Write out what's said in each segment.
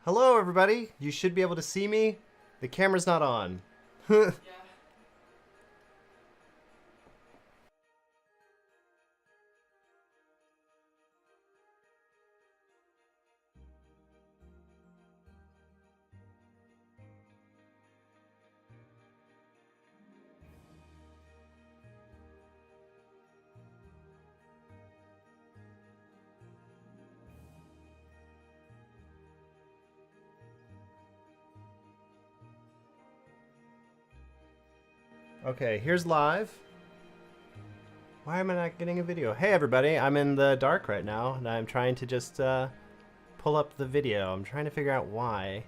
Hello, everybody. You should be able to see me. The camera's not on. Okay, here's live. Why am I not getting a video? Hey, everybody. I'm in the dark right now, and I'm trying to just pull up the video. I'm trying to figure out why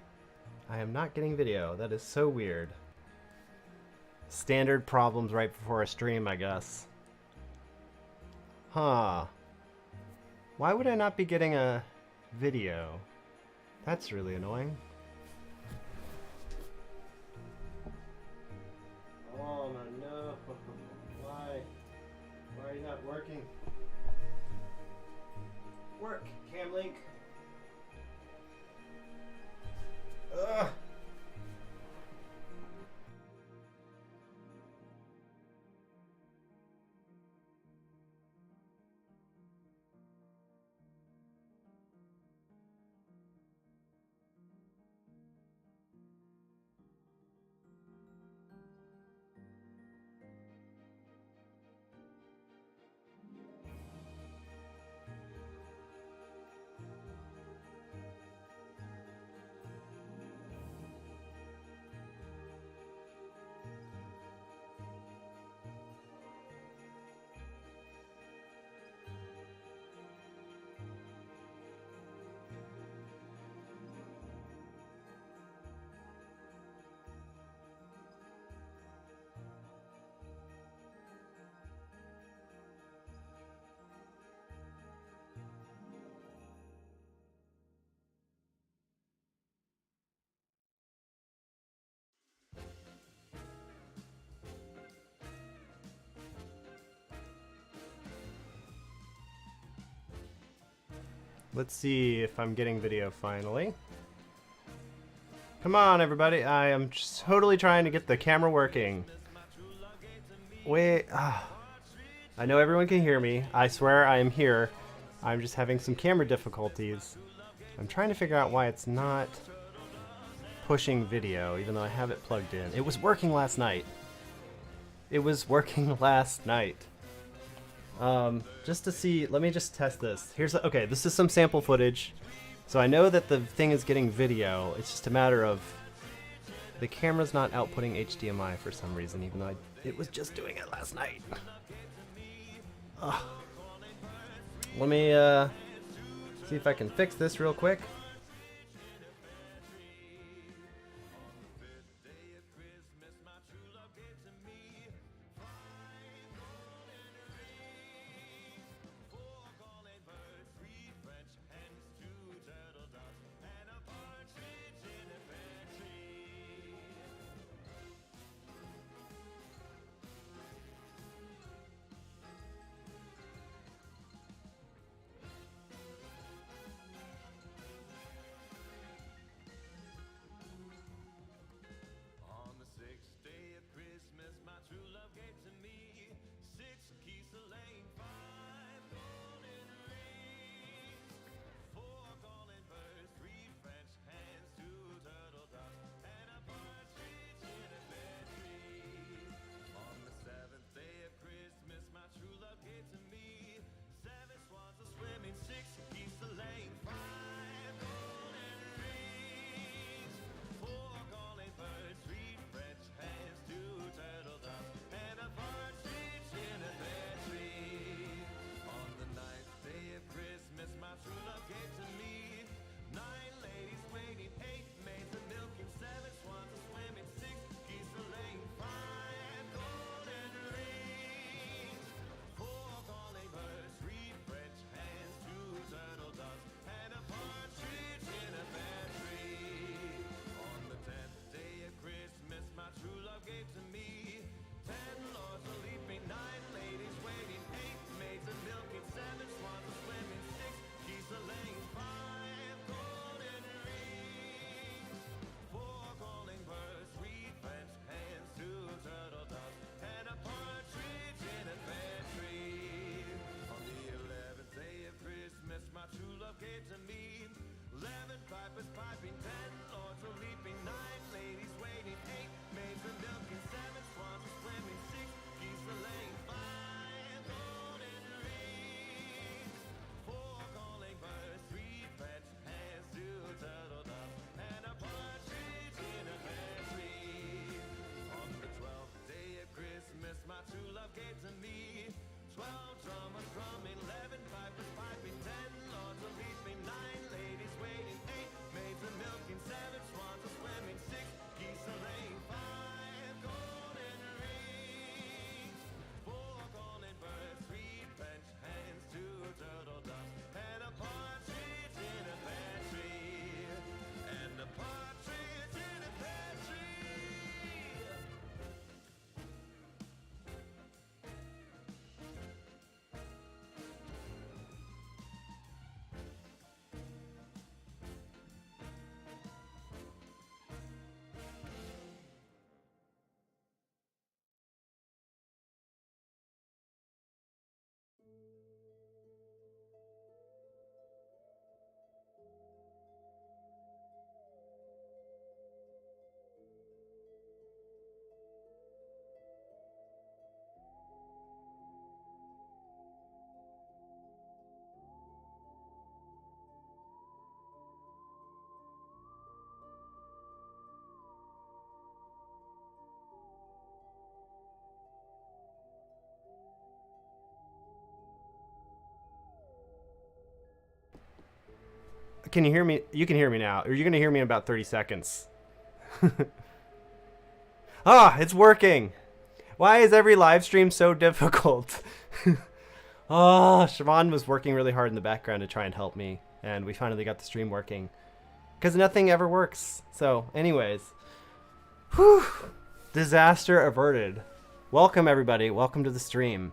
I am not getting video. That is so weird. Standard problems right before a stream, I guess. Huh. Why would I not be getting a video? That's really annoying. Oh no. Why? Why are you not working? Work, Camlink. Ugh. Let's see if I'm getting video finally. Come on, everybody. I am just totally trying to get the camera working. Wait. I know everyone can hear me. I swear I am here. I'm just having some camera difficulties. I'm trying to figure out why it's not pushing video, even though I have it plugged in. It was working last night. It was working last night. Just to see, let me just test this. Okay, this is some sample footage. So I know that the thing is getting video. It's just a matter of the camera's not outputting HDMI for some reason, even though it was just doing it last night. Ugh. Let me see if I can fix this real quick. Can you hear me? You can hear me now, or you're gonna hear me in about 30 seconds. Ah, it's working. Why is every live stream so difficult? Oh, Siobhan was working really hard in the background to try and help me, and we finally got the stream working. Because nothing ever works. So, anyways. Whew, disaster averted. Welcome, everybody. Welcome to the stream.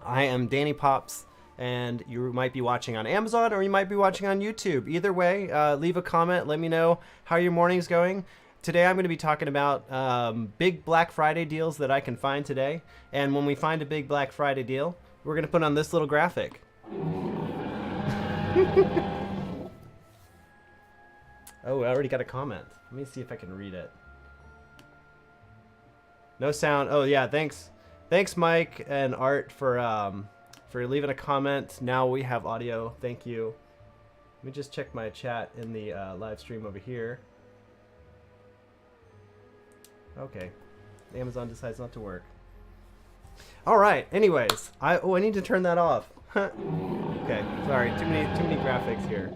I am Danny Pops, and you might be watching on Amazon or you might be watching on YouTube. Either way, leave a comment. Let me know how your morning's going. Today I'm going to be talking about big Black Friday deals that I can find today. And when we find a big Black Friday deal, we're going to put on this little graphic. Oh, I already got a comment. Let me see if I can read it. No sound. Oh, yeah, thanks. Thanks, Mike and Art, for leaving a comment. Now we have audio. Thank you. Let me just check my chat in the live stream over here. Okay. Amazon decides not to work. All right. Anyways, I need to turn that off. Okay. Sorry. Too many graphics here.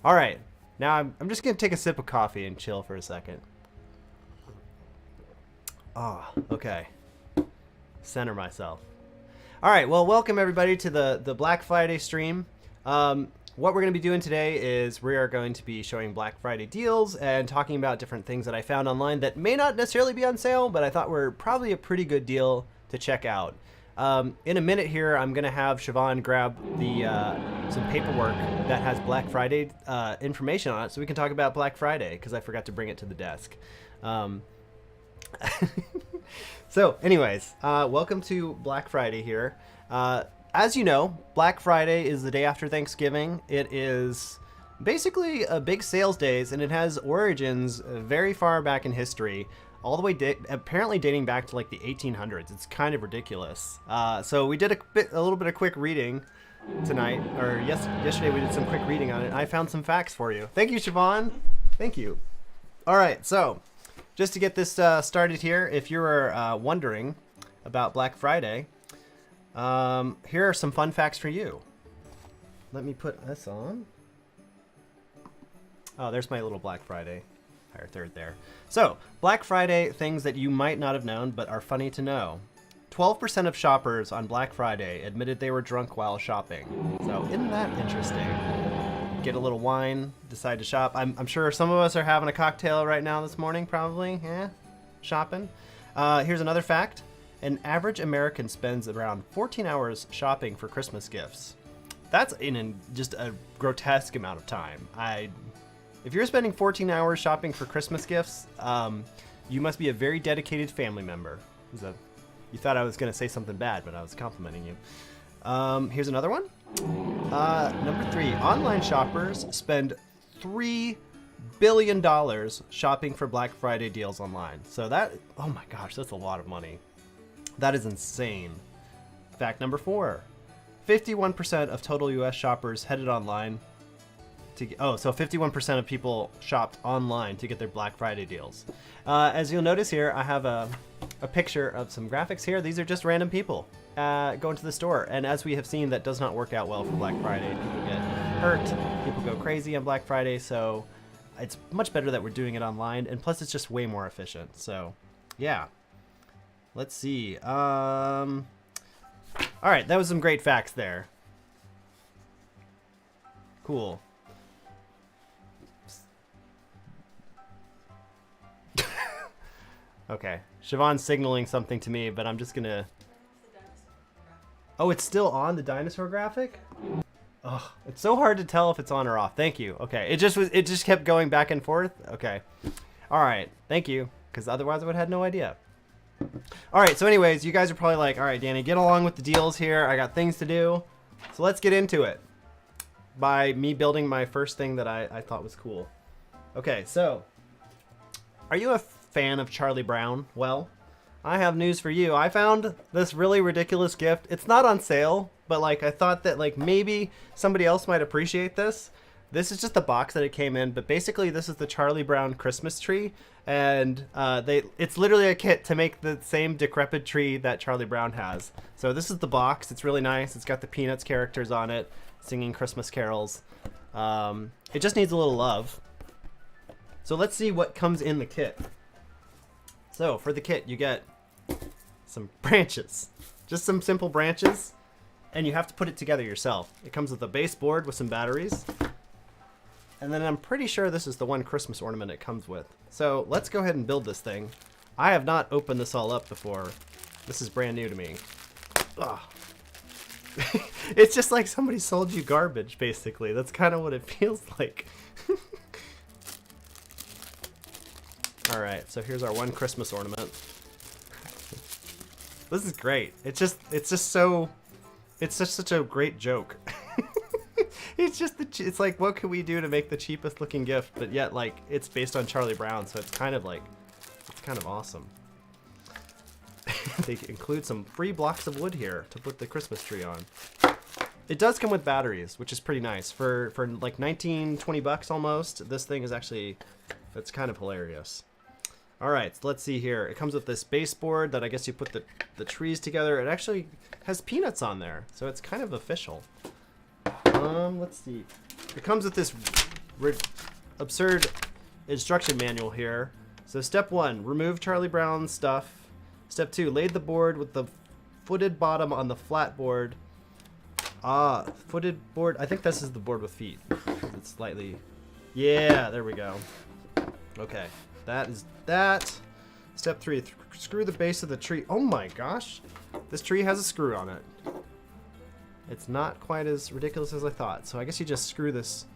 All right. Now I'm just gonna take a sip of coffee and chill for a second. Ah. Okay. Center myself. All right. Well, welcome everybody to the Black Friday stream. What we're going to be doing today is we are going to be showing Black Friday deals and talking about different things that I found online that may not necessarily be on sale, but I thought were probably a pretty good deal to check out. In a minute here, I'm going to have Siobhan grab the some paperwork that has Black Friday information on it so we can talk about Black Friday because I forgot to bring it to the desk. So anyways, welcome to Black Friday here. As you know, Black Friday is the day after Thanksgiving. It is basically a big sales days, and it has origins very far back in history, all the way apparently dating back to like the 1800s. It's kind of ridiculous. So we did a little bit of quick reading tonight, or yesterday we did some quick reading on it. I found some facts for you. Thank you, Siobhan. Thank you. All right, so just to get this started here, if you were wondering about Black Friday, here are some fun facts for you. Let me put this on. Oh, there's my little Black Friday higher third there. So, Black Friday things that you might not have known but are funny to know. 12% of shoppers on Black Friday admitted they were drunk while shopping. So, isn't that interesting? Get a little wine, decide to shop. I'm sure some of us are having a cocktail right now this morning, probably. Yeah, shopping. Here's another fact. An average American spends around 14 hours shopping for Christmas gifts. That's just a grotesque amount of time. If you're spending 14 hours shopping for Christmas gifts, you must be a very dedicated family member. You thought I was going to say something bad, but I was complimenting you. Here's another one. Number 3, online shoppers spend $3 billion shopping for Black Friday deals online. So that, oh my gosh, that's a lot of money. That is insane. Fact number 4, 51% of total US shoppers headed online to get, so 51% of people shopped online to get their Black Friday deals. As you'll notice here, I have a picture of some graphics here. These are just random people going to the store. And as we have seen, that does not work out well for Black Friday. People get hurt, people go crazy on Black Friday, so it's much better that we're doing it online, and plus it's just way more efficient. So yeah, let's see. All right, that was some great facts there. Cool. Okay, Siobhan's signaling something to me, but I'm just gonna... Oh, it's still on the dinosaur graphic? Oh, it's so hard to tell if it's on or off. Thank you. Okay, it just kept going back and forth. Okay. All right, thank you, because otherwise I would have had no idea. All right, so anyways, you guys are probably like, all right, Danny, get along with the deals here. I got things to do. So let's get into it by me building my first thing that I thought was cool. Okay, so are you a fan of Charlie Brown? Well, I have news for you. I found this really ridiculous gift. It's not on sale, but like I thought that like maybe somebody else might appreciate this. This is just the box that it came in, but basically this is the Charlie Brown Christmas tree, and it's literally a kit to make the same decrepit tree that Charlie Brown has. So this is the box. It's really nice. It's got the Peanuts characters on it, singing Christmas carols. It just needs a little love. So let's see what comes in the kit. So for the kit, you get some branches, just some simple branches, and you have to put it together yourself. It comes with a baseboard with some batteries, and then I'm pretty sure this is the one Christmas ornament it comes with. So let's go ahead and build this thing. I have not opened this all up before. This is brand new to me. Ugh. It's just like somebody sold you garbage, basically. That's kind of what it feels like. All right, so here's our one Christmas ornament. This is great. It's just such a great joke. It's like, what can we do to make the cheapest looking gift, but yet like it's based on Charlie Brown, so it's kind of awesome. They include some free blocks of wood here to put the Christmas tree on. It does come with batteries, which is pretty nice. For like 20 bucks almost, this thing is actually, it's kind of hilarious. All right, so let's see here. It comes with this baseboard that I guess you put the trees together. It actually has peanuts on there, so it's kind of official. Let's see. It comes with this absurd instruction manual here. So step 1, remove Charlie Brown's stuff. Step 2, lay the board with the footed bottom on the flat board. Footed board. I think this is the board with feet. It's slightly... Yeah, there we go. Okay. That is that. Step 3, screw the base of the tree. Oh my gosh. This tree has a screw on it. It's not quite as ridiculous as I thought. So I guess you just screw this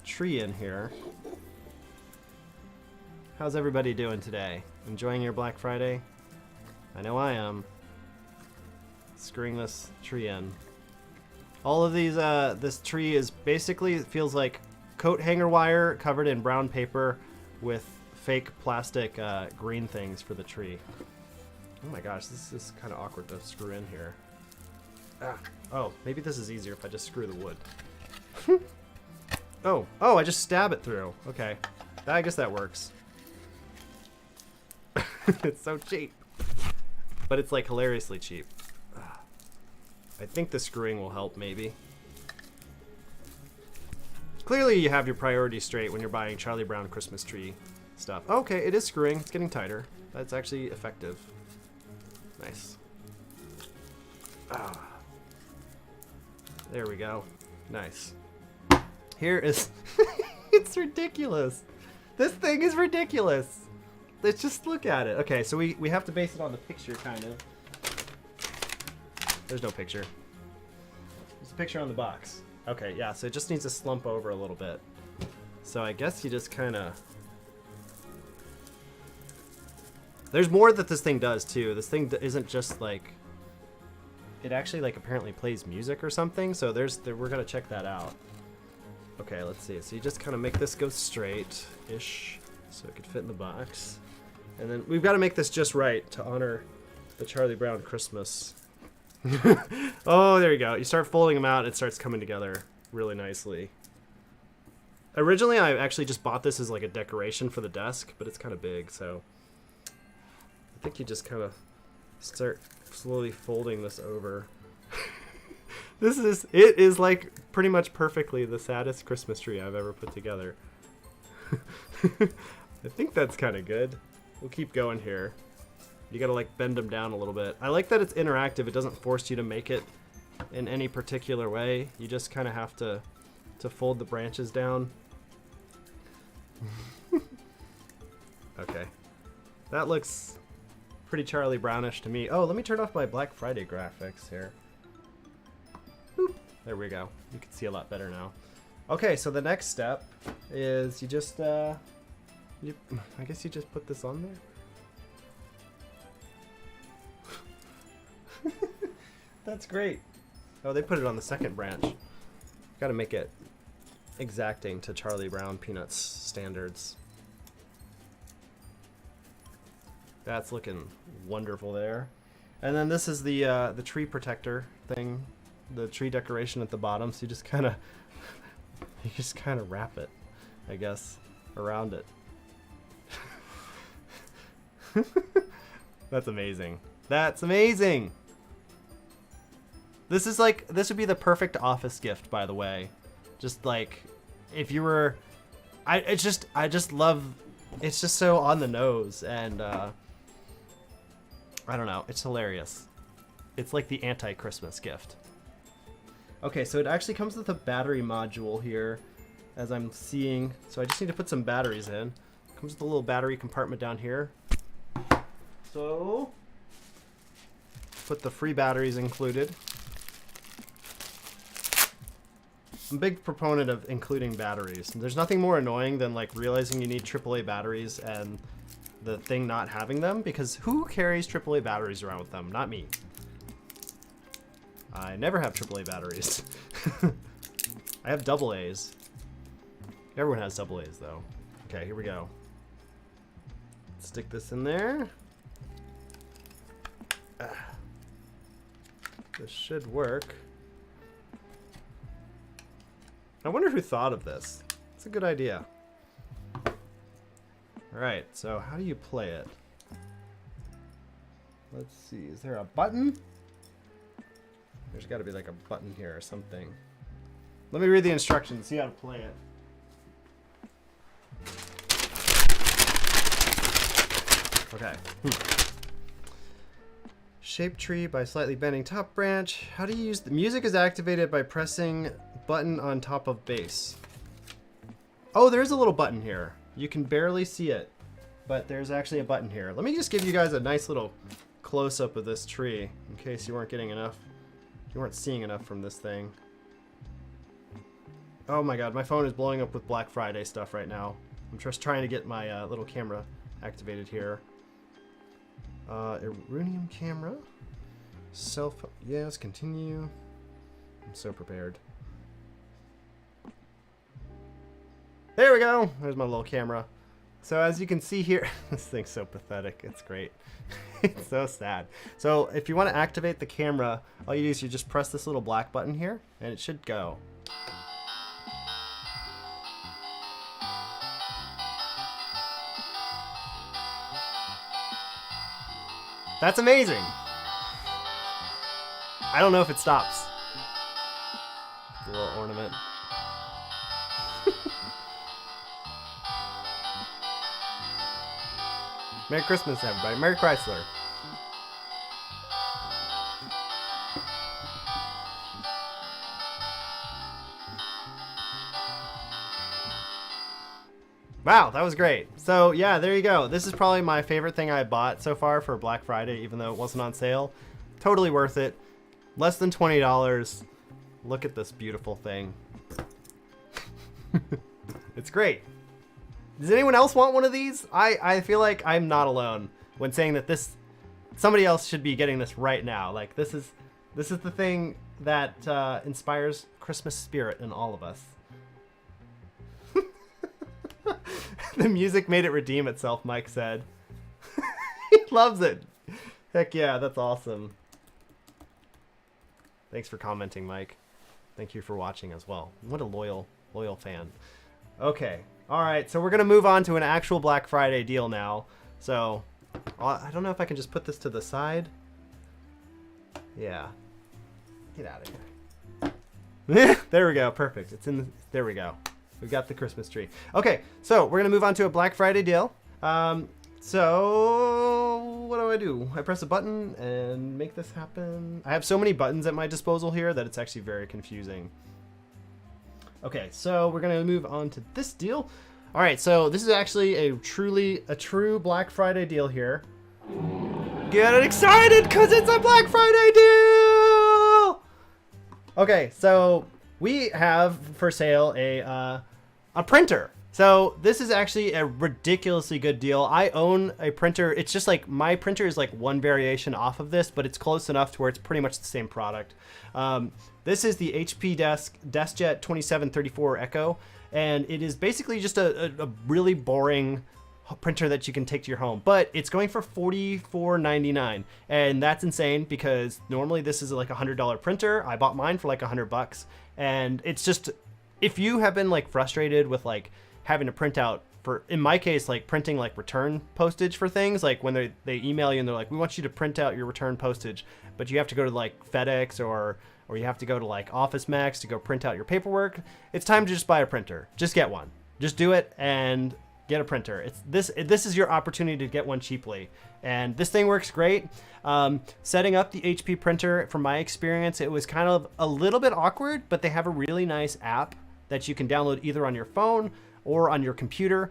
tree in here. How's everybody doing today? Enjoying your Black Friday? I know I am. Screwing this tree in. All of these, this tree is basically, it feels like coat hanger wire covered in brown paper with fake plastic green things for the tree. Oh my gosh, this is kind of awkward to screw in here. Oh, maybe this is easier if I just screw the wood. Oh, I just stab it through. Okay, I guess that works. It's so cheap. But it's like hilariously cheap. I think the screwing will help, maybe. Clearly you have your priorities straight when you're buying Charlie Brown Christmas tree stuff. Okay, it is screwing. It's getting tighter. That's actually effective. Nice. There we go. Nice. Here is... It's ridiculous. This thing is ridiculous. Let's just look at it. Okay, so we have to base it on the picture, kind of. There's no picture. There's a picture on the box. Okay, yeah, so it just needs to slump over a little bit. So I guess you just kind of... There's more that this thing does, too. This thing isn't just, like... it actually like apparently plays music or something. So we're gonna check that out. Okay, let's see. So you just kind of make this go straight-ish so it could fit in the box. And then we've got to make this just right to honor the Charlie Brown Christmas. Oh, there you go. You start folding them out, it starts coming together really nicely. Originally, I actually just bought this as like a decoration for the desk, but it's kind of big, so I think you just kind of start slowly folding this over. It is like pretty much perfectly the saddest Christmas tree I've ever put together. I think that's kind of good. We'll keep going here. You gotta like bend them down a little bit. I like that it's interactive. It doesn't force you to make it in any particular way. You just kind of have to fold the branches down. Okay. That looks pretty Charlie Brownish to me. Oh, let me turn off my Black Friday graphics here. Boop. There we go. You can see a lot better now. Okay, so the next step is you just, I guess you just put this on there. That's great. Oh, they put it on the second branch. Gotta make it exacting to Charlie Brown Peanuts standards. That's looking wonderful there. And then this is the tree protector thing, the tree decoration at the bottom. So you just kind of wrap it, I guess, around it. That's amazing. That's amazing. This would be the perfect office gift, by the way. Just like if you were, I just love, it's just so on the nose, and I don't know, it's hilarious. It's like the anti-Christmas gift. Okay, so it actually comes with a battery module here, as I'm seeing. So I just need to put some batteries in. Comes with a little battery compartment down here. So put the free batteries included. I'm a big proponent of including batteries. There's nothing more annoying than like realizing you need AAA batteries and the thing not having them, because who carries AAA batteries around with them? Not me. I never have AAA batteries. I have AA's. Everyone has AA's though. Okay, here we go. Stick this in there. This should work. I wonder who thought of this. It's a good idea. Alright, so how do you play it? Let's see, is there a button? There's got to be like a button here or something. Let me read the instructions, see how to play it. Okay. Shape tree by slightly bending top branch. How do you use the music is activated by pressing button on top of base. Oh, there's a little button here. You can barely see it, but there's actually a button here. Let me just give you guys a nice little close-up of this tree in case you weren't getting enough. You weren't seeing enough from this thing. Oh my god, my phone is blowing up with Black Friday stuff right now. I'm just trying to get my little camera activated here. Irunium camera. Cell phone. Yes, continue. I'm so prepared. There we go. There's my little camera. So as you can see here, this thing's so pathetic. It's great. It's so sad. So if you want to activate the camera, all you do is you just press this little black button here, and it should go. That's amazing. I don't know if it stops. The little ornament. Merry Christmas, everybody. Merry Chrysler. Wow, that was great. So yeah, there you go. This is probably my favorite thing I bought so far for Black Friday, even though it wasn't on sale. Totally worth it. Less than $20. Look at this beautiful thing. It's great. Does anyone else want one of these? I feel like I'm not alone when saying that somebody else should be getting this right now. Like this is This is the thing that inspires Christmas spirit in all of us. The music made it redeem itself, Mike said. He loves it. Heck yeah, that's awesome. Thanks for commenting, Mike. Thank you for watching as well. What a loyal fan. Okay. All right, so we're going to move on to an actual Black Friday deal now. So, I don't know if I can just put this to the side. Yeah. Get out of here. There we go. Perfect. It's in the, there we go. We've got the Christmas tree. Okay, so we're going to move on to a Black Friday deal. So what do? I press a button and make this happen. I have so many buttons at my disposal here that it's actually very confusing. Okay, so we're going to move on to this deal. All right, so this is actually a true Black Friday deal here. Get excited because it's a Black Friday deal! Okay, so we have for sale a printer. So this is actually a ridiculously good deal. I own a printer. It's just like my printer is like one variation off of this, but it's close enough to where it's pretty much the same product. This is the HP DeskJet 2734 Echo, and it is basically just a really boring printer that you can take to your home, but it's going for $44.99, and that's insane because normally this is like a $100 printer. I bought mine for like $100, and it's just, if you have been like frustrated with like having to print out for, in my case, like printing like return postage for things, like when they email you and they're like, we want you to print out your return postage, but you have to go to like FedEx or you have to go to like Office Max to go print out your paperwork. It's time to just buy a printer. Just get one. Just do it and get a printer. This is your opportunity to get one cheaply, and this thing works great. Setting up the HP printer, from my experience, it was kind of a little bit awkward, but they have a really nice app that you can download either on your phone or on your computer.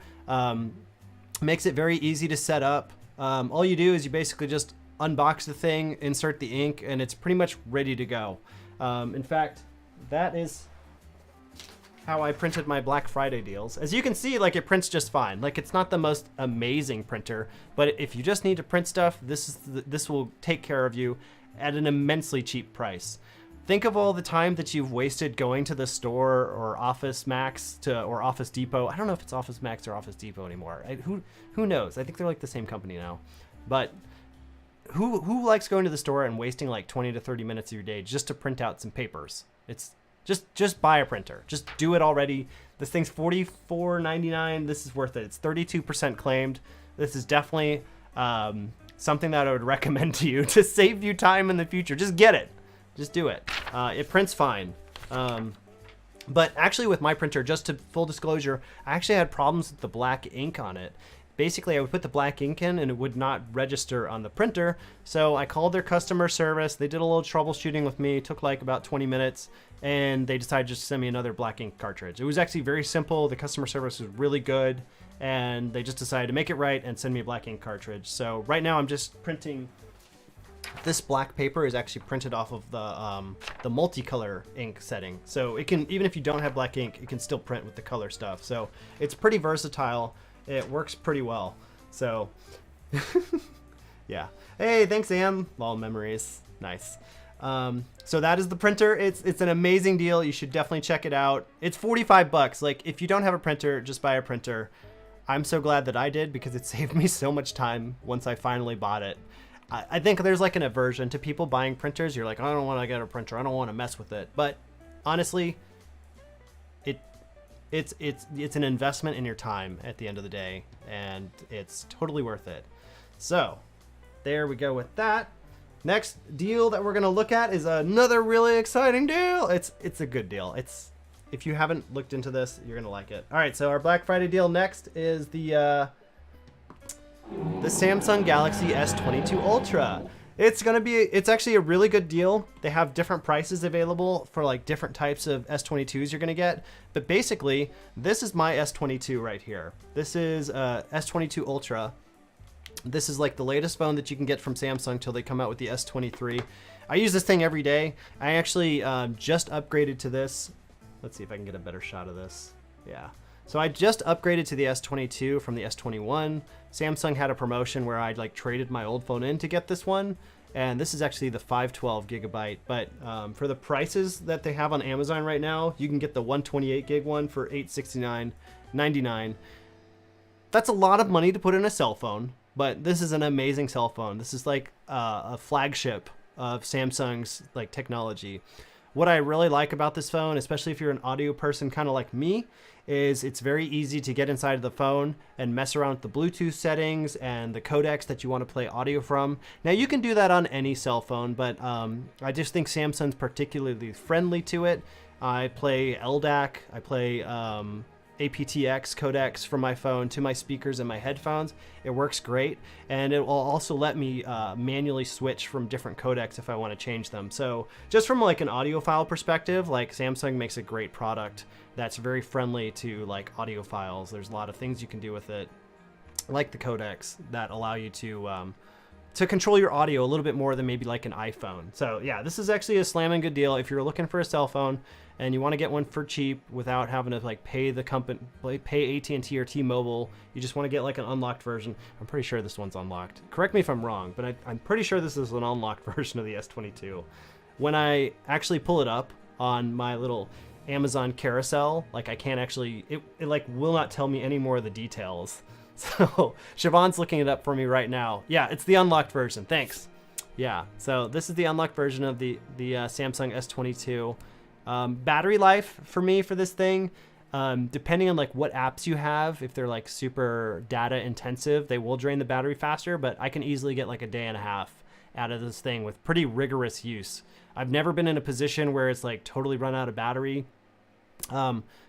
Makes it very easy to set up. All you do is you basically just unbox the thing, insert the ink, and it's pretty much ready to go. In fact, that is how I printed my Black Friday deals. As you can see, like, it prints just fine. Like, it's not the most amazing printer, but if you just need to print stuff, this will take care of you at an immensely cheap price. Think of all the time that you've wasted going to the store or Office Max or Office Depot. I don't know if it's Office Max or Office Depot anymore. Who knows? I think they're like the same company now. But who likes going to the store and wasting like 20 to 30 minutes of your day just to print out some papers? It's just buy a printer. Just do it already. This thing's $44.99. This is worth it. It's 32% claimed. This is definitely something that I would recommend to you to save you time in the future. Just get it. Just do it. It prints fine. But actually with my printer, just to full disclosure, I actually had problems with the black ink on it. Basically, I would put the black ink in and it would not register on the printer. So I called their customer service. They did a little troubleshooting with me. It took like about 20 minutes, and they decided just to send me another black ink cartridge. It was actually very simple. The customer service was really good, and they just decided to make it right and send me a black ink cartridge. So right now I'm just printing. This black paper is actually printed off of the multicolor ink setting. So it can, even if you don't have black ink, it can still print with the color stuff. So it's pretty versatile. It works pretty well. So yeah. Hey, thanks, Am. Lol memories. Nice. So that is the printer. It's an amazing deal. You should definitely check it out. It's 45 bucks. Like, if you don't have a printer, just buy a printer. I'm so glad that I did, because it saved me so much time once I finally bought it. I think there's like an aversion to people buying printers. You're like, I don't want to get a printer. I don't want to mess with it. But honestly, it's an investment in your time at the end of the day, and it's totally worth it. So there we go with that. Next deal that we're gonna look at is another really exciting deal. It's a good deal. If you haven't looked into this, you're gonna like it. All right, so our Black Friday deal next is the Samsung Galaxy S22 Ultra. It's actually a really good deal. They have different prices available for like different types of S22s you're gonna get. But basically, this is my S22 right here. This is S22 Ultra. This is like the latest phone that you can get from Samsung till they come out with the S23. I use this thing every day. I actually just upgraded to this. Let's see if I can get a better shot of this. Yeah. So I just upgraded to the S22 from the S21. Samsung had a promotion where I like traded my old phone in to get this one, and this is actually the 512 gigabyte. But for the prices that they have on Amazon right now, you can get the 128 gig one for $869.99. That's a lot of money to put in a cell phone, but this is an amazing cell phone. This is like a flagship of Samsung's like technology. What I really like about this phone, especially if you're an audio person kind of like me, is it's very easy to get inside of the phone and mess around with the Bluetooth settings and the codecs that you want to play audio from. Now you can do that on any cell phone, but I just think Samsung's particularly friendly to it. I play LDAC, I play aptX codecs from my phone to my speakers and my headphones. It works great, and it will also let me manually switch from different codecs if I want to change them. So just from like an audiophile perspective, like Samsung makes a great product that's very friendly to like audiophiles. There's a lot of things you can do with it, like the codecs that allow you to control your audio a little bit more than maybe like an iPhone. So yeah, this is actually a slamming good deal if you're looking for a cell phone and you want to get one for cheap without having to like pay the company, pay AT&T or T-Mobile. You just want to get like an unlocked version. I'm pretty sure this one's unlocked. Correct me if I'm wrong, but I'm pretty sure this is an unlocked version of the S22. When I actually pull it up on my little Amazon carousel, like I can't actually, it like will not tell me any more of the details. So Siobhan's looking it up for me right now. Yeah, it's the unlocked version. Thanks. Yeah, so this is the unlocked version of the Samsung S22. Battery life for me for this thing, depending on like what apps you have, if they're like super data intensive, they will drain the battery faster, but I can easily get like a day and a half out of this thing with pretty rigorous use. I've never been in a position where it's like totally run out of battery.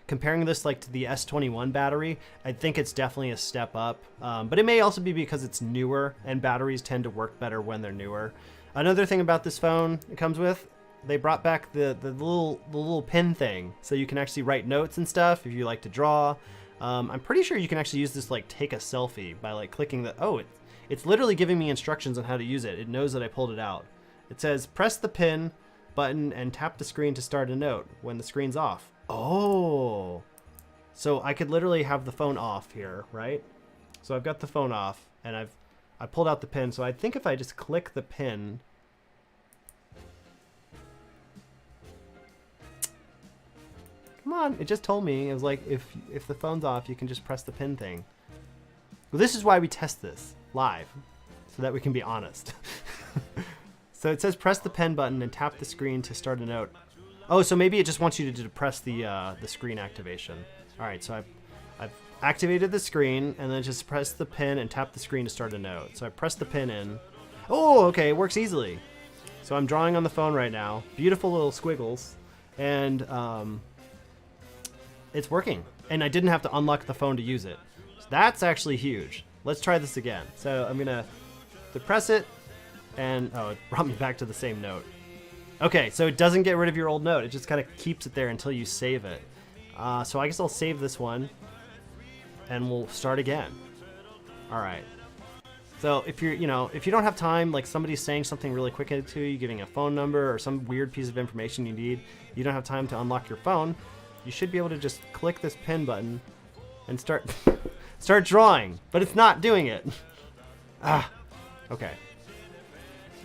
Comparing this like to the S21 battery, I think it's definitely a step up, but it may also be because it's newer and batteries tend to work better when they're newer. Another thing about this phone it comes with, they brought back the little pen thing, so you can actually write notes and stuff if you like to draw. I'm pretty sure you can actually use this like take a selfie by like clicking the, oh, it's literally giving me instructions on how to use it. It knows that I pulled it out. It says press the pen button and tap the screen to start a note when the screen's off. Oh, so I could literally have the phone off here, right? So I've got the phone off and I pulled out the pin. So I think if I just click the pin, come on, it just told me, it was like, if the phone's off, you can just press the pin thing. Well, this is why we test this live, so that we can be honest. So it says press the pen button and tap the screen to start a note. Oh, so maybe it just wants you to press the screen activation. All right, so I've activated the screen, and then just press the pin and tap the screen to start a note. So I press the pin in. Oh, okay, it works easily. So I'm drawing on the phone right now. Beautiful little squiggles. And it's working. And I didn't have to unlock the phone to use it. So that's actually huge. Let's try this again. So I'm gonna depress it, and oh, it brought me back to the same note. Okay, so it doesn't get rid of your old note. It just kind of keeps it there until you save it. So I guess I'll save this one, and we'll start again. All right. So if you're, if you don't have time, like somebody's saying something really quick to you, giving a phone number or some weird piece of information you need, you don't have time to unlock your phone, you should be able to just click this pin button and start drawing. But it's not doing it. Okay.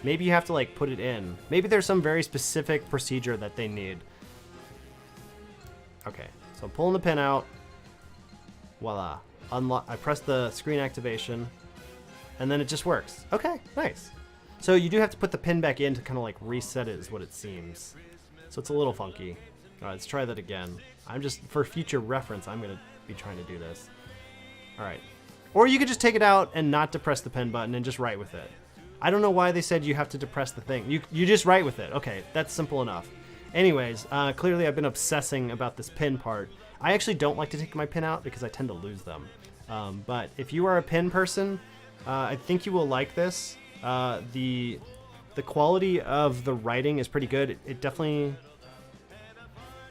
Maybe you have to like put it in. Maybe there's some very specific procedure that they need. Okay, so I'm pulling the pin out. Voila. Unlock. I press the screen activation, and then it just works. Okay, nice. So you do have to put the pin back in to kind of like reset it, is what it seems. So it's a little funky. All right, let's try that again. I'm just, for future reference, I'm gonna be trying to do this. All right. Or you could just take it out and not depress the pen button and just write with it. I don't know why they said you have to depress the thing. You just write with it. Okay, that's simple enough. Anyways, clearly I've been obsessing about this pin part. I actually don't like to take my pin out because I tend to lose them. But if you are a pin person, I think you will like this. The quality of the writing is pretty good. It definitely,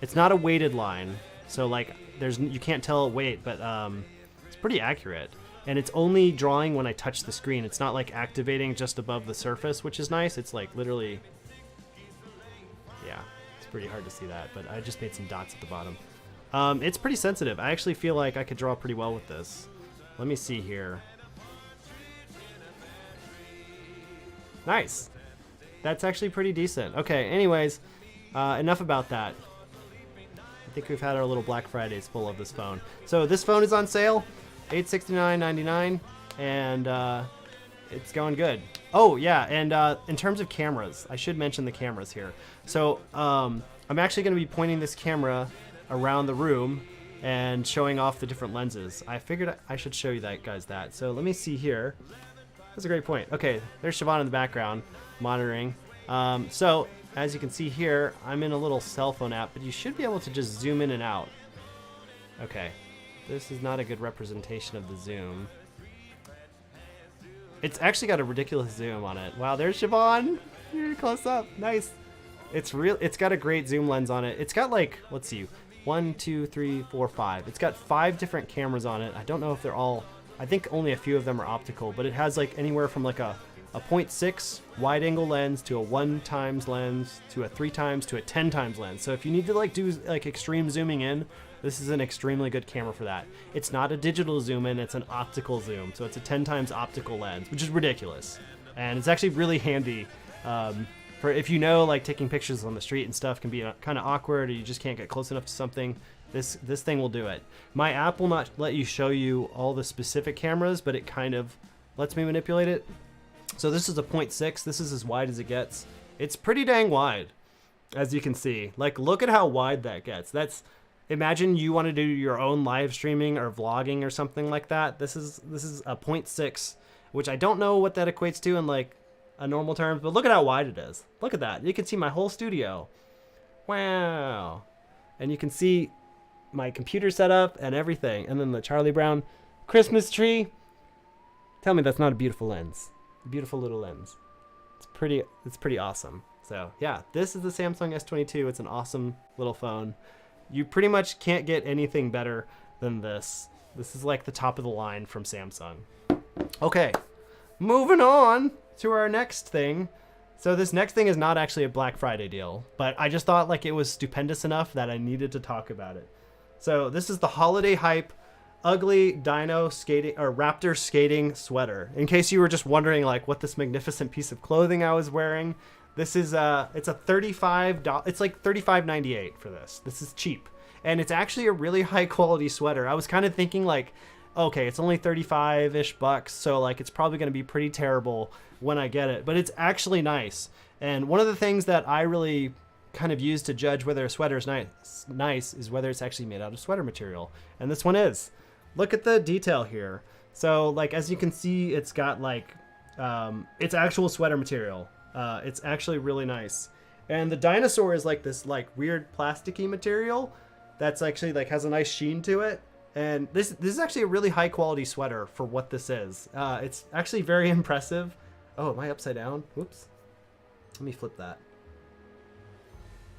it's not a weighted line, so like you can't tell weight, but it's pretty accurate. And it's only drawing when I touch the screen. It's not like activating just above the surface, which is nice. It's like literally, yeah, it's pretty hard to see that, but I just made some dots at the bottom. It's pretty sensitive. I actually feel like I could draw pretty well with this. Let me see here. Nice. That's actually pretty decent. Okay, anyways, enough about that. I think we've had our little Black Fridays full of this phone. So this phone is on sale, $869.99, and it's going good. Oh yeah, and in terms of cameras, I should mention the cameras here. So I'm actually going to be pointing this camera around the room and showing off the different lenses. I figured I should show you guys that. So let me see here. That's a great point. Okay, there's Siobhan in the background monitoring. So as you can see here, I'm in a little cell phone app, but you should be able to just zoom in and out. Okay, this is not a good representation of the zoom. It's actually got a ridiculous zoom on it. Wow, there's Siobhan. You're close up. Nice. It's got a great zoom lens on it. It's got like, let's see, 1, 2, 3, 4, 5. It's got 5 different cameras on it. I don't know if they're all, I think only a few of them are optical, but it has like anywhere from like a 0.6 wide angle lens to a 1x lens to a 3x to a 10x lens. So if you need to like do like extreme zooming in, this is an extremely good camera for that. It's not a digital zoom in, it's an optical zoom. So it's a 10x optical lens, which is ridiculous. And it's actually really handy for if you know like taking pictures on the street and stuff can be kind of awkward or you just can't get close enough to something. This thing will do it. My app will not let you show you all the specific cameras, but it kind of lets me manipulate it. So this is a 0.6. This is as wide as it gets. It's pretty dang wide, as you can see. Like, look at how wide that gets. Imagine you want to do your own live streaming or vlogging or something like that. This is a 0.6, which I don't know what that equates to in like a normal terms, but look at how wide it is. Look at that. You can see my whole studio. Wow. And you can see my computer setup and everything. And then the Charlie Brown Christmas tree. Tell me that's not a beautiful lens. A beautiful little lens. It's pretty awesome. So yeah, this is the Samsung S22. It's an awesome little phone. You pretty much can't get anything better than this. This is like the top of the line from Samsung. Okay, moving on to our next thing. So this next thing is not actually a Black Friday deal, but I just thought like it was stupendous enough that I needed to talk about it. So this is the Holiday Hype Ugly Dino Skating or Raptor Skating Sweater. In case you were just wondering like what this magnificent piece of clothing I was wearing, this is it's a $35. It's like $35.98 for this. This is cheap, and it's actually a really high quality sweater. I was kind of thinking like, okay, it's only 35-ish bucks, so like it's probably going to be pretty terrible when I get it, but it's actually nice. And one of the things that I really kind of use to judge whether a sweater is nice is whether it's actually made out of sweater material, and this one is. Look at the detail here. So like as you can see, it's got like it's actual sweater material. It's actually really nice. And the dinosaur is like this like weird plasticky material that's actually like has a nice sheen to it. And this is actually a really high quality sweater for what this is. It's actually very impressive. Oh, am I upside down? Whoops. Let me flip that.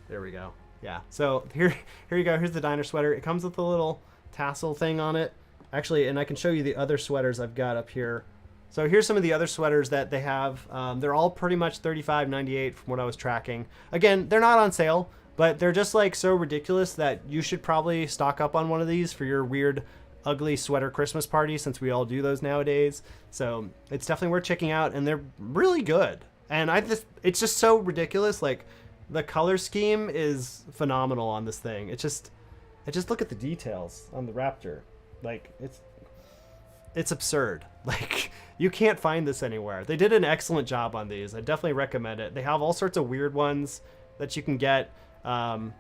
There we go. Yeah. So here you go. Here's the diner sweater. It comes with a little tassel thing on it. Actually, and I can show you the other sweaters I've got up here. So here's some of the other sweaters that they have. They're all pretty much $35.98 from what I was tracking. Again, they're not on sale, but they're just like so ridiculous that you should probably stock up on one of these for your weird, ugly sweater Christmas party, since we all do those nowadays. So it's definitely worth checking out, and they're really good. And it's just so ridiculous. Like the color scheme is phenomenal on this thing. I just look at the details on the Raptor. Like it's absurd. Like you can't find this anywhere. They did an excellent job on these. I definitely recommend it. They have all sorts of weird ones that you can get. Yeah,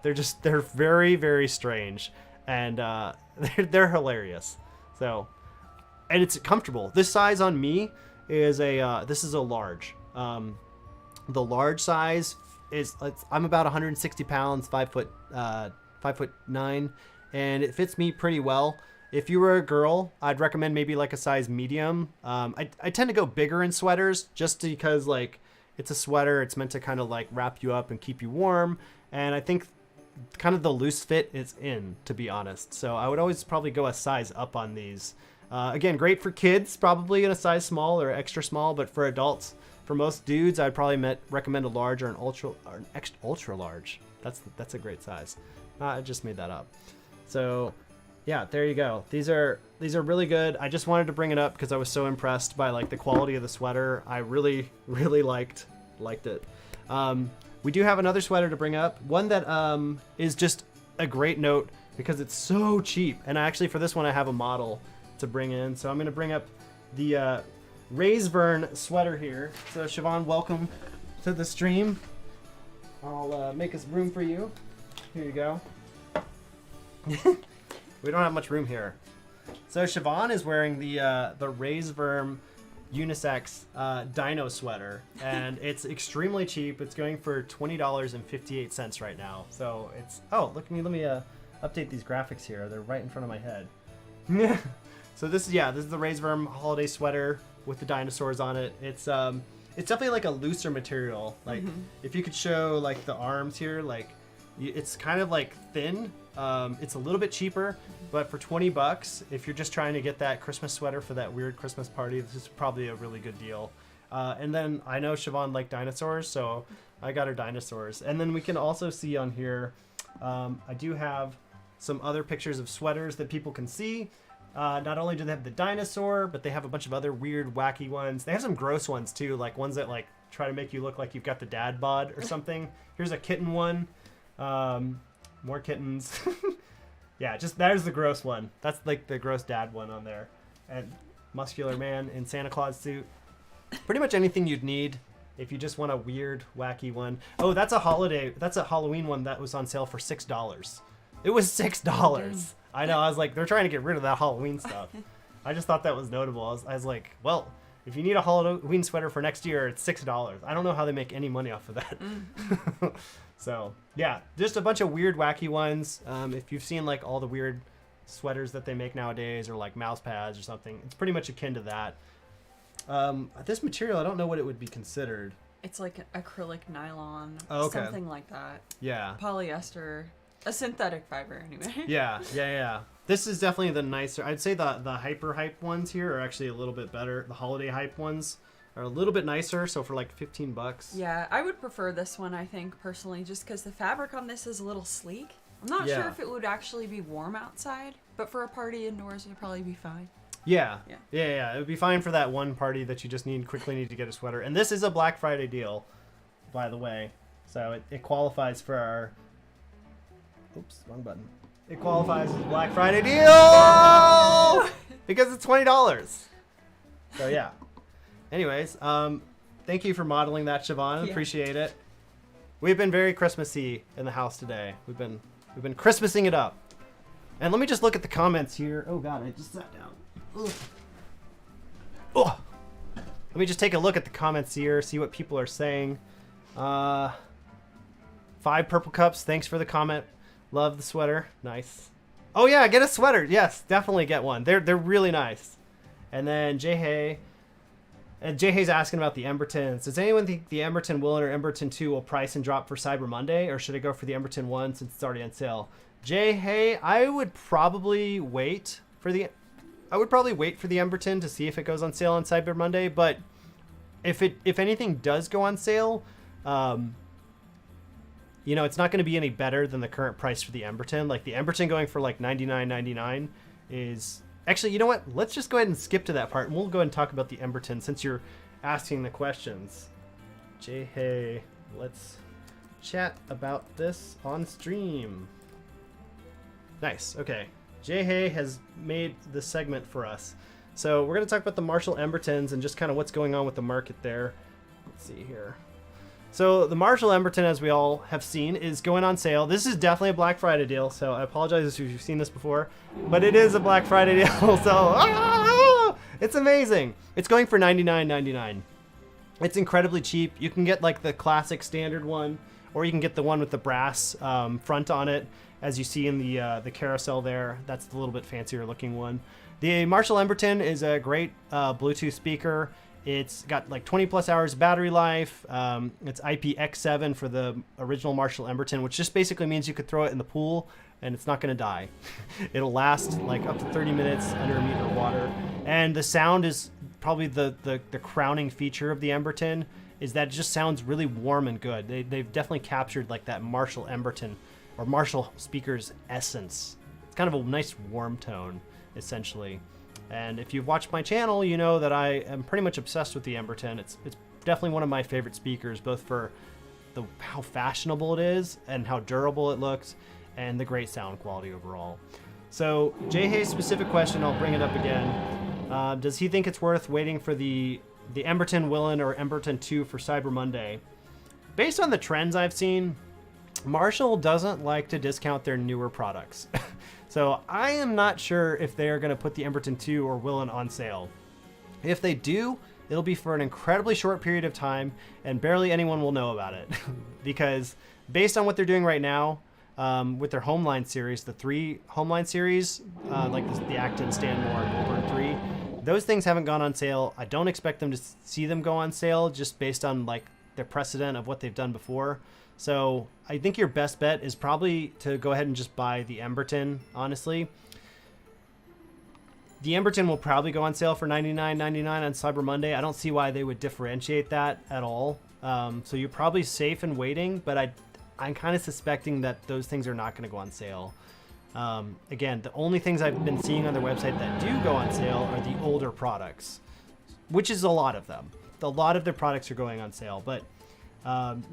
they're very, very strange, and they're hilarious. So, and it's comfortable. This size on me is this is a large. The large size is I'm about 160 pounds, 5'9", and it fits me pretty well. If you were a girl, I'd recommend maybe like a size medium. I tend to go bigger in sweaters just because like it's a sweater. It's meant to kind of like wrap you up and keep you warm. And I think kind of the loose fit is in, to be honest. So I would always probably go a size up on these. Again, great for kids, probably in a size small or extra small, but for adults, for most dudes, I'd probably recommend a large or an ultra large. That's a great size. I just made that up. So yeah, there you go. These are really good. I just wanted to bring it up because I was so impressed by like the quality of the sweater. I really liked it. We do have another sweater to bring up. One that is just a great note because it's so cheap. And actually for this one I have a model to bring in. So I'm going to bring up the Raisburn sweater here. So Siobhan, welcome to the stream. I'll make us room for you. Here you go. We don't have much room here. So Siobhan is wearing the Raisburn unisex dino sweater, and it's extremely cheap. It's going for $20.58 right now. So it's look at me. Let me update these graphics here. They're right in front of my head. So this is the Raisburn holiday sweater with the dinosaurs on it. It's definitely like a looser material. Like if you could show like the arms here, like it's kind of like thin. It's a little bit cheaper, but for $20, if you're just trying to get that Christmas sweater for that weird Christmas party, this is probably a really good deal. And then I know Siobhan liked dinosaurs, so I got her dinosaurs. And then we can also see on here, I do have some other pictures of sweaters that people can see. Not only do they have the dinosaur, but they have a bunch of other weird, wacky ones. They have some gross ones too, like ones that like try to make you look like you've got the dad bod or something. Here's a kitten one. More kittens. Yeah, just there's the gross one. That's like the gross dad one on there. And muscular man in Santa Claus suit. Pretty much anything you'd need if you just want a weird, wacky one. Oh, that's a Halloween one that was on sale for $6. It was $6. I know, I was like, they're trying to get rid of that Halloween stuff. I just thought that was notable. I was like, well, if you need a Halloween sweater for next year, it's $6. I don't know how they make any money off of that. So, yeah, just a bunch of weird, wacky ones. If you've seen, like, all the weird sweaters that they make nowadays, or, like, mouse pads or something, it's pretty much akin to that. This material, I don't know what it would be considered. It's like acrylic nylon, something like that. Yeah. Polyester. A synthetic fiber, anyway. Yeah. This is definitely the nicer. I'd say the hyper hype ones here are actually a little bit better. The holiday hype ones are a little bit nicer, so for like $15. Yeah, I would prefer this one, I think, personally, just because the fabric on this is a little sleek. I'm not sure if it would actually be warm outside, but for a party indoors, it would probably be fine. Yeah. It would be fine for that one party that you just quickly need to get a sweater. And this is a Black Friday deal, by the way. So it qualifies for our... Oops, wrong button. It qualifies as a Black Friday deal because it's $20. So yeah. Anyways, thank you for modeling that, Siobhan. Yeah. Appreciate it. We've been very Christmassy in the house today. We've been Christmasing it up. And let me just look at the comments here. Oh God, I just sat down. Ugh. Oh. Let me just take a look at the comments here, see what people are saying. 5 purple cups. Thanks for the comment. Love the sweater. Nice. Oh yeah, get a sweater. Yes, definitely get one. They're really nice. And then Jay Hay's asking about the Embertons. Does anyone think the Emberton 1 or Emberton 2 will price and drop for Cyber Monday, or should I go for the Emberton 1 since it's already on sale? Jay Hay, I would probably wait for the Emberton to see if it goes on sale on Cyber Monday. But if anything does go on sale, it's not going to be any better than the current price for the Emberton. Like the Emberton going for like $99.99 is actually, you know what? Let's just go ahead and skip to that part, and we'll go ahead and talk about the Emberton since you're asking the questions. Jay Hay, let's chat about this on stream. Nice. Okay. Jay Hay has made the segment for us. So we're going to talk about the Marshall Embertons and just kind of what's going on with the market there. Let's see here. So the Marshall Emberton, as we all have seen, is going on sale. This is definitely a Black Friday deal, so I apologize if you've seen this before, but it is a Black Friday deal, so it's amazing. It's going for $99.99. It's incredibly cheap. You can get like the classic standard one, or you can get the one with the brass front on it, as you see in the carousel there. That's the little bit fancier looking one. The Marshall Emberton is a great Bluetooth speaker. It's got like 20 plus hours battery life. It's IPX7 for the original Marshall Emberton, which just basically means you could throw it in the pool and it's not going to die. It'll last like up to 30 minutes under a meter of water. And the sound is probably the crowning feature of the Emberton, is that it just sounds really warm and good. They've definitely captured like that Marshall Emberton or Marshall speaker's essence. It's kind of a nice warm tone, essentially. And if you've watched my channel, you know that I am pretty much obsessed with the Emberton. It's definitely one of my favorite speakers, both for how fashionable it is and how durable it looks and the great sound quality overall. So Jay Hay's specific question, I'll bring it up again. Does he think it's worth waiting for the Emberton Willen or Emberton 2 for Cyber Monday? Based on the trends I've seen, Marshall doesn't like to discount their newer products. So I am not sure if they are going to put the Emberton 2 or Willen on sale. If they do, it'll be for an incredibly short period of time and barely anyone will know about it. Because based on what they're doing right now, with their Homeline series, the 3 Homeline series, like the Acton, Stanmore, and Wilburn 3, those things haven't gone on sale. I don't expect them to see them go on sale just based on like their precedent of what they've done before. So I think your best bet is probably to go ahead and just buy the Emberton, honestly. The Emberton will probably go on sale for $99.99 on Cyber Monday. I don't see why they would differentiate that at all. So you're probably safe in waiting, but I'm kind of suspecting that those things are not going to go on sale. Again, the only things I've been seeing on their website that do go on sale are the older products, which is a lot of them. A lot of their products are going on sale, but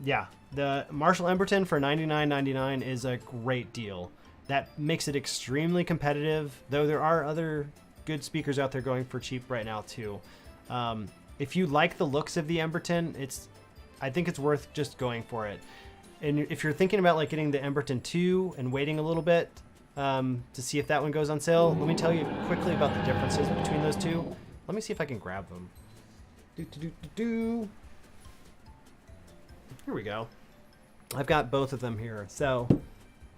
yeah, the Marshall Emberton for $99.99 is a great deal. That makes it extremely competitive, though there are other good speakers out there going for cheap right now too. If you like the looks of the Emberton, I think it's worth just going for it. And if you're thinking about like getting the Emberton 2 and waiting a little bit to see if that one goes on sale, let me tell you quickly about the differences between those two. Let me see if I can grab them. Here we go. I've got both of them here. So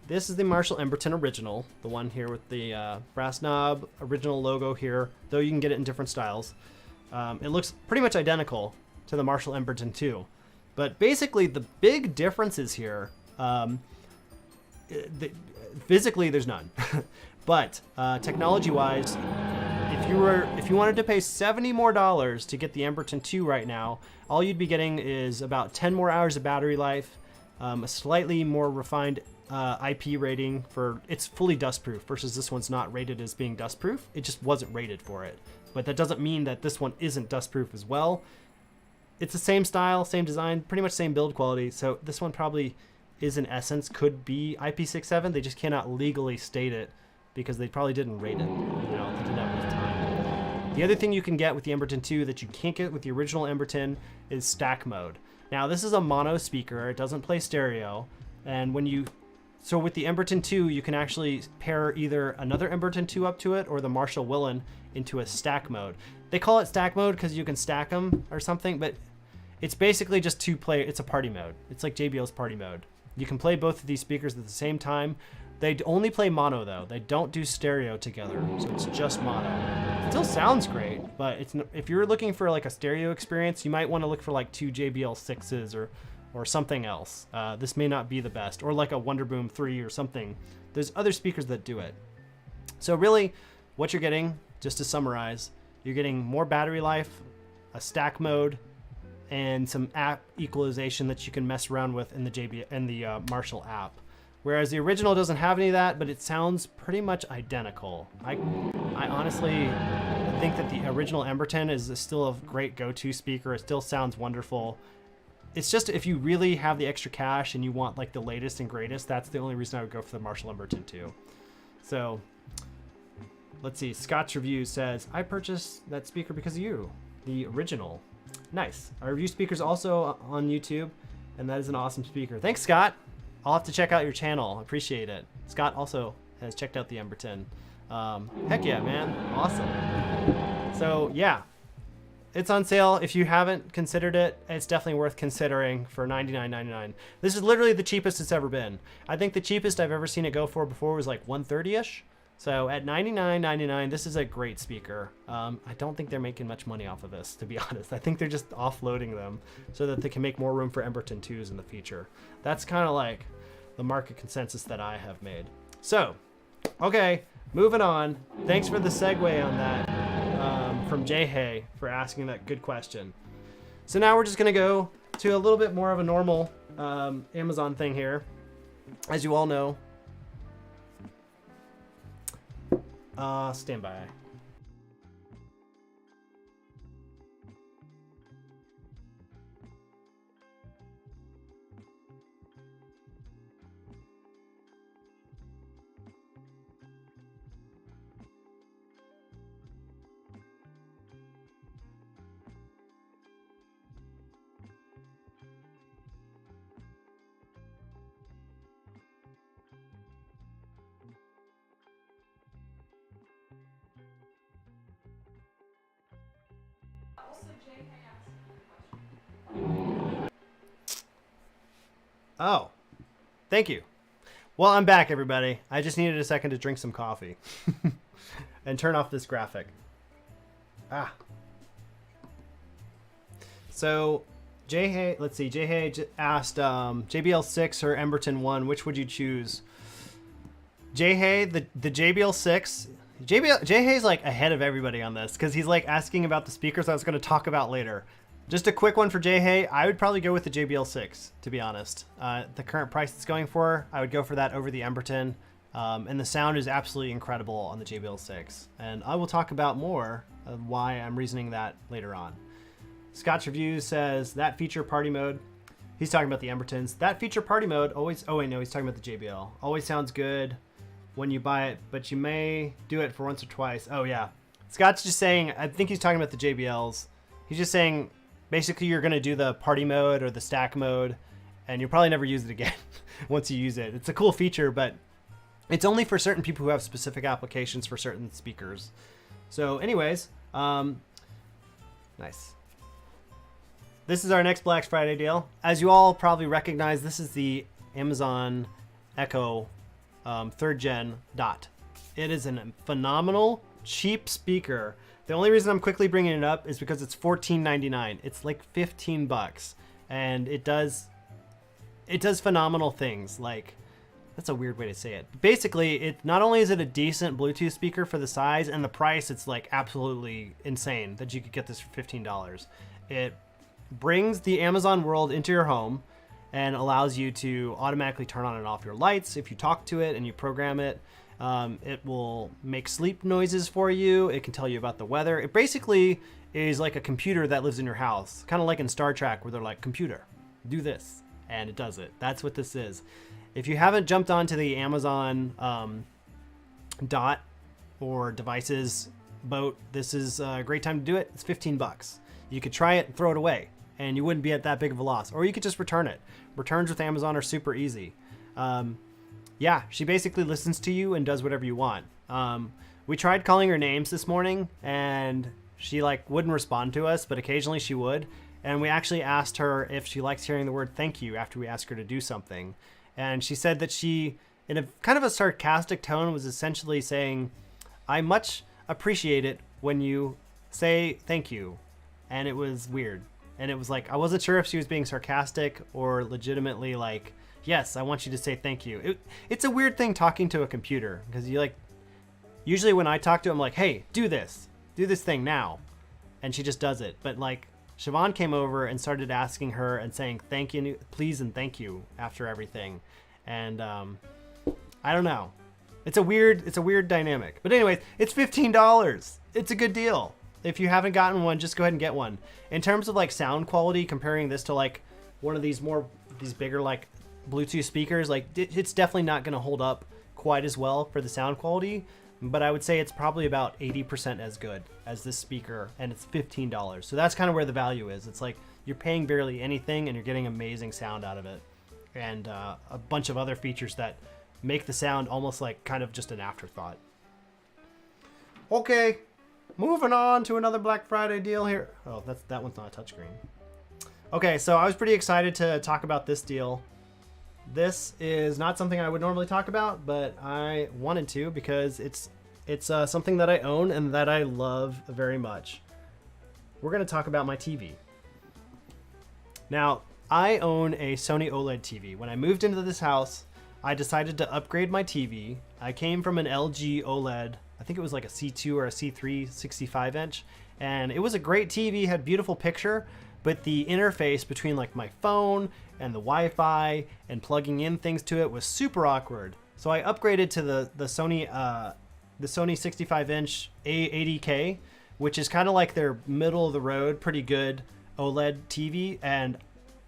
this is the Marshall Emberton original, the one here with the brass knob original logo here, though you can get it in different styles. It looks pretty much identical to the Marshall Emberton 2. But basically the big differences here, physically there's none. But technology-wise, if you wanted to pay $70 more to get the Emberton 2 right now, all you'd be getting is about 10 more hours of battery life, a slightly more refined IP rating for it's fully dustproof versus this one's not rated as being dustproof. It just wasn't rated for it. But that doesn't mean that this one isn't dustproof as well. It's the same style, same design, pretty much same build quality. So this one probably is in essence could be IP67. They just cannot legally state it because they probably didn't rate it. You know, they didn't have enough time. The other thing you can get with the Emberton 2 that you can't get with the original Emberton is stack mode. Now this is a mono speaker. It doesn't play stereo. And so with the Emberton 2, you can actually pair either another Emberton 2 up to it or the Marshall Willen into a stack mode. They call it stack mode because you can stack them or something, but it's basically just it's a party mode. It's like JBL's party mode. You can play both of these speakers at the same time. They only play mono though. They don't do stereo together, so it's just mono. It still sounds great, but if you're looking for like a stereo experience, you might want to look for like 2 JBL 6s or something else. This may not be the best, or like a Wonderboom 3 or something. There's other speakers that do it. So really, what you're getting, just to summarize, you're getting more battery life, a stack mode, and some app equalization that you can mess around with in the Marshall app. Whereas the original doesn't have any of that, but it sounds pretty much identical. I honestly think that the original Emberton is still a great go-to speaker. It still sounds wonderful. It's just if you really have the extra cash and you want like the latest and greatest, that's the only reason I would go for the Marshall Emberton 2. So let's see. Scott's review says, I purchased that speaker because of you, the original. Nice. Our review speaker's also on YouTube, and that is an awesome speaker. Thanks, Scott. I'll have to check out your channel. Appreciate it. Scott also has checked out the Emberton. Heck yeah, man. Awesome. So yeah, it's on sale. If you haven't considered it, it's definitely worth considering for $99.99. This is literally the cheapest it's ever been. I think the cheapest I've ever seen it go for before was like $130-ish. So at $99.99, this is a great speaker. I don't think they're making much money off of this, to be honest. I think they're just offloading them so that they can make more room for Emberton 2s in the future. That's kind of like the market consensus that I have made. So, okay, moving on. Thanks for the segue on that from Jay Hay for asking that good question. So now we're just going to go to a little bit more of a normal Amazon thing here. As you all know, Stand by. Oh, thank you. Well, I'm back, everybody. I just needed a second to drink some coffee and turn off this graphic. Ah. So, let's see. Jay asked JBL 6 or Emberton 1. Which would you choose? Jay, the JBL 6. Jay's like ahead of everybody on this because he's like asking about the speakers I was going to talk about later. Just a quick one for Jay. I would probably go with the JBL 6, to be honest. The current price it's going for, I would go for that over the Emberton. And the sound is absolutely incredible on the JBL 6. And I will talk about more of why I'm reasoning that later on. Scott's Review says, that feature party mode. He's talking about the Embertons. That feature party mode always... Oh, wait, no, he's talking about the JBL. Always sounds good when you buy it, but you may do it for once or twice. Oh, yeah. Scott's just saying... I think he's talking about the JBLs. He's just saying... Basically, you're going to do the party mode or the stack mode, and you'll probably never use it again once you use it. It's a cool feature, but it's only for certain people who have specific applications for certain speakers. So anyways, nice. This is our next Black Friday deal. As you all probably recognize, this is the Amazon Echo 3rd Gen Dot. It is a phenomenal, cheap speaker. The only reason I'm quickly bringing it up is because it's $14.99. It's like 15 bucks, and it does phenomenal things. Like, that's a weird way to say it. Basically, it not only is it a decent Bluetooth speaker for the size and the price, it's like absolutely insane that you could get this for $15. It brings the Amazon world into your home and allows you to automatically turn on and off your lights if you talk to it and you program it. It will make sleep noises for you. It can tell you about the weather. It basically is like a computer that lives in your house, kind of like in Star Trek where they're like, computer, do this, and it does it. That's what this is. If you haven't jumped onto the Amazon Dot or devices boat, this is a great time to do it. It's 15 bucks. You could try it and throw it away, and you wouldn't be at that big of a loss. Or you could just return it. Returns with Amazon are super easy. Yeah, she basically listens to you and does whatever you want. We tried calling her names this morning, and she like wouldn't respond to us, but occasionally she would. And we actually asked her if she likes hearing the word thank you after we asked her to do something. And she said that she, in a kind of a sarcastic tone, was essentially saying, I much appreciate it when you say thank you. And it was weird. And it was like, I wasn't sure if she was being sarcastic or legitimately like, yes, I want you to say thank you. It's a weird thing talking to a computer because you like, usually when I talk to him, I'm like, hey, do this thing now. And she just does it. But like Siobhan came over and started asking her and saying thank you, please, and thank you after everything. And I don't know. It's a weird dynamic. But anyways, it's $15. It's a good deal. If you haven't gotten one, just go ahead and get one. In terms of like sound quality, comparing this to like one of these bigger like Bluetooth speakers, like it's definitely not going to hold up quite as well for the sound quality, but I would say it's probably about 80% as good as this speaker, and it's $15. So that's kind of where the value is. It's like you're paying barely anything and you're getting amazing sound out of it, and a bunch of other features that make the sound almost like kind of just an afterthought. Okay, moving on to another Black Friday deal here. Oh, that one's not a touchscreen. Okay, so I was pretty excited to talk about this deal. This is not something I would normally talk about, but I wanted to because it's something that I own and that I love very much. We're going to talk about my TV. Now, I own a Sony OLED TV. When I moved into this house, I decided to upgrade my TV. I came from an LG OLED. I think it was like a C2 or a C3 65-inch, and it was a great TV, had beautiful picture, but the interface between like my phone and the Wi-Fi and plugging in things to it was super awkward. So I upgraded to the Sony the Sony 65-inch A80K, which is kind of like their middle of the road, pretty good OLED TV. And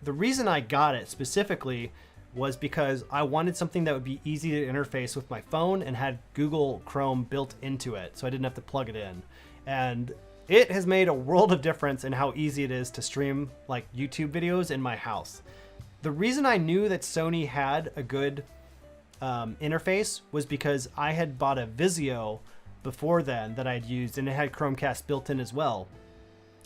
the reason I got it specifically was because I wanted something that would be easy to interface with my phone and had Google Chrome built into it, so I didn't have to plug it in. And it has made a world of difference in how easy it is to stream like YouTube videos in my house. The reason I knew that Sony had a good interface was because I had bought a Vizio before then that I'd used, and it had Chromecast built in as well.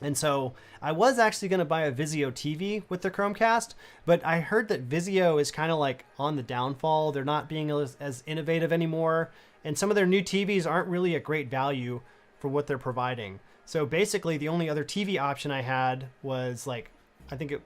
And so I was actually going to buy a Vizio TV with the Chromecast, but I heard that Vizio is kind of like on the downfall. They're not being as innovative anymore, and some of their new TVs aren't really a great value for what they're providing. So basically the only other TV option I had was like, I think it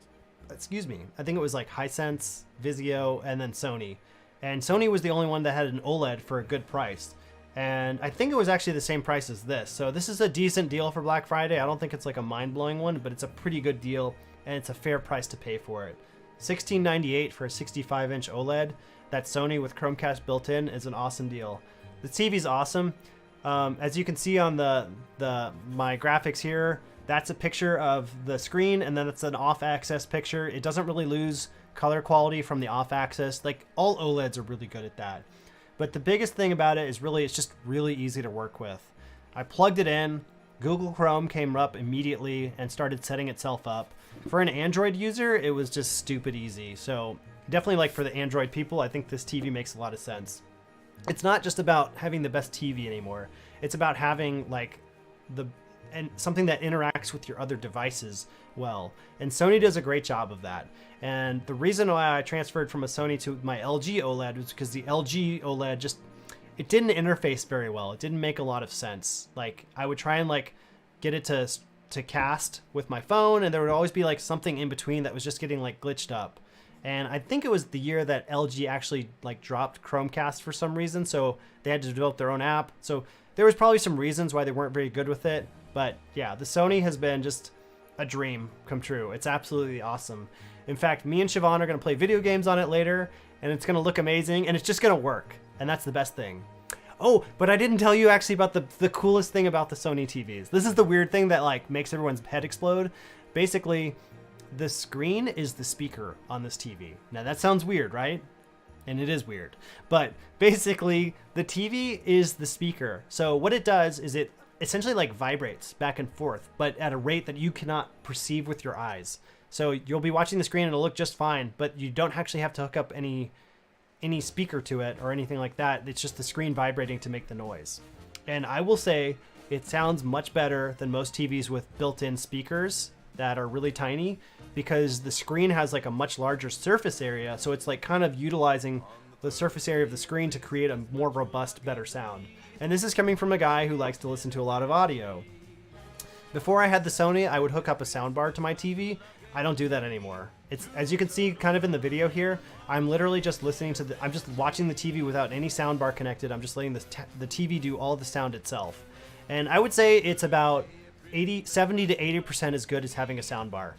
was like Hisense, Vizio, and then Sony. And Sony was the only one that had an OLED for a good price. And I think it was actually the same price as this. So this is a decent deal for Black Friday. I don't think it's like a mind-blowing one, but it's a pretty good deal, and it's a fair price to pay for it. $16.98 for a 65-inch OLED. That Sony with Chromecast built in is an awesome deal. The TV's awesome. As you can see on my graphics here, that's a picture of the screen, and then it's an off-axis picture. It doesn't really lose color quality from the off-axis. Like, all OLEDs are really good at that. But the biggest thing about it is really, it's just really easy to work with. I plugged it in, Google Chrome came up immediately and started setting itself up. For an Android user, it was just stupid easy. So definitely like for the Android people, I think this TV makes a lot of sense. It's not just about having the best TV anymore. It's about having like something that interacts with your other devices well. And Sony does a great job of that. And the reason why I transferred from a Sony to my LG OLED was because the LG OLED it didn't interface very well. It didn't make a lot of sense. Like, I would try and like get it to cast with my phone, and there would always be like something in between that was just getting like glitched up. And I think it was the year that LG actually like dropped Chromecast for some reason, so they had to develop their own app. So there was probably some reasons why they weren't very good with it. But yeah, the Sony has been just a dream come true. It's absolutely awesome. In fact, me and Siobhan are going to play video games on it later, and it's going to look amazing, and it's just going to work. And that's the best thing. Oh, but I didn't tell you actually about the coolest thing about the Sony TVs. This is the weird thing that like makes everyone's head explode. Basically, the screen is the speaker on this TV. Now that sounds weird, right? And it is weird. But basically, the TV is the speaker. So what it does is it essentially like vibrates back and forth, but at a rate that you cannot perceive with your eyes. So you'll be watching the screen and it'll look just fine, but you don't actually have to hook up any speaker to it or anything like that. It's just the screen vibrating to make the noise. And I will say it sounds much better than most TVs with built-in speakers that are really tiny, because the screen has like a much larger surface area. So it's like kind of utilizing the surface area of the screen to create a more robust, better sound. And this is coming from a guy who likes to listen to a lot of audio. Before I had the Sony, I would hook up a soundbar to my TV. I don't do that anymore. It's, as you can see kind of in the video here, I'm literally just listening to I'm just watching the TV without any soundbar connected. I'm just letting the TV do all the sound itself. And I would say it's about 70 to 80% as good as having a soundbar.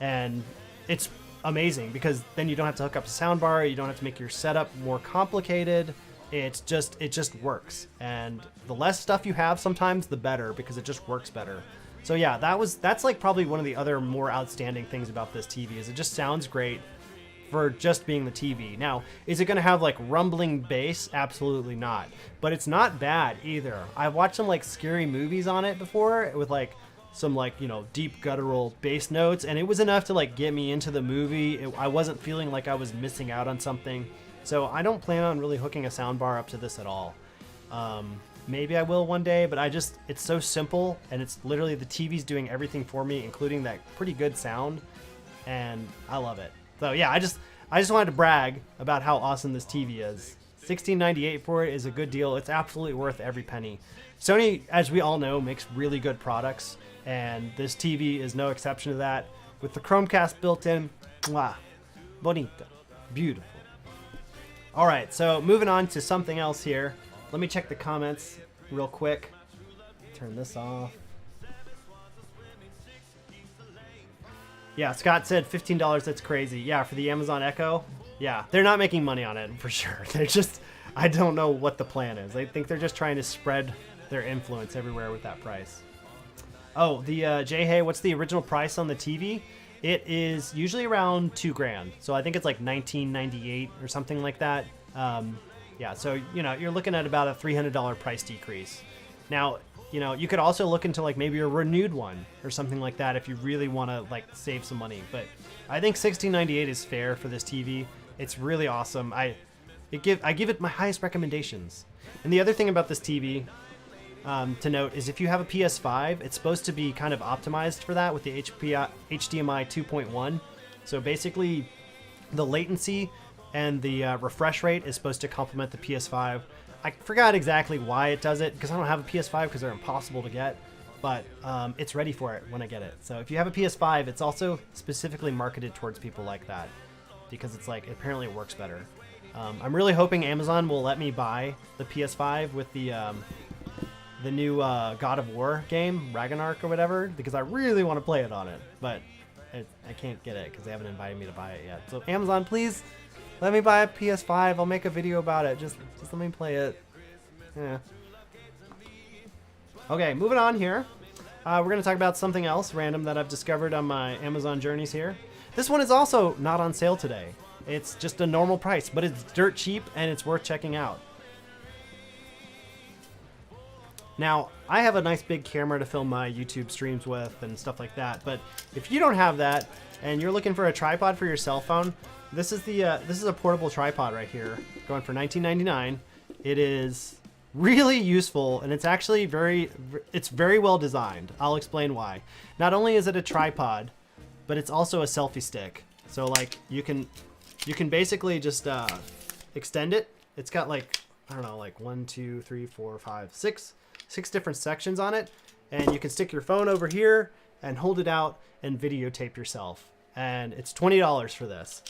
And it's amazing because then you don't have to hook up a soundbar, you don't have to make your setup more complicated. It just works. And the less stuff you have sometimes, the better, because it just works better. So yeah, that's like probably one of the other more outstanding things about this TV is it just sounds great for just being the TV. Now, is it going to have like rumbling bass? Absolutely not. But it's not bad either. I've watched some like scary movies on it before with like some like, you know, deep guttural bass notes, and it was enough to like get me into the movie. I wasn't feeling like I was missing out on something. So I don't plan on really hooking a soundbar up to this at all. Maybe I will one day, but it's so simple, and it's literally the TV's doing everything for me, including that pretty good sound, and I love it. So yeah, I just wanted to brag about how awesome this TV is. $16.98 for it is a good deal. It's absolutely worth every penny. Sony, as we all know, makes really good products, and this TV is no exception to that. With the Chromecast built in, mwah, bonita, beautiful. All right, so moving on to something else here. Let me check the comments real quick. Turn this off. Yeah, Scott said $15. That's crazy. Yeah, for the Amazon Echo. Yeah, they're not making money on it for sure. They're just, I don't know what the plan is. I think they're just trying to spread their influence everywhere with that price. Oh, the Jay Hay, what's the original price on the TV? It is usually around $2,000. So I think it's like $19.98 or something like that. Yeah, so you're looking at about a $300 price decrease. Now, you could also look into like maybe a renewed one or something like that if you really want to like save some money. But I think $16.98 is fair for this TV. It's really awesome. I give it my highest recommendations. And the other thing about this TV to note is if you have a PS5, it's supposed to be kind of optimized for that with the HDMI 2.1. So basically, the latency and the refresh rate is supposed to complement the PS5. I forgot exactly why it does it because I don't have a PS5 because they're impossible to get, but it's ready for it when I get it. So if you have a PS5, it's also specifically marketed towards people like that because it's like apparently it works better. I'm really hoping Amazon will let me buy the PS5 with the new God of War game, Ragnarok or whatever, because I really want to play it on it, but I can't get it because they haven't invited me to buy it yet. So Amazon, please let me buy a PS5. I'll make a video about it. Just let me play it. Yeah. Okay, moving on here. We're going to talk about something else random that I've discovered on my Amazon journeys here. This one is also not on sale today. It's just a normal price, but it's dirt cheap and it's worth checking out. Now, I have a nice big camera to film my YouTube streams with and stuff like that, but if you don't have that and you're looking for a tripod for your cell phone, this is a portable tripod right here, going for $19.99. It is really useful and it's actually very well designed. I'll explain why. Not only is it a tripod, but it's also a selfie stick. So like you can basically just extend it. It's got like, I don't know, like 1, 2, 3, 4, 5, 6 different sections on it, and you can stick your phone over here and hold it out and videotape yourself. And it's $20 for this.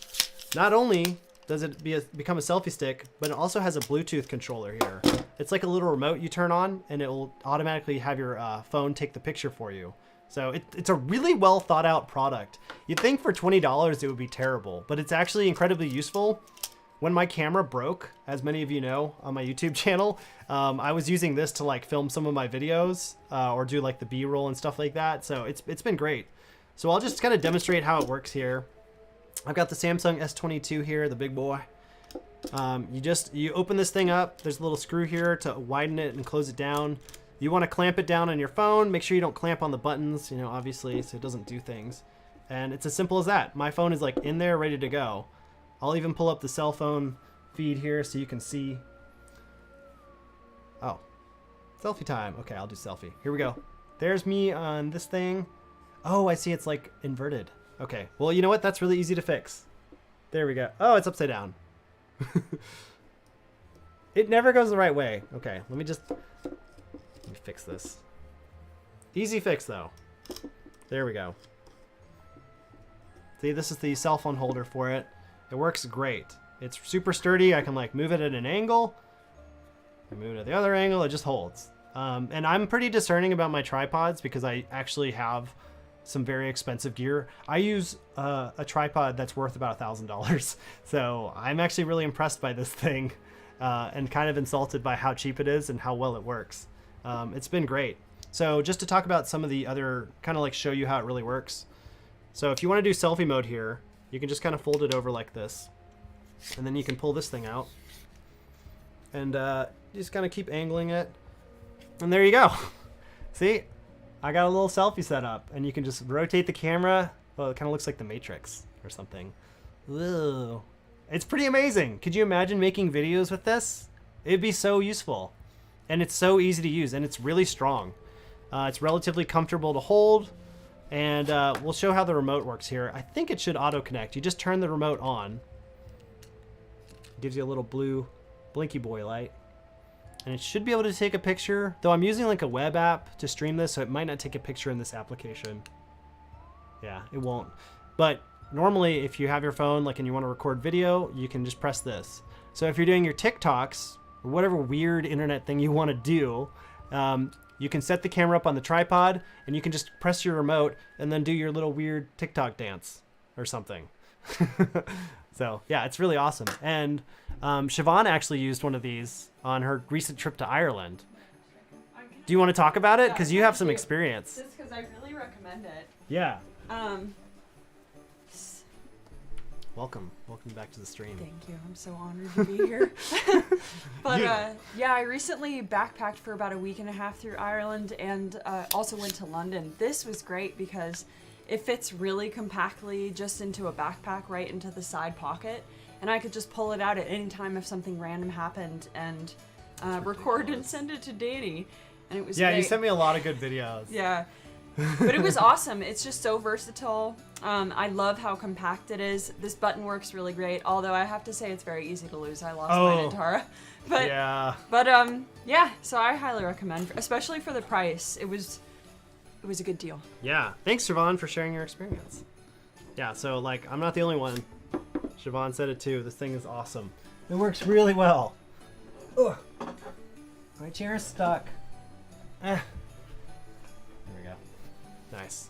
Not only does it become a selfie stick, but it also has a Bluetooth controller here. It's like a little remote you turn on, and it will automatically have your phone take the picture for you. So it's a really well thought out product. You'd think for $20 it would be terrible, but it's actually incredibly useful. When my camera broke, as many of you know on my YouTube channel, I was using this to like film some of my videos or do like the B-roll and stuff like that. So it's been great. So I'll just kind of demonstrate how it works here. I've got the Samsung S22 here, the big boy. You open this thing up. There's a little screw here to widen it and close it down. You want to clamp it down on your phone. Make sure you don't clamp on the buttons, obviously, so it doesn't do things. And it's as simple as that. My phone is like in there, ready to go. I'll even pull up the cell phone feed here so you can see. Oh, selfie time. Okay, I'll do selfie. Here we go. There's me on this thing. Oh, I see it's like inverted. Okay, well, you know what? That's really easy to fix. There we go. Oh, it's upside down. It never goes the right way. Okay, let me fix this. Easy fix though. There we go. See, this is the cell phone holder for it. It works great. It's super sturdy. I can like move it at an angle. I move it at the other angle. It just holds. And I'm pretty discerning about my tripods because I actually have some very expensive gear. I use a tripod that's worth about $1,000. So I'm actually really impressed by this thing and kind of insulted by how cheap it is and how well it works. It's been great. So just to talk about some of the other, kind of like show you how it really works. So if you want to do selfie mode here, you can just kind of fold it over like this. And then you can pull this thing out. And just kind of keep angling it. And there you go. See? I got a little selfie set up. And you can just rotate the camera. Oh, it kind of looks like the Matrix or something. Ooh. It's pretty amazing. Could you imagine making videos with this? It'd be so useful. And it's so easy to use. And it's really strong. It's relatively comfortable to hold. And we'll show how the remote works here. I think it should auto connect. You just turn the remote on. It gives you a little blue blinky boy light. And it should be able to take a picture. Though I'm using like a web app to stream this, so it might not take a picture in this application. Yeah, it won't. But normally if you have your phone like and you want to record video, you can just press this. So if you're doing your TikToks or whatever weird internet thing you want to do, you can set the camera up on the tripod and you can just press your remote and then do your little weird TikTok dance or something. So yeah, it's really awesome. And Siobhan actually used one of these on her recent trip to Ireland. Do you want to talk about it? Because you have some experience. Just because I really recommend it. Yeah. Welcome back to the stream. Thank you. I'm so honored to be here. But yeah, I recently backpacked for about a week and a half through Ireland and also went to London. This was great because it fits really compactly just into a backpack right into the side pocket, and I could just pull it out at any time if something random happened and record and send it to Danny. And it was great. You sent me a lot of good videos. Yeah. But it was awesome. It's just so versatile. I love how compact it is. This button works really great, although I have to say it's very easy to lose. I lost mine in Tara. But yeah, so I highly recommend, especially for the price. It was a good deal. Yeah. Thanks, Siobhan, for sharing your experience. Yeah, so like I'm not the only one. Siobhan said it too. This thing is awesome. It works really well. Ugh. My chair's stuck. There we go. Nice.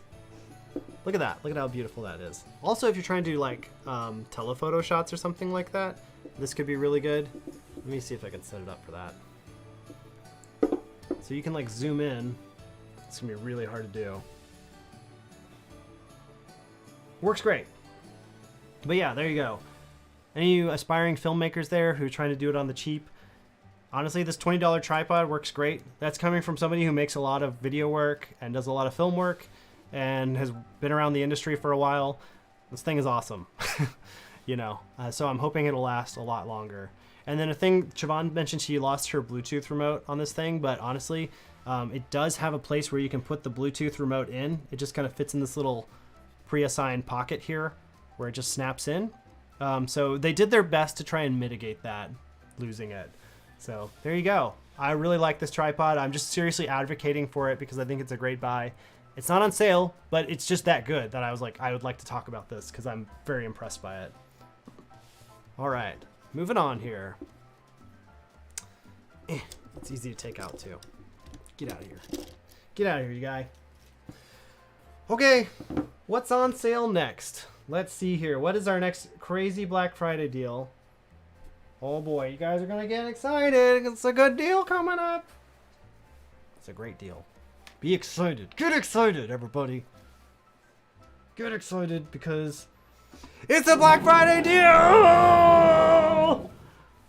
Look at that. Look at how beautiful that is. Also, if you're trying to do like telephoto shots or something like that, this could be really good. Let me see if I can set it up for that. So you can like zoom in. It's gonna be really hard to do. Works great. But yeah, there you go. Any of you aspiring filmmakers there who are trying to do it on the cheap, honestly, this $20 tripod works great. That's coming from somebody who makes a lot of video work and does a lot of film work and has been around the industry for a while. This thing is awesome. You know, so I'm hoping it'll last a lot longer. And then a thing, Siobhan mentioned she lost her Bluetooth remote on this thing, but honestly, it does have a place where you can put the Bluetooth remote in. It just kind of fits in this little pre-assigned pocket here where it just snaps in. So they did their best to try and mitigate that, losing it. So there you go. I really like this tripod. I'm just seriously advocating for it because I think it's a great buy. It's not on sale, but it's just that good that I was like, I would like to talk about this because I'm very impressed by it. All right, moving on here. It's easy to take out too. Get out of here. Get out of here, you guy. Okay, what's on sale next? Let's see here. What is our next crazy Black Friday deal? Oh boy, you guys are gonna get excited. It's a good deal coming up. It's a great deal. Be excited. Get excited, everybody. Get excited because it's a Black Friday deal!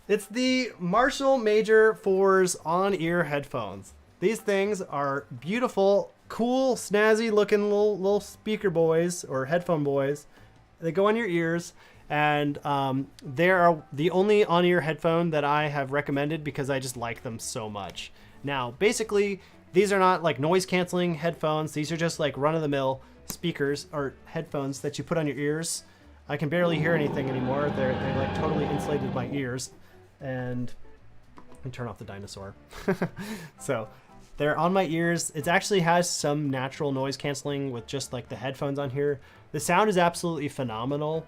It's the Marshall Major 4's on-ear headphones. These things are beautiful, cool, snazzy looking little speaker boys or headphone boys. They go on your ears. And they are the only on-ear headphone that I have recommended because I just like them so much. Now, basically, these are not like noise canceling headphones. These are just like run-of-the-mill speakers or headphones that you put on your ears. I can barely hear anything anymore. They're like totally insulated my ears. And let me turn off the dinosaur. So they're on my ears. It actually has some natural noise canceling with just like the headphones on here. The sound is absolutely phenomenal.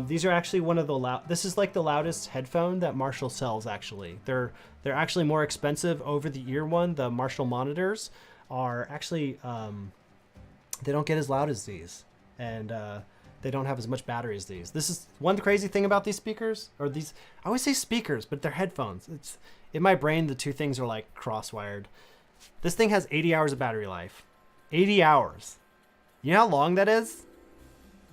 These are actually one of the this is like the loudest headphone that Marshall sells. Actually, they're actually more expensive over the ear one. The Marshall monitors are actually they don't get as loud as these, and they don't have as much battery as these. This is one crazy thing about these speakers, or these. I always say speakers, but they're headphones. It's in my brain. The two things are like cross-wired. This thing has 80 hours of battery life. 80 hours. You know how long that is?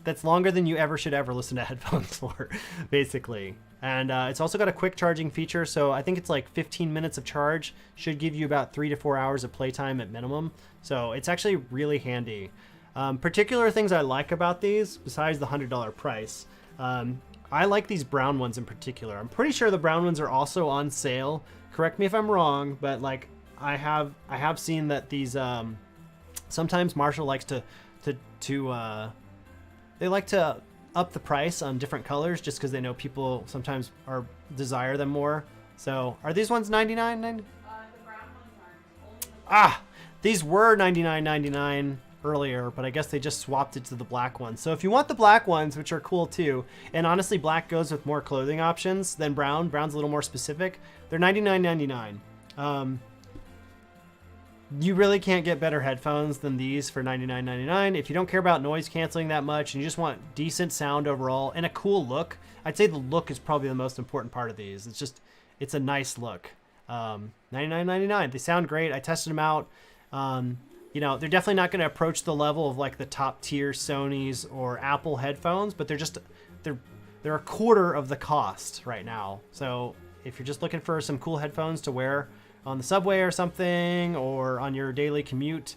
That's longer than you should ever listen to headphones for, basically. And it's also got a quick charging feature, so I think it's like 15 minutes of charge. Should give you about 3 to 4 hours of playtime at minimum. So it's actually really handy. Particular things I like about these, besides the $100 price, I like these brown ones in particular. I'm pretty sure the brown ones are also on sale. Correct me if I'm wrong, but like I have seen that these sometimes Marshall likes to they like to up the price on different colors just because they know people sometimes desire them more. So are these ones $99.90? The brown ones aren't. These were $99.99 earlier, but I guess they just swapped it to the black ones. So if you want the black ones, which are cool too, and honestly black goes with more clothing options than brown. Brown's a little more specific. They're $99.99. You really can't get better headphones than these for $99.99. If you don't care about noise canceling that much and you just want decent sound overall and a cool look, I'd say the look is probably the most important part of these. It's a nice look. $99.99. They sound great. I tested them out. You know, they're definitely not going to approach the level of like the top tier Sony's or Apple headphones, but they're a quarter of the cost right now. So if you're just looking for some cool headphones to wear on the subway or something, or on your daily commute,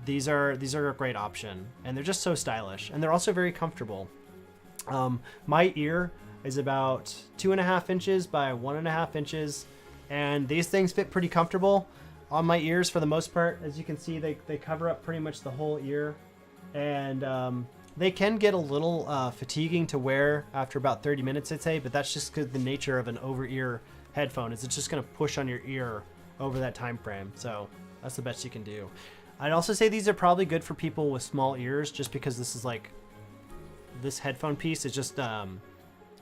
these are a great option, and they're just so stylish, and they're also very comfortable. My ear is about 2.5 inches by 1.5 inches, and these things fit pretty comfortable on my ears for the most part. As you can see, they cover up pretty much the whole ear, and they can get a little fatiguing to wear after about 30 minutes, I'd say, but that's just because the nature of an over-ear headphone is it's just going to push on your ear over that time frame. So that's the best you can do. I'd also say these are probably good for people with small ears, just because this is like, this headphone piece is just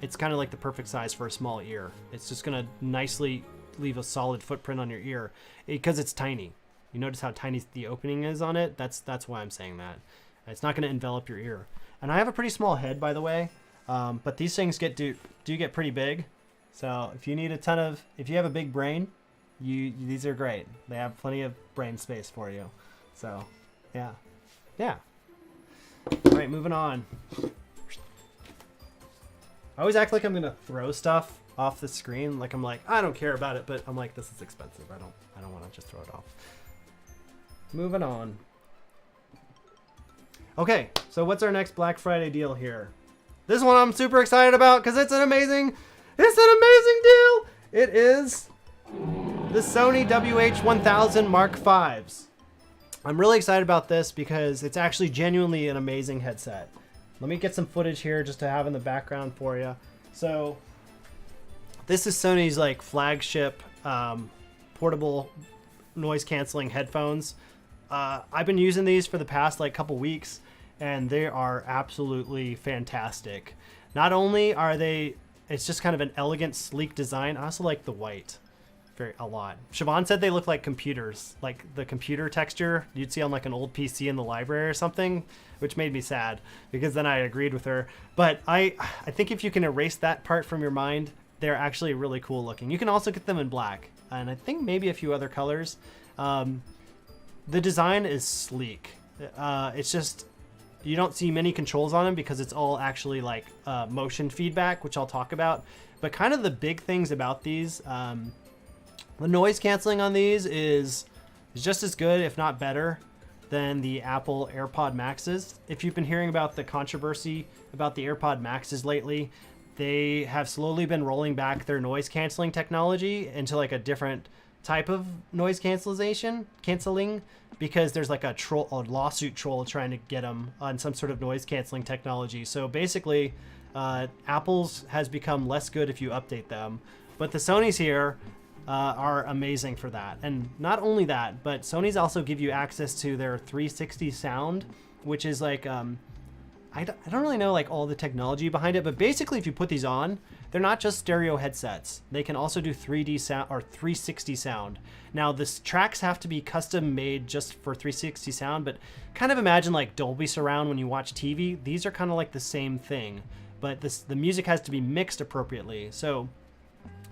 it's kind of like the perfect size for a small ear. It's just going to nicely leave a solid footprint on your ear because it's tiny. You notice how tiny the opening is on it? That's why I'm saying that. It's not going to envelop your ear. And I have a pretty small head, by the way, but these things do get pretty big. So if you need if you have a big brain, these are great. They have plenty of brain space for you. So, yeah. All right, moving on. I always act like I'm gonna throw stuff off the screen. Like I'm like, I don't care about it, but I'm like, this is expensive. I don't want to just throw it off. Moving on. Okay, so what's our next Black Friday deal here? This one I'm super excited about because it's an amazing deal. It is the Sony WH-1000 Mark Vs. I'm really excited about this because it's actually genuinely an amazing headset. Let me get some footage here just to have in the background for you. So this is Sony's like flagship portable noise canceling headphones. I've been using these for the past like couple weeks, and they are absolutely fantastic. Not only are they, it's just kind of an elegant, sleek design. I also like the white a lot. Siobhan said they look like computers, like the computer texture you'd see on like an old PC in the library or something, which made me sad because then I agreed with her. But I think if you can erase that part from your mind, they're actually really cool looking. You can also get them in black, and I think maybe a few other colors. The design is sleek. It's just, you don't see many controls on them because it's all actually like motion feedback, which I'll talk about. But kind of the big things about these, the noise canceling on these is just as good, if not better, than the Apple AirPod Maxes. If you've been hearing about the controversy about the AirPod Maxes lately, they have slowly been rolling back their noise canceling technology into like a different type of noise canceling, because there's like a lawsuit troll trying to get them on some sort of noise canceling technology. So basically, Apple's has become less good if you update them, but the Sony's here are amazing for that. And not only that, but Sony's also give you access to their 360 sound, which is like I don't really know like all the technology behind it, but basically if you put these on, they're not just stereo headsets. They can also do 3D sound or 360 sound. Now the tracks have to be custom made just for 360 sound, but kind of imagine like Dolby Surround when you watch TV. These are kind of like the same thing, but the music has to be mixed appropriately. So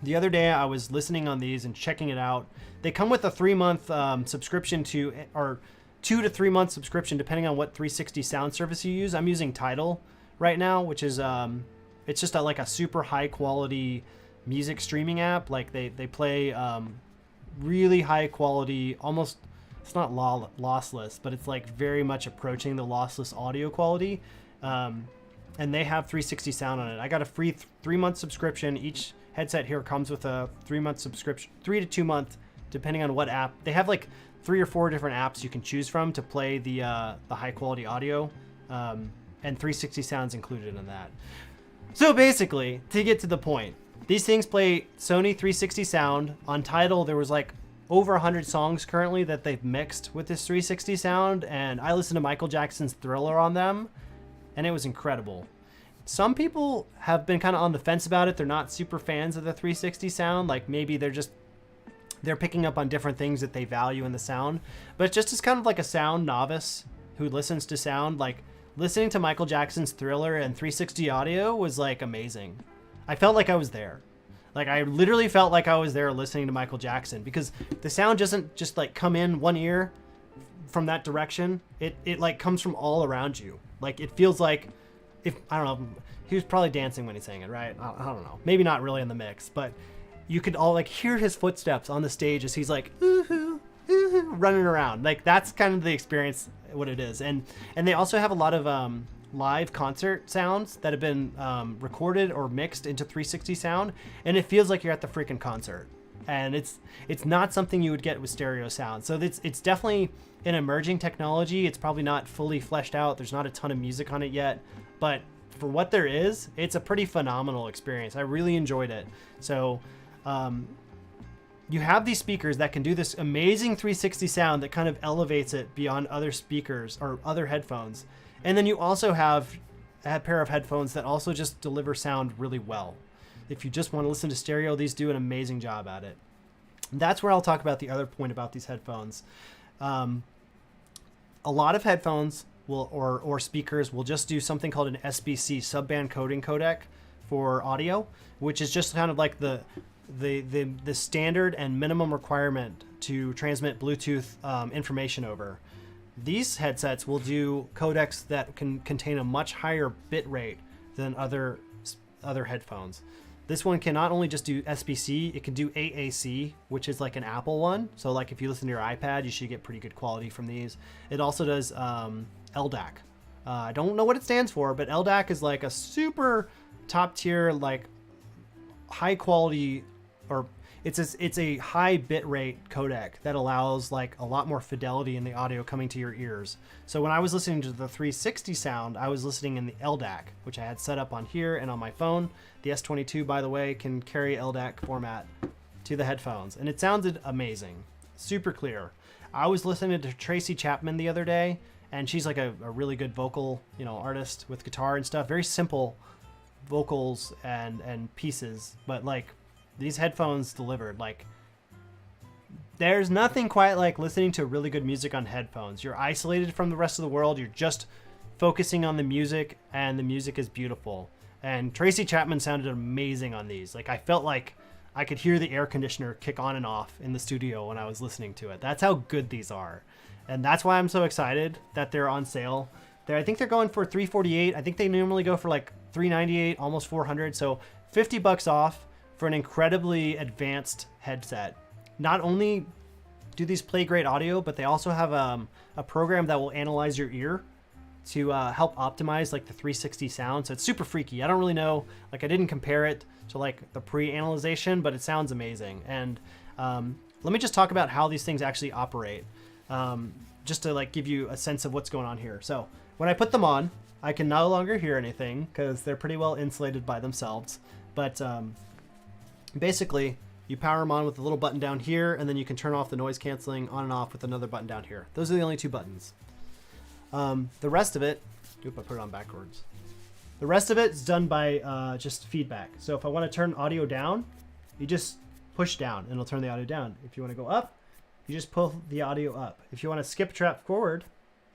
the other day I was listening on these and checking it out. They come with a 3-month subscription to, or 2 to 3 month subscription depending on what 360 sound service you use. I'm using Tidal right now, which is it's just like a super high quality music streaming app. Like they play really high quality, almost, it's not lossless, but it's like very much approaching the lossless audio quality. And they have 360 sound on it. I got a free 3-month subscription. Each headset here comes with a 3-month subscription, 3 to 2 month, depending on what app. They have like 3 or 4 different apps you can choose from to play the high quality audio, and 360 sounds included in that. So basically, to get to the point, these things play Sony 360 sound. On Tidal, there was like over 100 songs currently that they've mixed with this 360 sound, and I listened to Michael Jackson's Thriller on them, and it was incredible. Some people have been kind of on the fence about it. They're not super fans of the 360 sound. Like maybe they're just, they're picking up on different things that they value in the sound. But just as kind of like a sound novice who listens to sound, like listening to Michael Jackson's Thriller and 360 audio was like amazing. I felt like I was there. Like I literally felt like I was there listening to Michael Jackson, because the sound doesn't just like come in one ear from that direction. It like comes from all around you. Like it feels like, if I don't know, he was probably dancing when he sang it, right? I don't know. Maybe not really in the mix, but you could all like hear his footsteps on the stage as he's like ooh-hoo, ooh-hoo, running around. Like that's kind of the experience, what it is. And they also have a lot of live concert sounds that have been recorded or mixed into 360 sound, and it feels like you're at the freaking concert. And it's not something you would get with stereo sound. So it's definitely an emerging technology. It's probably not fully fleshed out. There's not a ton of music on it yet, but for what there is, it's a pretty phenomenal experience. I really enjoyed it. So you have these speakers that can do this amazing 360 sound that kind of elevates it beyond other speakers or other headphones. And then you also have a pair of headphones that also just deliver sound really well. If you just want to listen to stereo, these do an amazing job at it. And that's where I'll talk about the other point about these headphones. A lot of headphones will or speakers will just do something called an SBC, subband coding codec, for audio, which is just kind of like the standard and minimum requirement to transmit Bluetooth information over. These headsets will do codecs that can contain a much higher bit rate than other headphones. This one can not only just do SBC, it can do AAC, which is like an Apple one. So like if you listen to your iPad, you should get pretty good quality from these. It also does LDAC. I don't know what it stands for, but LDAC is like a super top tier, like high quality, or it's a high bit rate codec that allows like a lot more fidelity in the audio coming to your ears. So when I was listening to the 360 sound, I was listening in the LDAC, which I had set up on here and on my phone. The S22, by the way, can carry LDAC format to the headphones, and it sounded amazing, super clear. I was listening to Tracy Chapman the other day, and she's like a really good vocal, artist with guitar and stuff. Very simple vocals and pieces, but like these headphones delivered. Like there's nothing quite like listening to really good music on headphones. You're isolated from the rest of the world. You're just focusing on the music, and the music is beautiful. And Tracy Chapman sounded amazing on these. Like I felt like I could hear the air conditioner kick on and off in the studio when I was listening to it. That's how good these are. And that's why I'm so excited that they're on sale. I think they're going for $348. I think they normally go for like $398, almost $400. So $50 off for an incredibly advanced headset. Not only do these play great audio, but they also have a program that will analyze your ear to help optimize like the 360 sound. So it's super freaky. I don't really know, like I didn't compare it to like the pre-analyzation, but it sounds amazing. And let me just talk about how these things actually operate, just to like give you a sense of what's going on here. So when I put them on, I can no longer hear anything because they're pretty well insulated by themselves. But basically, you power them on with a little button down here, and then you can turn off the noise canceling on and off with another button down here. Those are the only two buttons. The rest of it, I put it on backwards. The rest of it is done by just feedback. So if I want to turn audio down, you just push down and it'll turn the audio down. If you want to go up, you just pull the audio up. If you want to skip a track forward,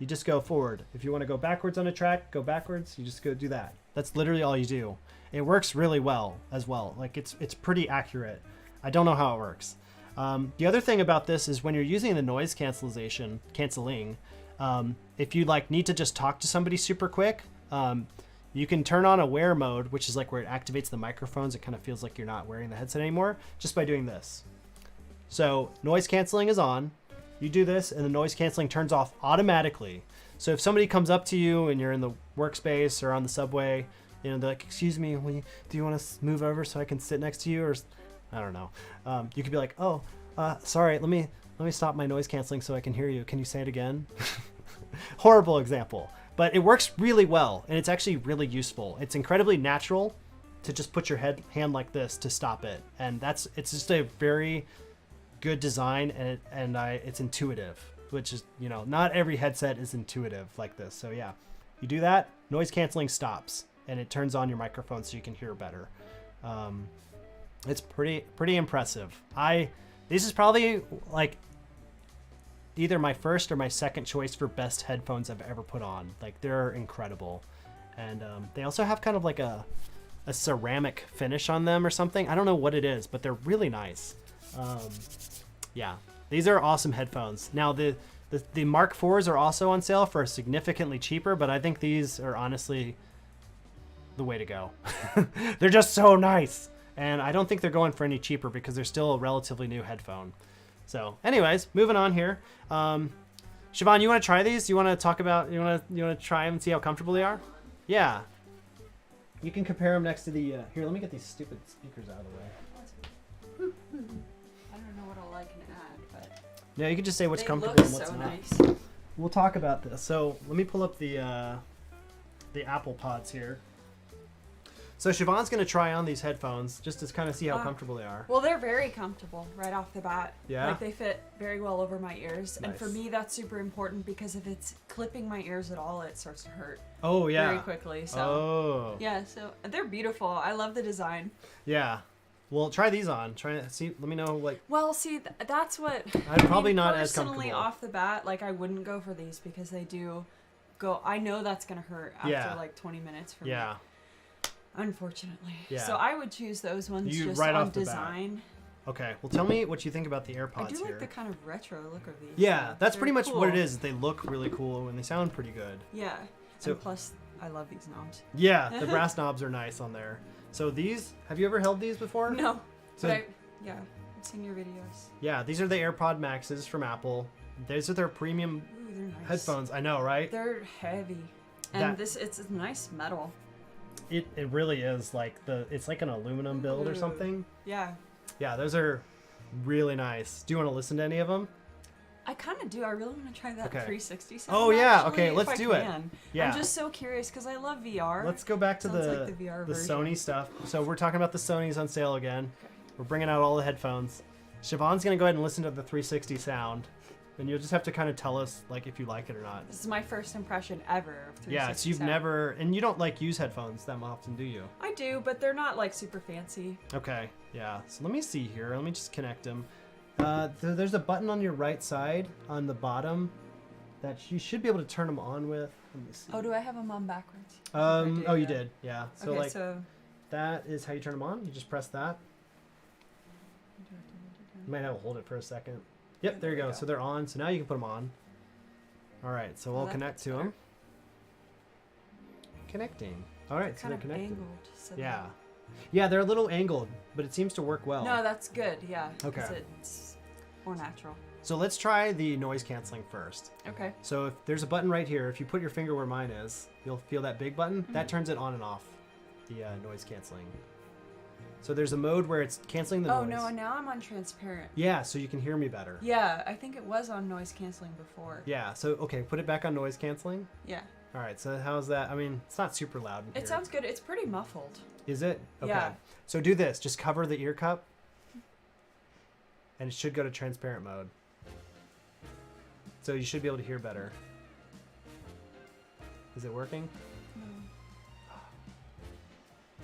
you just go forward. If you want to go backwards on a track, go backwards, you just go do that. That's literally all you do. It works really well as well. Like it's pretty accurate. I don't know how it works. The other thing about this is when you're using the noise canceling, if you like need to just talk to somebody super quick, you can turn on aware mode, which is like where it activates the microphones. It kind of feels like you're not wearing the headset anymore just by doing this. So noise canceling is on. You do this and the noise canceling turns off automatically. So if somebody comes up to you and you're in the workspace or on the subway, they're like, excuse me, do you want to move over so I can sit next to you? Or I don't know. You could be like, oh, sorry, let me stop my noise canceling so I can hear you. Can you say it again? Horrible example, but it works really well, and it's actually really useful. It's incredibly natural to just put your hand like this to stop it, and it's just a very good design, and it's intuitive, which is, not every headset is intuitive like this. So yeah, you do that, noise canceling stops, and it turns on your microphone so you can hear better. It's pretty impressive. I This is probably like either my first or my second choice for best headphones I've ever put on. Like, they're incredible. And they also have kind of like a ceramic finish on them or something. I don't know what it is, but they're really nice. Yeah, these are awesome headphones. Now, the Mark IVs are also on sale for significantly cheaper, but I think these are honestly the way to go. They're just so nice. And I don't think they're going for any cheaper because they're still a relatively new headphone. So anyways, moving on here. Siobhan, you want to try these? You want to talk about, you want to try them and see how comfortable they are? Yeah. You can compare them next to the, here, let me get these stupid speakers out of the way. I don't know what all I can add, but Yeah, you can just say what's they comfortable look and what's so not. nice. We'll talk about this. So let me pull up the Apple Pods here. So Siobhan's going to try on these headphones just to kind of see how comfortable they are. Well, they're very comfortable right off the bat. Yeah? Like, they fit very well over my ears. And for Nice. me, that's super important because if it's clipping my ears at all, it starts to hurt Oh, yeah. very quickly. So, Oh. yeah, so they're beautiful. I love the design. Yeah. Well, try these on. See. Let me know. Like, Well, see, that's what... I'm probably I mean, not as personally, comfortable. off the bat, like, I wouldn't go for these because they do go... I know that's going to hurt after, Yeah. like, 20 minutes for me. Yeah. Unfortunately. Yeah. So I would choose those ones You just right on off the bat. design. Okay. Well, tell me what you think about the AirPods I do here. like the kind of retro look of these. Yeah, so that's they're pretty much cool. what it is. They look really cool and they sound pretty good. Yeah. So- And plus, I love these knobs. Yeah, the brass knobs are nice on there. So these, have you ever held these before? No. So But yeah, I've seen your videos. yeah, these are the AirPod Maxes from Apple. These are their premium Ooh, they're nice. headphones. I know, right? They're heavy. And That- it's a nice metal. It really is like it's like an aluminum build or Ooh. something. Yeah. Yeah, those are really nice. Do you want to listen to any of them? I kind of do. I really want to try that Okay. 360 sound. Oh, yeah. actually, Okay, if let's I do it. can. Yeah. I'm just so curious because I love VR. Let's go back to Sounds the like the VR version. Sony stuff. So we're talking about the Sonys on sale again. Okay. We're bringing out all the headphones. Siobhan's gonna go ahead and listen to the 360 sound, and you'll just have to kind of tell us like if you like it or not. This is my first impression ever of 360 Yeah, so you've sound. never, and you don't like use headphones that often, do you? I do, but they're not like super fancy. Okay, yeah. So let me see here. Let me just connect them. There's a button on your right side on the bottom that you should be able to turn them on with. Let me see. Oh, do I have them on backwards? I think I Oh, you yeah. did. Yeah. So Okay, like so that is how you turn them on. You just press that. You might have to hold it for a second. Yep, there you go. So they're on. So now you can put them on. All right. So we'll that connect fits to better. them. Connecting. All right. So kind they're of connected. angled. So Yeah. Yeah, they're a little angled, but it seems to work well. No, that's good. Yeah. 'cause Okay. It's more natural. So let's try the noise canceling first. Okay. So if there's a button right here, if you put your finger where mine is, you'll feel that big button. That turns it on and off, the noise canceling. So there's a mode where it's canceling the Oh noise. no, and now I'm on transparent. Yeah, so you can hear me better. Yeah, I think it was on noise canceling before. Yeah, so okay, put it back on noise canceling. Yeah. All right, so how's that? I mean, it's not super loud in here. It sounds good. It's pretty muffled. Is it? Okay. Yeah. So do this. Just cover the ear cup, and it should go to transparent mode. So you should be able to hear better. Is it working? No.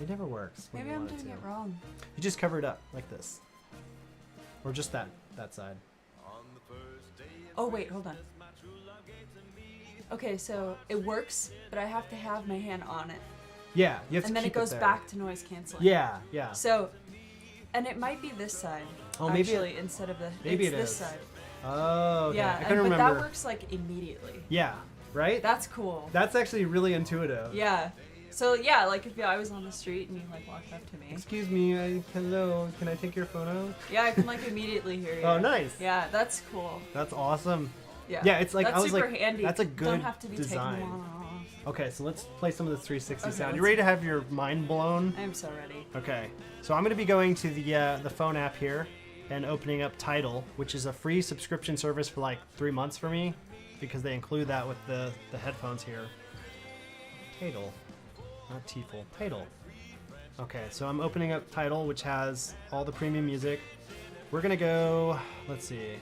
It never works. when Maybe you I'm want doing to. it wrong. You just cover it up like this, or just that side. Oh wait, hold on. Okay, so it works, but I have to have my hand on it, Yeah, you have to and then keep it goes there. back to noise canceling. Yeah, yeah. So, and it might be this side. Oh, maybe it- actually, instead of the maybe it's it this is. side. Oh, okay. Yeah, I couldn't but remember. that works like immediately. Yeah, right. That's cool. That's actually really intuitive. Yeah. So yeah, like if I was on the street and you like walked up to me, Excuse me, hello. Can I take your photo? yeah, I can like immediately hear you. Oh, nice. Yeah, that's cool. That's awesome. Yeah. Yeah, it's like that's I was super like, handy. that's a Don't good have to be design. taking them on and off. Okay, so let's play some of the 360 Okay, sound. You let's- ready to have your mind blown? I am so ready. Okay, so I'm going to be going to the phone app here and opening up Tidal, which is a free subscription service for like 3 months for me because they include that with the headphones here. Tidal, not Teeful, Tidal. Okay, so I'm opening up Tidal, which has all the premium music. We're going to go, let's see.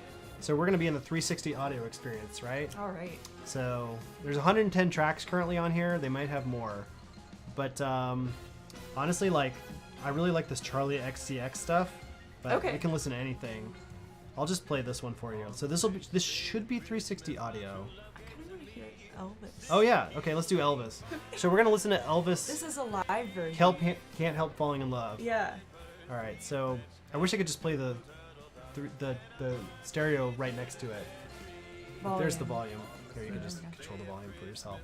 So we're going to be in the 360 audio experience, right? All right. So there's 110 tracks currently on here. They might have more, but honestly, like I really like this Charlie XCX stuff. But Okay. we can listen to anything. I'll just play this one for you. So this should be 360 audio. I kind of want to hear Elvis. Oh yeah, okay, let's do Elvis. So we're gonna listen to Elvis. This is a live version. Can't help falling in love. Yeah. All right, so I wish I could just play the stereo right next to it. But there's the volume. Here, you can just control the volume for yourself.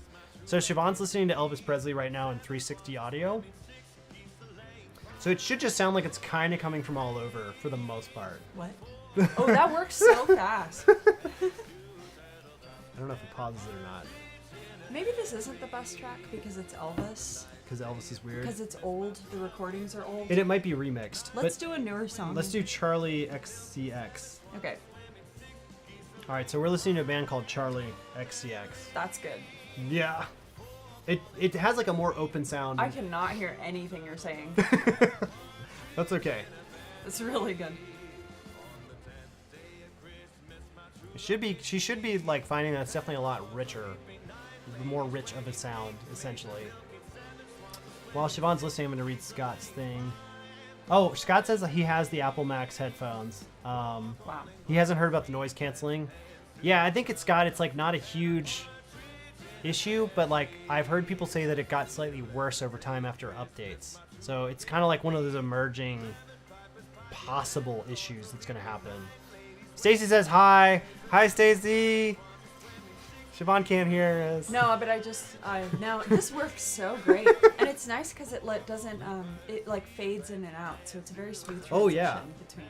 So Siobhan's listening to Elvis Presley right now in 360 audio. So it should just sound like it's kind of coming from all over for the most part. What? Oh, that works so fast. I don't know if it pauses it or not. Maybe this isn't the best track because it's Elvis. Because Elvis is weird. Because it's old. The recordings are old. And it might be remixed. Let's do a newer song. Let's do Charlie XCX. Okay. All right, so we're listening to a band called Charlie XCX. That's good. Yeah. It has like a more open sound. I cannot hear anything you're saying. That's okay. It's really good. She should be like finding that it's definitely a lot richer, more rich of a sound, essentially. While Siobhan's listening, I'm going to read Scott's thing. Oh, Scott says that he has the Apple Max headphones. Wow. He hasn't heard about the noise canceling. Yeah, I think it's like not a huge issue, but like I've heard people say that it got slightly worse over time after updates. So it's kind of like one of those emerging possible issues that's going to happen. Stacy says hi. Hi, Stacy. Siobhan can't hear us. No, but now this works so great, and it's nice because it doesn't it like fades in and out, so it's a very smooth transition Oh, yeah. between.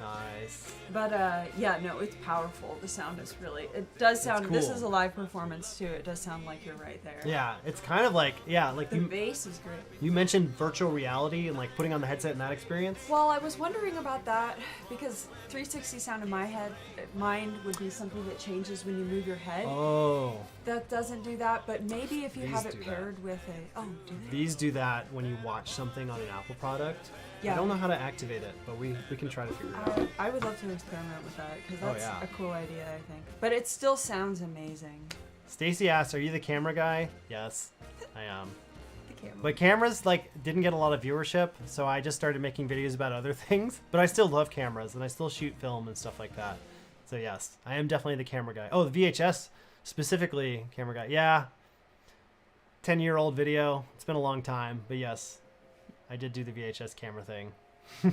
Nice. But yeah, no, it's powerful. The sound is really. It does sound. Cool. This is a live performance too. It does sound like you're right there. Yeah, it's kind of like like The bass is great. you mentioned virtual reality and like putting on the headset and that experience. Well, I was wondering about that because 360 sound in my mind would be something that changes when you move your head. Oh. That doesn't do that, but maybe if you These have it do that. paired with a do they? These do that when you watch something on an Apple product. Yeah. I don't know how to activate it, but we can try to figure it out. I would love to experiment with that because Oh, that's yeah. a cool idea, I think. But it still sounds amazing. Stacy asks, "Are you the camera guy?" Yes, I am. The camera. But cameras like didn't get a lot of viewership, so I just started making videos about other things. But I still love cameras and I still shoot film and stuff like that. So yes, I am definitely the camera guy. Oh, the VHS specifically camera guy. Yeah. 10-year-old video. It's been a long time, but yes, I did do the VHS camera thing. Aw.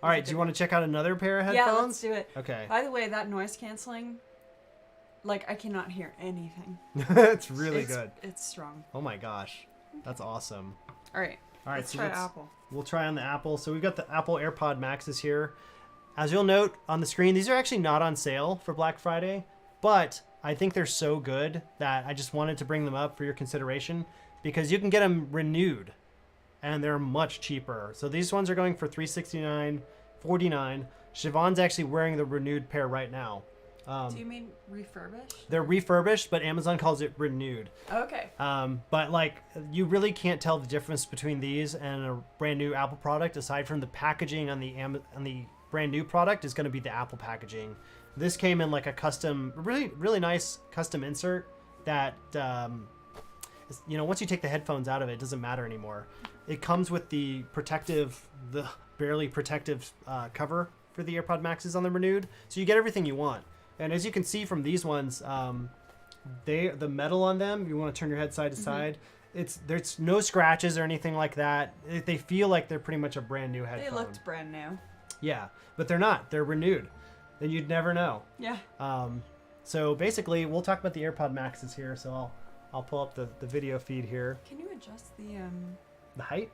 All right, do you want to check out another pair of Yeah, headphones? let's do it. Okay. By the way, that noise canceling, like I cannot hear anything. It's really good. It's strong. Oh my gosh. That's awesome. All right. All right, Let's so try Apple. We'll try on the Apple. So we've got the Apple AirPod Maxes here. As you'll note on the screen, these are actually not on sale for Black Friday, but I think they're so good that I just wanted to bring them up for your consideration because you can get them renewed and they're much cheaper. So these ones are going for $369.49. Siobhan's actually wearing the renewed pair right now. Do you mean refurbished? They're refurbished, but Amazon calls it renewed. Okay. But like, you really can't tell the difference between these and a brand new Apple product, aside from the packaging on the brand new product is going to be the Apple packaging. This came in like a custom, really nice custom insert that, once you take the headphones out of it, it doesn't matter anymore. It comes with the barely protective cover for the AirPod Maxes on the renewed, so you get everything you want. And as you can see from these ones, the metal on them, you want to turn your head side to side. There's no scratches or anything like that. They feel like they're pretty much a brand new headphone. They looked brand new. Yeah, but they're not. They're renewed. And you'd never know. Yeah. So basically, we'll talk about the AirPod Maxes here. So I'll pull up the video feed here. Can you adjust the The height?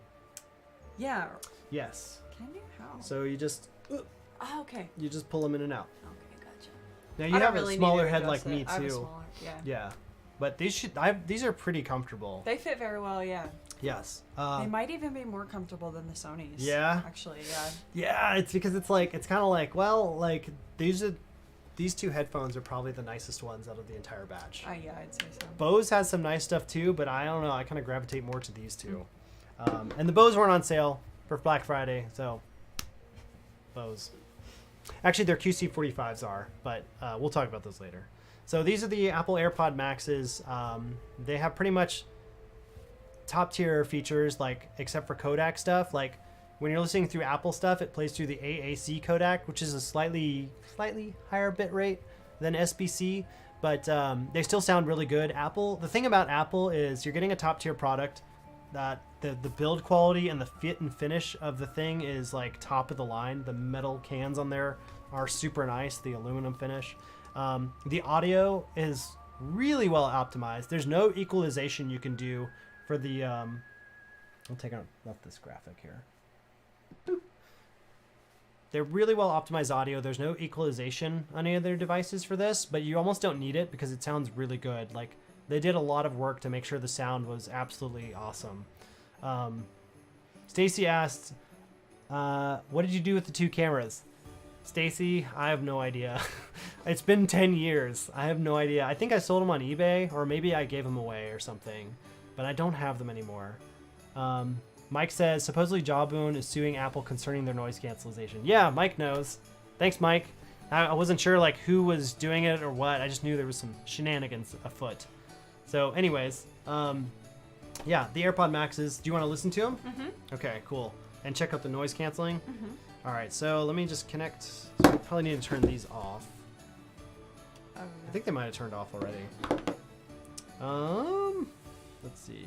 Yeah. Yes. Can you? How? So you just Oh, okay. pull them in and out. Okay, gotcha. Now I you don't have really a need smaller to head adjust like me it. I have a too. smaller, yeah. Yeah, but these are pretty comfortable. They fit very well, yeah. Yes. They might even be more comfortable than the Sonys. Yeah? Actually, yeah. Yeah, it's because it's kind of like, well, like these two headphones are probably the nicest ones out of the entire batch. Yeah, I'd say so. Bose has some nice stuff too, but I don't know. I kind of gravitate more to these two. And the Bose weren't on sale for Black Friday, so Bose. Actually, their QC45s are, but we'll talk about those later. So these are the Apple AirPod Maxes. They have pretty much top tier features, like except for Kodak stuff. Like when you're listening through Apple stuff, it plays through the AAC codec, which is a slightly higher bit rate than SBC, but they still sound really good. The thing about Apple is you're getting a top tier product that the build quality and the fit and finish of the thing is like top of the line. The metal cans on there are super nice, the aluminum finish. The audio is really well optimized. There's no equalization you can do for the I'll take out this graphic here. Boop. They're really well optimized audio. There's no equalization on any of their devices for this, but you almost don't need it because it sounds really good. Like, they did a lot of work to make sure the sound was absolutely awesome. Stacy asked, what did you do with the 2 cameras? Stacy, I have no idea. It's been 10 years. I have no idea. I think I sold them on eBay, or maybe I gave them away or something, but I don't have them anymore. Mike says, supposedly Jawbone is suing Apple concerning their noise cancellation. Yeah, Mike knows. Thanks, Mike. I wasn't sure like who was doing it or what. I just knew there was some shenanigans afoot. So anyways, yeah, the AirPod Maxes. Do you want to listen to them? Mm-hmm. Okay, cool. And check out the noise canceling? Mm-hmm. All right, so let me just connect. So we probably need to turn these off. Oh, yeah. I think they might have turned off already. Let's see.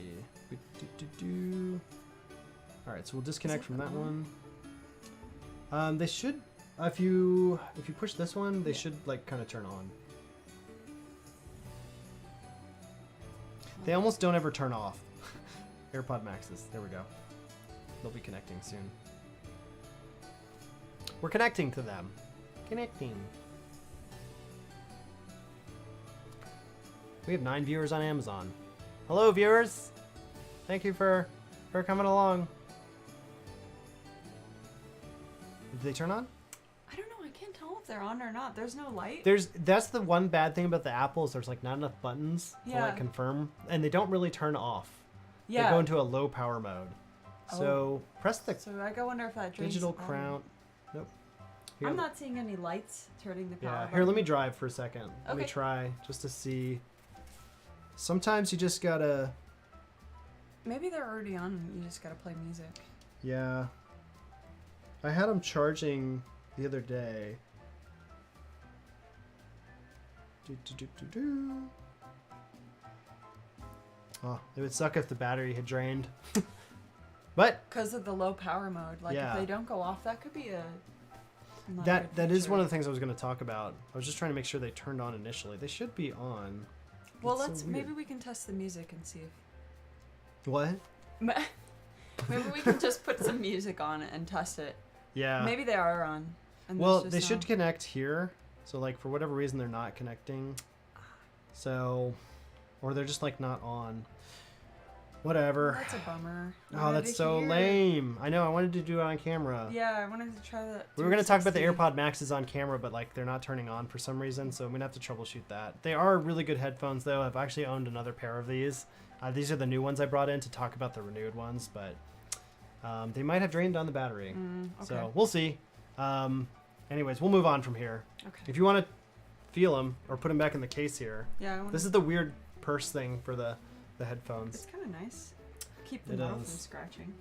All right, so we'll disconnect from that one. They should, if you push this one, they should like kind of turn on. They almost don't ever turn off. AirPod Maxes. There we go. They'll be connecting soon. We're connecting to them. Connecting. We have 9 viewers on Amazon. Hello, viewers. Thank you for coming along. Did they turn on? I don't know. I can't tell if they're on or not. There's no light. That's the one bad thing about the Apple is there's like not enough buttons to like confirm, and they don't really turn off. Yeah. They go into a low power mode. So press the So I go wonder if that drains digital the power. crown. Nope. Here, I'm not seeing any lights turning the power. yeah. Here, let me drive for a second. Let me Okay. try just to see. Sometimes you just gotta. Maybe they're already on and you just gotta play music. Yeah. I had them charging the other day. Oh, it would suck if the battery had drained. But Because of the low power mode. Like, Yeah. if they don't go off, that could be a... not that good is feature. one of the things I was going to talk about. I was just trying to make sure they turned on initially. They should be on. Well, That's so weird. maybe we can test the music and see if... What? Maybe we can just put some music on it and test it. Yeah. Maybe they are on. And Well, there's they just should no- connect here. So, like, for whatever reason, they're not connecting. So, or they're just, like, not on. Whatever. That's a bummer. I Oh, wanted that's to so hear. lame. I know. I wanted to do it on camera. Yeah, I wanted to try that. We were going to talk about the 360. AirPod Maxes on camera, but, like, they're not turning on for some reason. So, I'm going to have to troubleshoot that. They are really good headphones, though. I've actually owned another pair of these. These are the new ones I brought in to talk about the renewed ones, but they might have drained on the battery. Okay. So, we'll see. Anyways, we'll move on from here. Okay. If you want to feel them or put them back in the case here. Yeah, I want This is the weird purse thing for the headphones. It's kind of nice. Keep the It metal is. from scratching.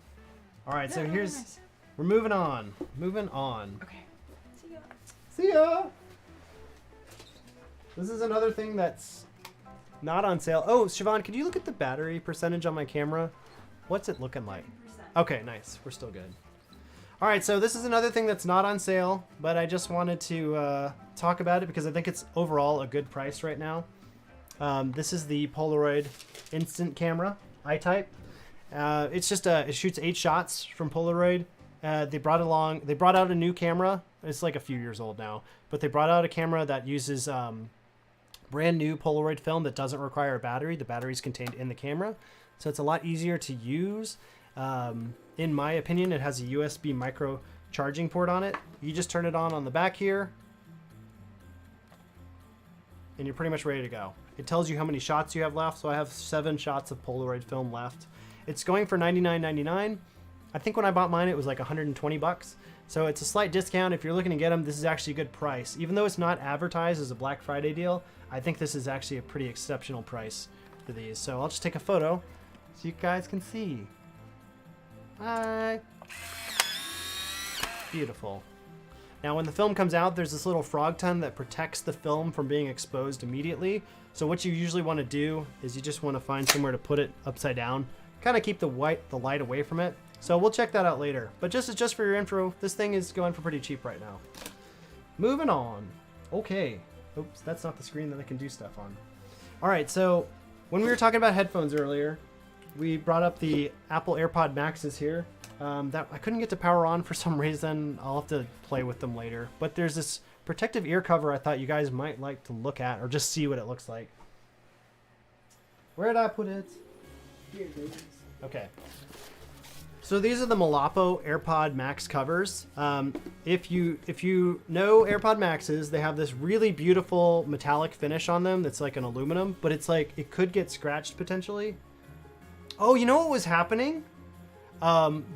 All right, Yeah, so really here's nice. we're moving on. Moving on. Okay. See ya. See ya. This is another thing that's not on sale. Oh, Siobhan, could you look at the battery percentage on my camera? What's it looking like? 30%. Okay, nice. We're still good. All right, so this is another thing that's not on sale, but I just wanted to talk about it because I think it's overall a good price right now. This is the Polaroid Instant Camera I-Type. It's just it shoots 8 shots from Polaroid. They brought out a new camera. It's like a few years old now, but they brought out a camera that uses brand new Polaroid film that doesn't require a battery. The battery is contained in the camera, so it's a lot easier to use. In my opinion, it has a USB micro charging port on it. You just turn it on the back here, and you're pretty much ready to go. It tells you how many shots you have left, so I have 7 shots of Polaroid film left. It's going for $99.99. I think when I bought mine, it was like 120 bucks. So it's a slight discount. If you're looking to get them, this is actually a good price. Even though it's not advertised as a Black Friday deal, I think this is actually a pretty exceptional price for these. So I'll just take a photo so you guys can see. Hi. Beautiful. Now when the film comes out, there's this little frog tongue that protects the film from being exposed immediately. So what you usually want to do is you just want to find somewhere to put it upside down, kind of keep the light away from it. So we'll check that out later. But just for your intro, this thing is going for pretty cheap right now. Moving on. Okay. Oops, that's not the screen that I can do stuff on. All right, so when we were talking about headphones earlier, we brought up the Apple AirPod Maxes here. That I couldn't get to power on for some reason. I'll have to play with them later. But there's this protective ear cover I thought you guys might like to look at or just see what it looks like. Where did I put it? Here it is. Okay. So these are the Malapo AirPod Max covers. If you know AirPod Maxes, they have this really beautiful metallic finish on them that's like an aluminum, but it's like it could get scratched potentially. Oh, you know what was happening?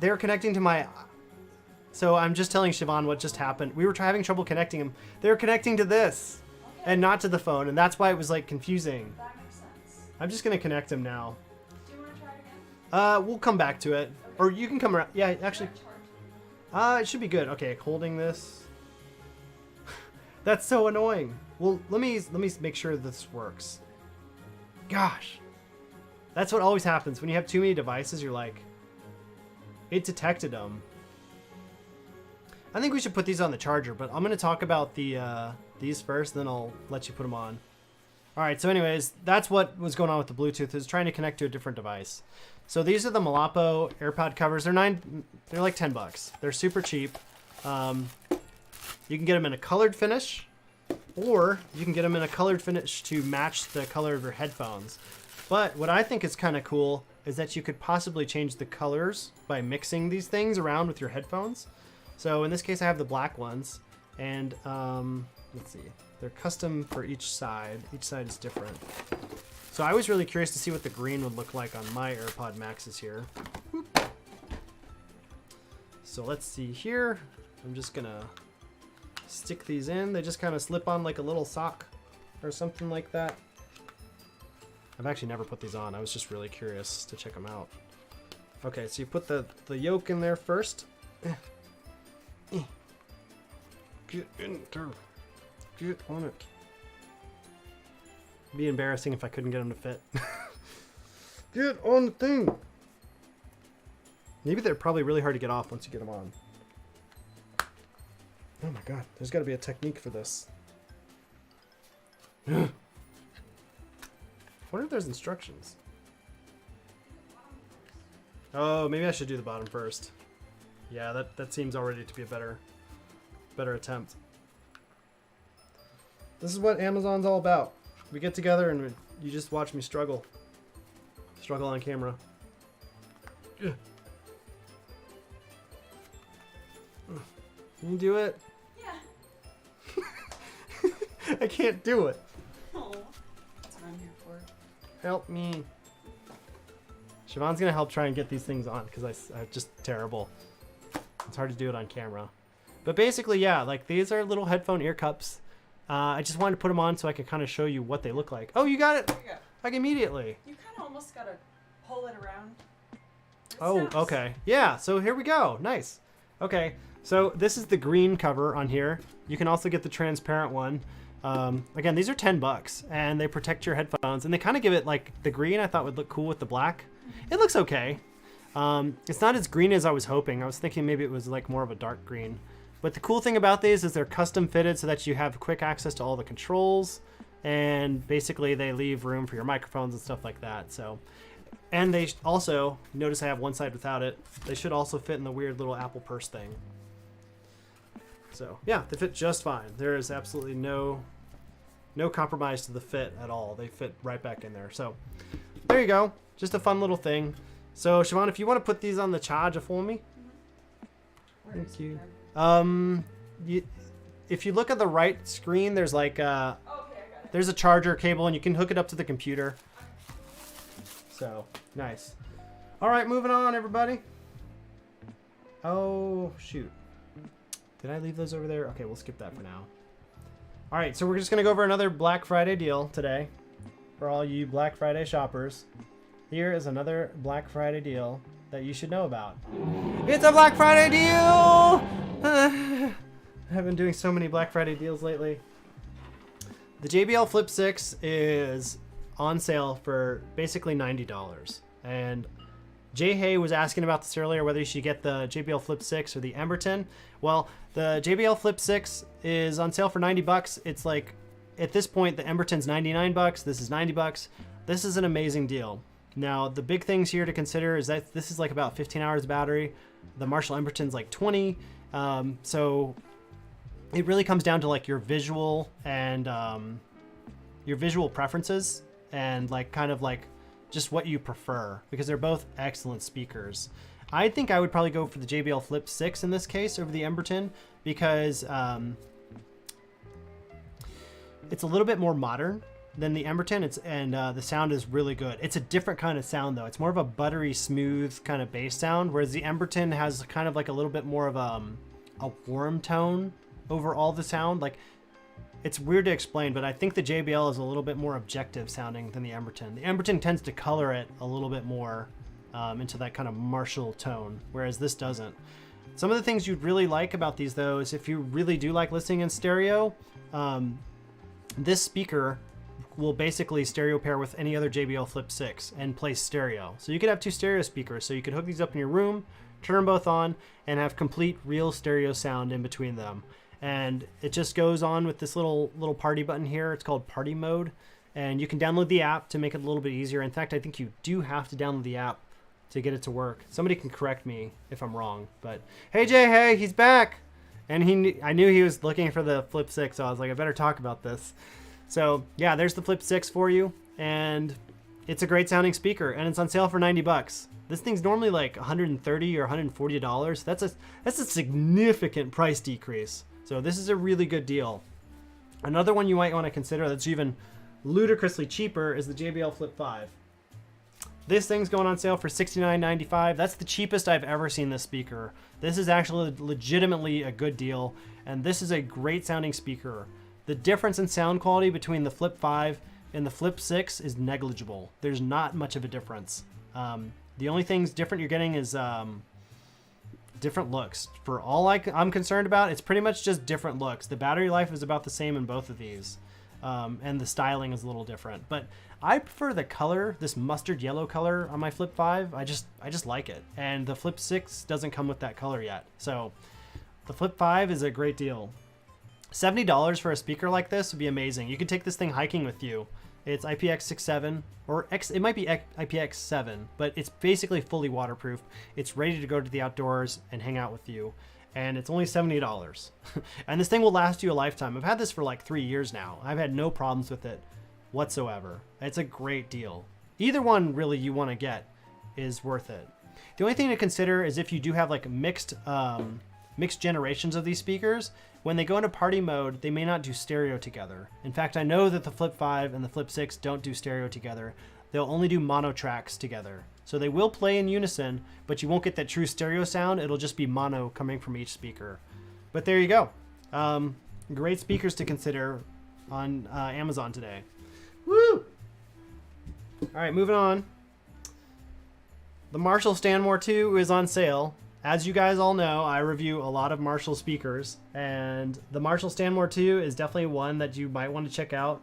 They're connecting to my... So I'm just telling Siobhan what just happened. We were having trouble connecting them. They're connecting to this and not to the phone, and that's why it was like confusing. That makes sense. I'm just gonna connect them now. Do you want to try again? We'll come back to it. Okay. Or you can come around. Yeah, actually. It should be good. Okay, holding this. That's so annoying. Well, let me make sure this works. Gosh. That's what always happens when you have too many devices. You're like, it detected them. I think we should put these on the charger, but I'm going to talk about these first, then I'll let you put them on. All right, so anyways, that's what was going on with the Bluetooth, is trying to connect to a different device. So these are the Malapo AirPod covers. They're like $10. They're super cheap. You can get them in a colored finish, or you can get them in a colored finish to match the color of your headphones. But what I think is kind of cool is that you could possibly change the colors by mixing these things around with your headphones. So in this case, I have the black ones, and let's see, they're custom for each side. Each side is different. So I was really curious to see what the green would look like on my AirPod Maxes here. Whoop. So let's see here. I'm just gonna stick these in. They just kind of slip on like a little sock or something like that. I've actually never put these on. I was just really curious to check them out. Okay, so you put the yoke in there first. Get in there. Get on it. It'd be embarrassing if I couldn't get them to fit. Get on the thing. Maybe they're probably really hard to get off once you get them on. Oh my god, there's got to be a technique for this. I wonder if there's instructions. Oh, maybe I should do the bottom first. Yeah, that seems already to be a better attempt. This is what Amazon's all about. We get together and you just watch me struggle. Struggle on camera. Ugh. Can you do it? Yeah. I can't do it. Oh, that's what I'm here for. Help me. Siobhan's gonna help try and get these things on because I'm just terrible. It's hard to do it on camera. But basically, yeah, like these are little headphone ear cups. I just wanted to put them on so I could kind of show you what they look like. Oh, you got it! There you go. Like immediately. You kind of almost gotta pull it around. Oh, Snaps. okay. Yeah, so here we go. Nice. Okay, so this is the green cover on here. You can also get the transparent one. Again, these are $10 and they protect your headphones and they kind of give it like the green I thought would look cool with the black. It looks okay. It's not as green as I was hoping. I was thinking maybe it was like more of a dark green. But the cool thing about these is they're custom fitted so that you have quick access to all the controls, and basically they leave room for your microphones and stuff like that. So, and they also, notice I have one side without it, they should also fit in the weird little Apple purse thing. So yeah, they fit just fine. There is absolutely no compromise to the fit at all. They fit right back in there. So there you go. Just a fun little thing. So Siobhan, if you want to put these on the charger for me. Thank you. If you look at the right screen, there's like Okay, I got it. there's a charger cable and you can hook it up to the computer. So nice. All right, moving on, everybody. Oh shoot, did I leave those over there? Okay, we'll skip that for now. All right, so we're just gonna go over another Black Friday deal today for all you Black Friday shoppers. Here is another Black Friday deal that you should know about. It's a Black Friday deal! I have been doing so many Black Friday deals lately. The JBL Flip 6 is on sale for basically $90. And Jay Hay was asking about this earlier, whether you should get the JBL Flip 6 or the Emberton. Well, the JBL Flip 6 is on sale for 90 bucks. It's like, at this point, the Emberton's 99 bucks. This is 90 bucks. This is an amazing deal. Now, the big things here to consider is that this is like about 15 hours of battery. The Marshall Emberton's like 20. So it really comes down to like your visual and your visual preferences and like kind of like just what you prefer, because they're both excellent speakers. I think I would probably go for the JBL Flip 6 in this case over the Emberton, because it's a little bit more modern than the Emberton. The sound is really good. It's a different kind of sound though. It's more of a buttery, smooth kind of bass sound, whereas the Emberton has kind of like a little bit more of a warm tone over all the sound. Like, it's weird to explain, but I think the JBL is a little bit more objective sounding than the Emberton. The Emberton tends to color it a little bit more into that kind of Marshall tone, whereas this doesn't. Some of the things you'd really like about these though is if you really do like listening in stereo, this speaker will basically stereo pair with any other JBL Flip 6 and play stereo. So you could have two stereo speakers, so you could hook these up in your room, turn them both on, and have complete real stereo sound in between them. And it just goes on with this little party button here. It's called Party Mode, and you can download the app to make it a little bit easier. In fact, I think you do have to download the app to get it to work. Somebody can correct me if I'm wrong, but hey Jay, hey, he's back. And I knew he was looking for the Flip 6, so I was like, I better talk about this. So yeah, there's the Flip 6 for you, and it's a great sounding speaker, and it's on sale for 90 bucks. This thing's normally like $130 or $140. That's a significant price decrease. So this is a really good deal. Another one you might want to consider that's even ludicrously cheaper is the JBL Flip 5. This thing's going on sale for $69.95. That's the cheapest I've ever seen this speaker. This is actually legitimately a good deal, and this is a great sounding speaker. The difference in sound quality between the Flip 5 and the Flip 6 is negligible. There's not much of a difference. The only things different you're getting is different looks. For all I'm concerned about, it's pretty much just different looks. The battery life is about the same in both of these, and the styling is a little different. But I prefer the color, this mustard yellow color on my Flip 5. I just like it, and the Flip 6 doesn't come with that color yet. So the Flip 5 is a great deal. $70 for a speaker like this would be amazing. You could take this thing hiking with you. It's IPX67, or it might be IPX7, but it's basically fully waterproof. It's ready to go to the outdoors and hang out with you, and it's only $70. And this thing will last you a lifetime. I've had this for like 3 years now. I've had no problems with it whatsoever. It's a great deal. Either one really you want to get is worth it. The only thing to consider is if you do have like mixed generations of these speakers, when they go into party mode, they may not do stereo together. In fact, I know that the Flip 5 and the Flip 6 don't do stereo together. They'll only do mono tracks together. So they will play in unison, but you won't get that true stereo sound. It'll just be mono coming from each speaker. But there you go. Great speakers to consider on Amazon today. Woo! All right, moving on. The Marshall Stanmore 2 is on sale. As you guys all know, I review a lot of Marshall speakers, and the Marshall Stanmore 2 is definitely one that you might want to check out.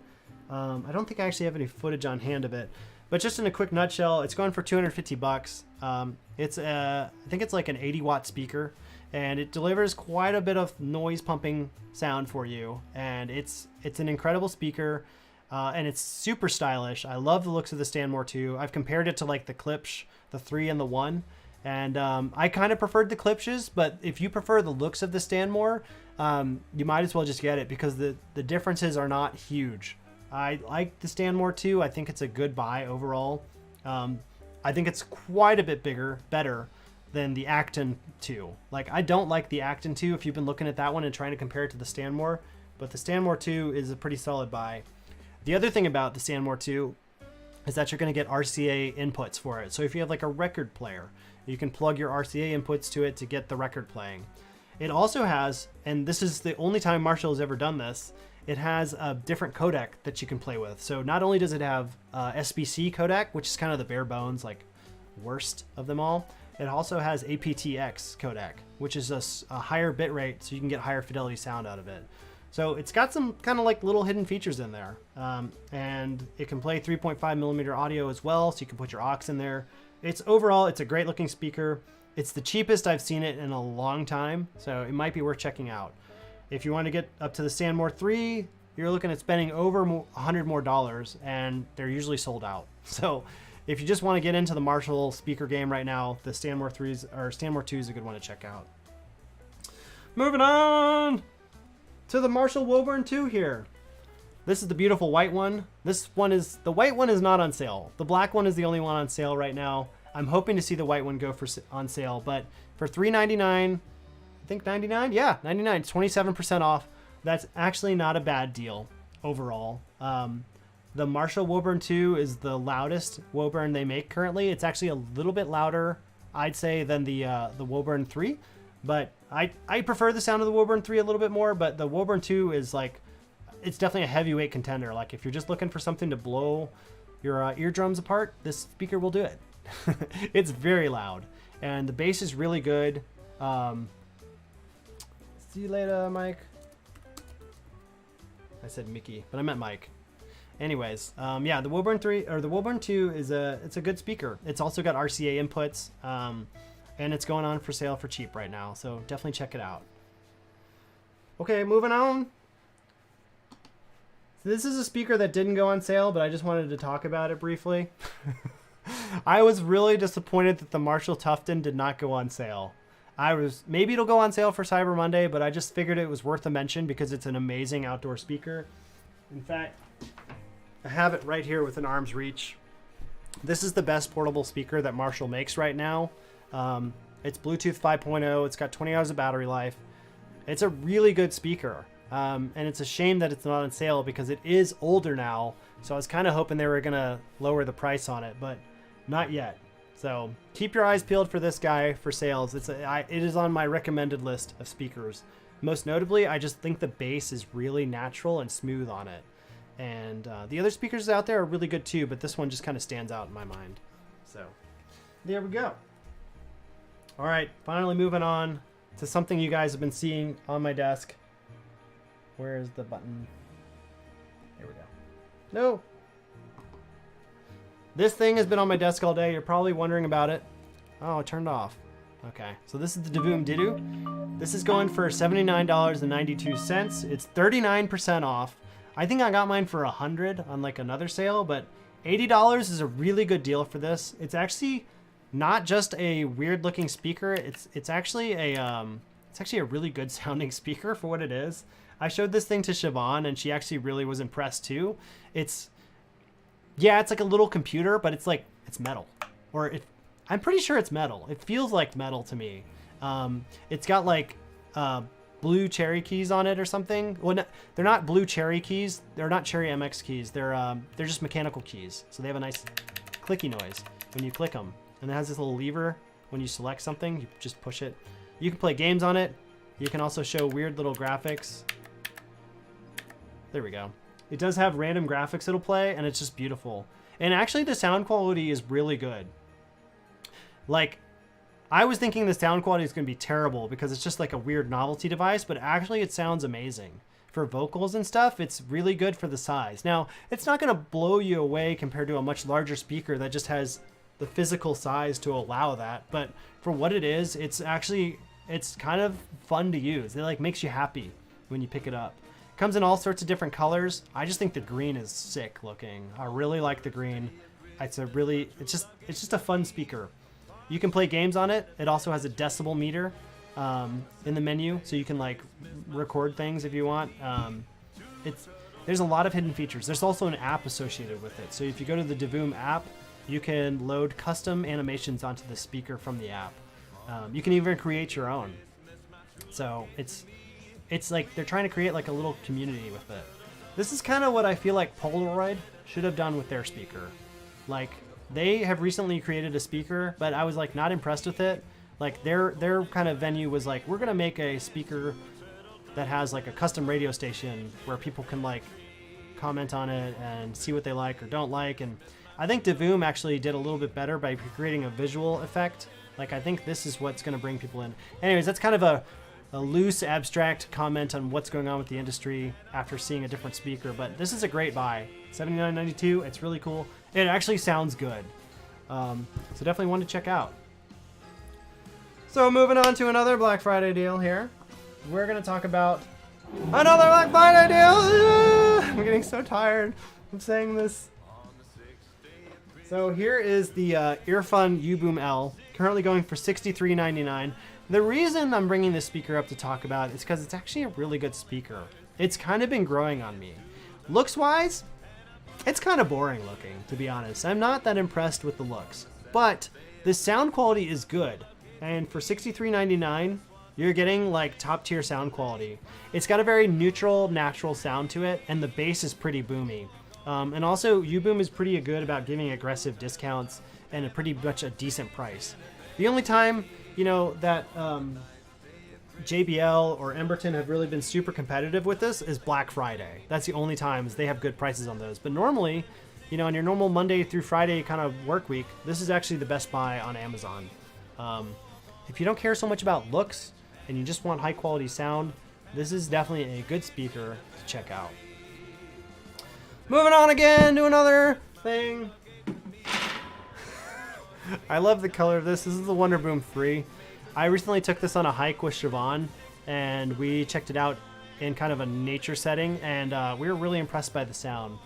I don't think I actually have any footage on hand of it, but just in a quick nutshell, it's going for 250 bucks. I think it's like an 80-watt speaker, and it delivers quite a bit of noise pumping sound for you, and it's an incredible speaker, and it's super stylish. I love the looks of the Stanmore 2. I've compared it to like the Klipsch, the 3 and the 1. And I kind of preferred the Klipsch's, but if you prefer the looks of the Stanmore, you might as well just get it because the differences are not huge. I like the Stanmore 2. I think it's a good buy overall. I think it's quite a bit better than the Acton 2. Like, I don't like the Acton 2 if you've been looking at that one and trying to compare it to the Stanmore, but the Stanmore 2 is a pretty solid buy. The other thing about the Stanmore 2 is that you're going to get RCA inputs for it. So if you have like a record player, you can plug your RCA inputs to it to get the record playing. It also has, and this is the only time Marshall has ever done this, it has a different codec that you can play with. So not only does it have SBC codec, which is kind of the bare bones, like worst of them all. It also has aptX codec, which is a higher bit rate, so you can get higher fidelity sound out of it. So it's got some kind of like little hidden features in there. And it can play 3.5 millimeter audio as well, so you can put your aux in there. Overall, it's a great looking speaker. It's the cheapest I've seen it in a long time, so it might be worth checking out. If you want to get up to the Stanmore 3, you're looking at spending over $100 more, and they're usually sold out. So if you just want to get into the Marshall speaker game right now, the Stanmore 3s or Stanmore 2 is a good one to check out. Moving on to the Marshall Woburn 2 here. This is the beautiful white one. The white one is not on sale. The black one is the only one on sale right now. I'm hoping to see the white one go on sale, but for $3.99, I think 99? Yeah, 99, 27% off. That's actually not a bad deal overall. The Marshall Woburn 2 is the loudest Woburn they make currently. It's actually a little bit louder, I'd say, than the Woburn 3. But I prefer the sound of the Woburn 3 a little bit more, but the Woburn 2 is like, it's definitely a heavyweight contender. Like if you're just looking for something to blow your eardrums apart, this speaker will do it. It's very loud. And the bass is really good. See you later, Mike. I said Mickey, but I meant Mike. Anyways, yeah, the Woburn 3 or the Woburn 2 it's a good speaker. It's also got RCA inputs, and it's going on for sale for cheap right now. So definitely check it out. Okay, moving on. So this is a speaker that didn't go on sale, but I just wanted to talk about it briefly. I was really disappointed that the Marshall Tufton did not go on sale. Maybe it'll go on sale for Cyber Monday, but I just figured it was worth a mention because it's an amazing outdoor speaker. In fact, I have it right here within arm's reach. This is the best portable speaker that Marshall makes right now. It's Bluetooth 5.0. It's got 20 hours of battery life. It's a really good speaker. And it's a shame that it's not on sale because it is older now. So I was kind of hoping they were going to lower the price on it, but not yet. So keep your eyes peeled for this guy for sales. It is on my recommended list of speakers. Most notably, I just think the bass is really natural and smooth on it. And the other speakers out there are really good too, but this one just kind of stands out in my mind. So there we go. All right, finally moving on to something you guys have been seeing on my desk. Where's the button? There we go. No. This thing has been on my desk all day. You're probably wondering about it. Oh, it turned off. Okay, so this is the Divoom Didu. This is going for $79.92. It's 39% off. I think I got mine for $100 on like another sale, but $80 is a really good deal for this. It's actually not just a weird looking speaker. It's actually a really good sounding speaker for what it is. I showed this thing to Siobhan and she actually really was impressed too. It's like a little computer, but it's metal, I'm pretty sure it's metal. It feels like metal to me. It's got like blue cherry keys on it or something. Well, no, they're not blue cherry keys. They're not cherry MX keys. They're just mechanical keys. So they have a nice clicky noise when you click them. And it has this little lever. When you select something, you just push it. You can play games on it. You can also show weird little graphics. There we go. It does have random graphics it'll play, and it's just beautiful. And actually, the sound quality is really good. Like, I was thinking the sound quality is going to be terrible because it's just like a weird novelty device, but actually it sounds amazing. For vocals and stuff, it's really good for the size. Now, it's not going to blow you away compared to a much larger speaker that just has the physical size to allow that, but for what it is, it's kind of fun to use. It like makes you happy when you pick it up. It comes in all sorts of different colors. I just think the green is sick looking. I really like the green. It's just a fun speaker. You can play games on it. It also has a decibel meter in the menu, so you can like record things if you want. There's a lot of hidden features. There's also an app associated with it. So if you go to the Divoom app, you can load custom animations onto the speaker from the app. You can even create your own. So it's like they're trying to create like a little community with it. This is kind of what I feel like Polaroid should have done with their speaker. Like, they have recently created a speaker, but I was like not impressed with it. Like their kind of venue was like, we're gonna make a speaker that has like a custom radio station where people can like comment on it and see what they like or don't like. And I think Devoom actually did a little bit better by creating a visual effect. Like, I think this is what's going to bring people in. Anyways, that's kind of a loose, abstract comment on what's going on with the industry after seeing a different speaker. But this is a great buy. $79.92. It's really cool. It actually sounds good. So definitely one to check out. So moving on to another Black Friday deal here. We're going to talk about another Black Friday deal. I'm getting so tired of saying this. So here is the Earfun U-Boom L, currently going for $63.99. The reason I'm bringing this speaker up to talk about is because it's actually a really good speaker. It's kind of been growing on me. Looks-wise, it's kind of boring looking, to be honest. I'm not that impressed with the looks, but the sound quality is good. And for $63.99, you're getting like top-tier sound quality. It's got a very neutral, natural sound to it, and the bass is pretty boomy. And also, U-Boom is pretty good about giving aggressive discounts and a pretty much a decent price. The only time, you know, that JBL or Emberton have really been super competitive with this is Black Friday. That's the only times they have good prices on those. But normally, you know, on your normal Monday through Friday kind of work week, this is actually the best buy on Amazon. If you don't care so much about looks and you just want high quality sound, this is definitely a good speaker to check out. Moving on again to another thing. I love the color of this. This is the Wonder Boom 3. I recently took this on a hike with Siobhan, and we checked it out in kind of a nature setting, and we were really impressed by the sound.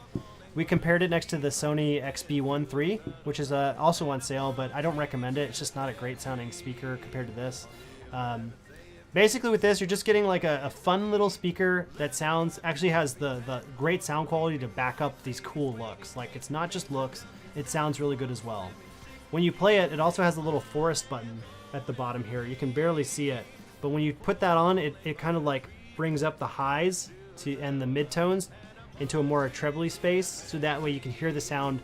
We compared it next to the Sony XB1 III, which is also on sale, but I don't recommend it. It's just not a great sounding speaker compared to this. Basically with this, you're just getting like a fun little speaker that actually has the great sound quality to back up these cool looks. Like, it's not just looks, it sounds really good as well. When you play it, it also has a little forest button at the bottom here. You can barely see it, but when you put that on, it kind of like brings up the highs and the midtones into a more trebly space, so that way you can hear the sound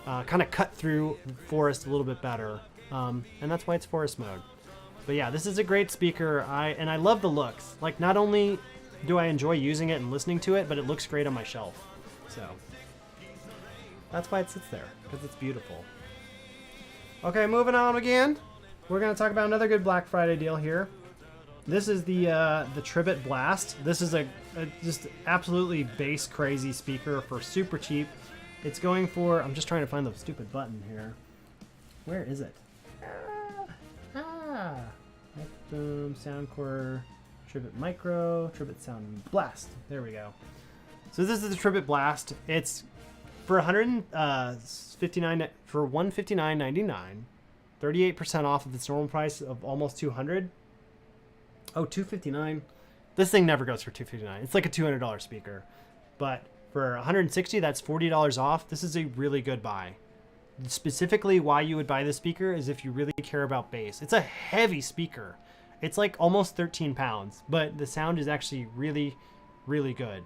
kind of cut through the forest a little bit better. And that's why it's forest mode. But yeah, this is a great speaker, and I love the looks. Like, not only do I enjoy using it and listening to it, but it looks great on my shelf. So that's why it sits there, because it's beautiful. Okay, moving on again. We're going to talk about another good Black Friday deal here. This is the Tribit Blast. This is a just absolutely bass crazy speaker for super cheap. It's going for, I'm just trying to find the stupid button here. Where is it? Boom, Soundcore, Tribit Micro, Tribit Sound Blast. There we go. So this is the Tribit Blast. It's for $159.99, 38% off of its normal price of almost $200. Oh, $259. This thing never goes for $259. It's like a $200 speaker, but for $160, that's $40 off. This is a really good buy. Specifically, why you would buy this speaker is if you really care about bass. It's a heavy speaker. It's like almost 13 pounds, but the sound is actually really, really good.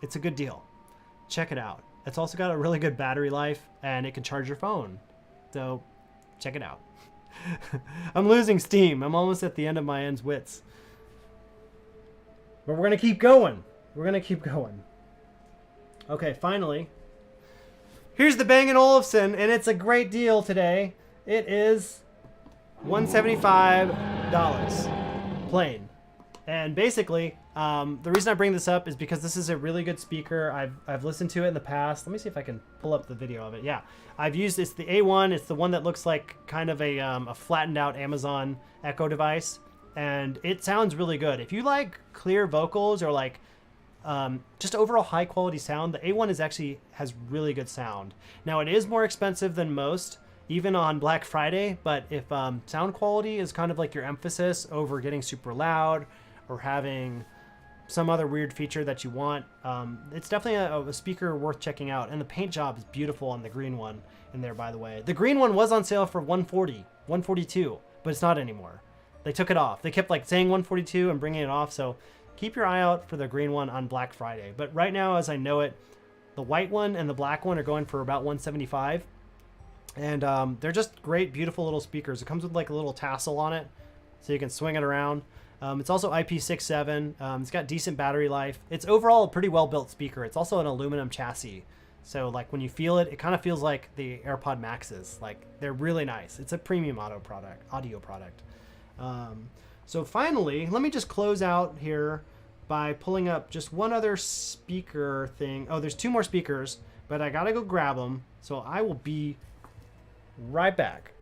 It's a good deal. Check it out. It's also got a really good battery life, and it can charge your phone. So check it out. I'm losing steam. I'm almost at the end of my end's wits. But we're going to keep going. We're going to keep going. Okay, finally. Here's the Bang & Olufsen, and it's a great deal today. It is $175 plain. And basically, the reason I bring this up is because this is a really good speaker. I've listened to it in the past. Let me see if I can pull up the video of it. Yeah, I've used it's the A1. It's the one that looks like kind of a flattened out Amazon Echo device, and it sounds really good. If you like clear vocals or like just overall high quality sound, the A1 has really good sound. Now, it is more expensive than most, even on Black Friday, but if sound quality is kind of like your emphasis over getting super loud or having some other weird feature that you want, it's definitely a speaker worth checking out. And the paint job is beautiful on the green one in there, by the way. The green one was on sale for $140, $142, but it's not anymore. They took it off. They kept like saying $142 and bringing it off, so keep your eye out for the green one on Black Friday. But right now, as I know it, the white one and the black one are going for about $175. And they're just great, beautiful little speakers. It comes with like a little tassel on it, so you can swing it around. It's also IP67. It's got decent battery life. It's overall a pretty well-built speaker. It's also an aluminum chassis. So like when you feel it, it kind of feels like the AirPod Maxes. Like they're really nice. It's a premium audio product. So finally, let me just close out here by pulling up just one other speaker thing. Oh, there's 2 more speakers, but I gotta go grab them. So I will be right back.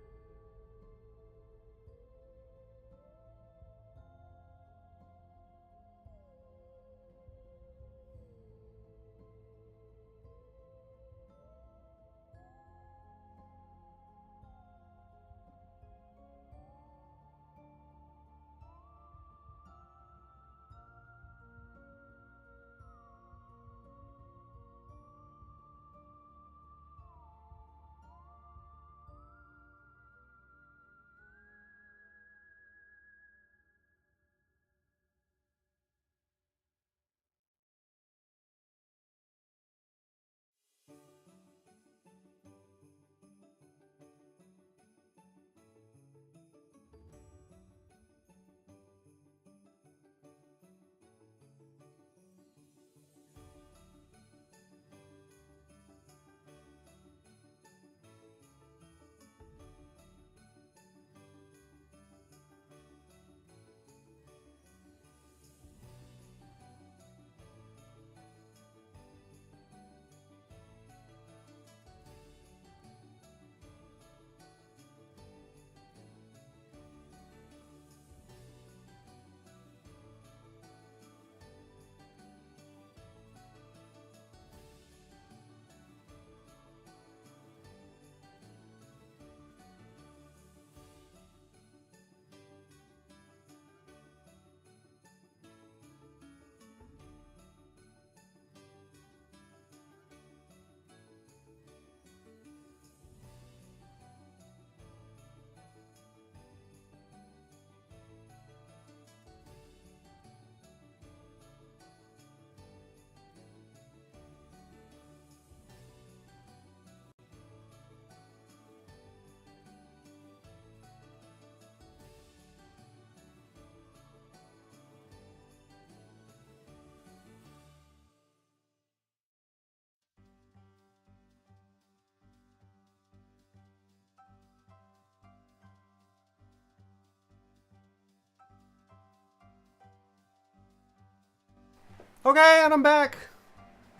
Okay, and I'm back.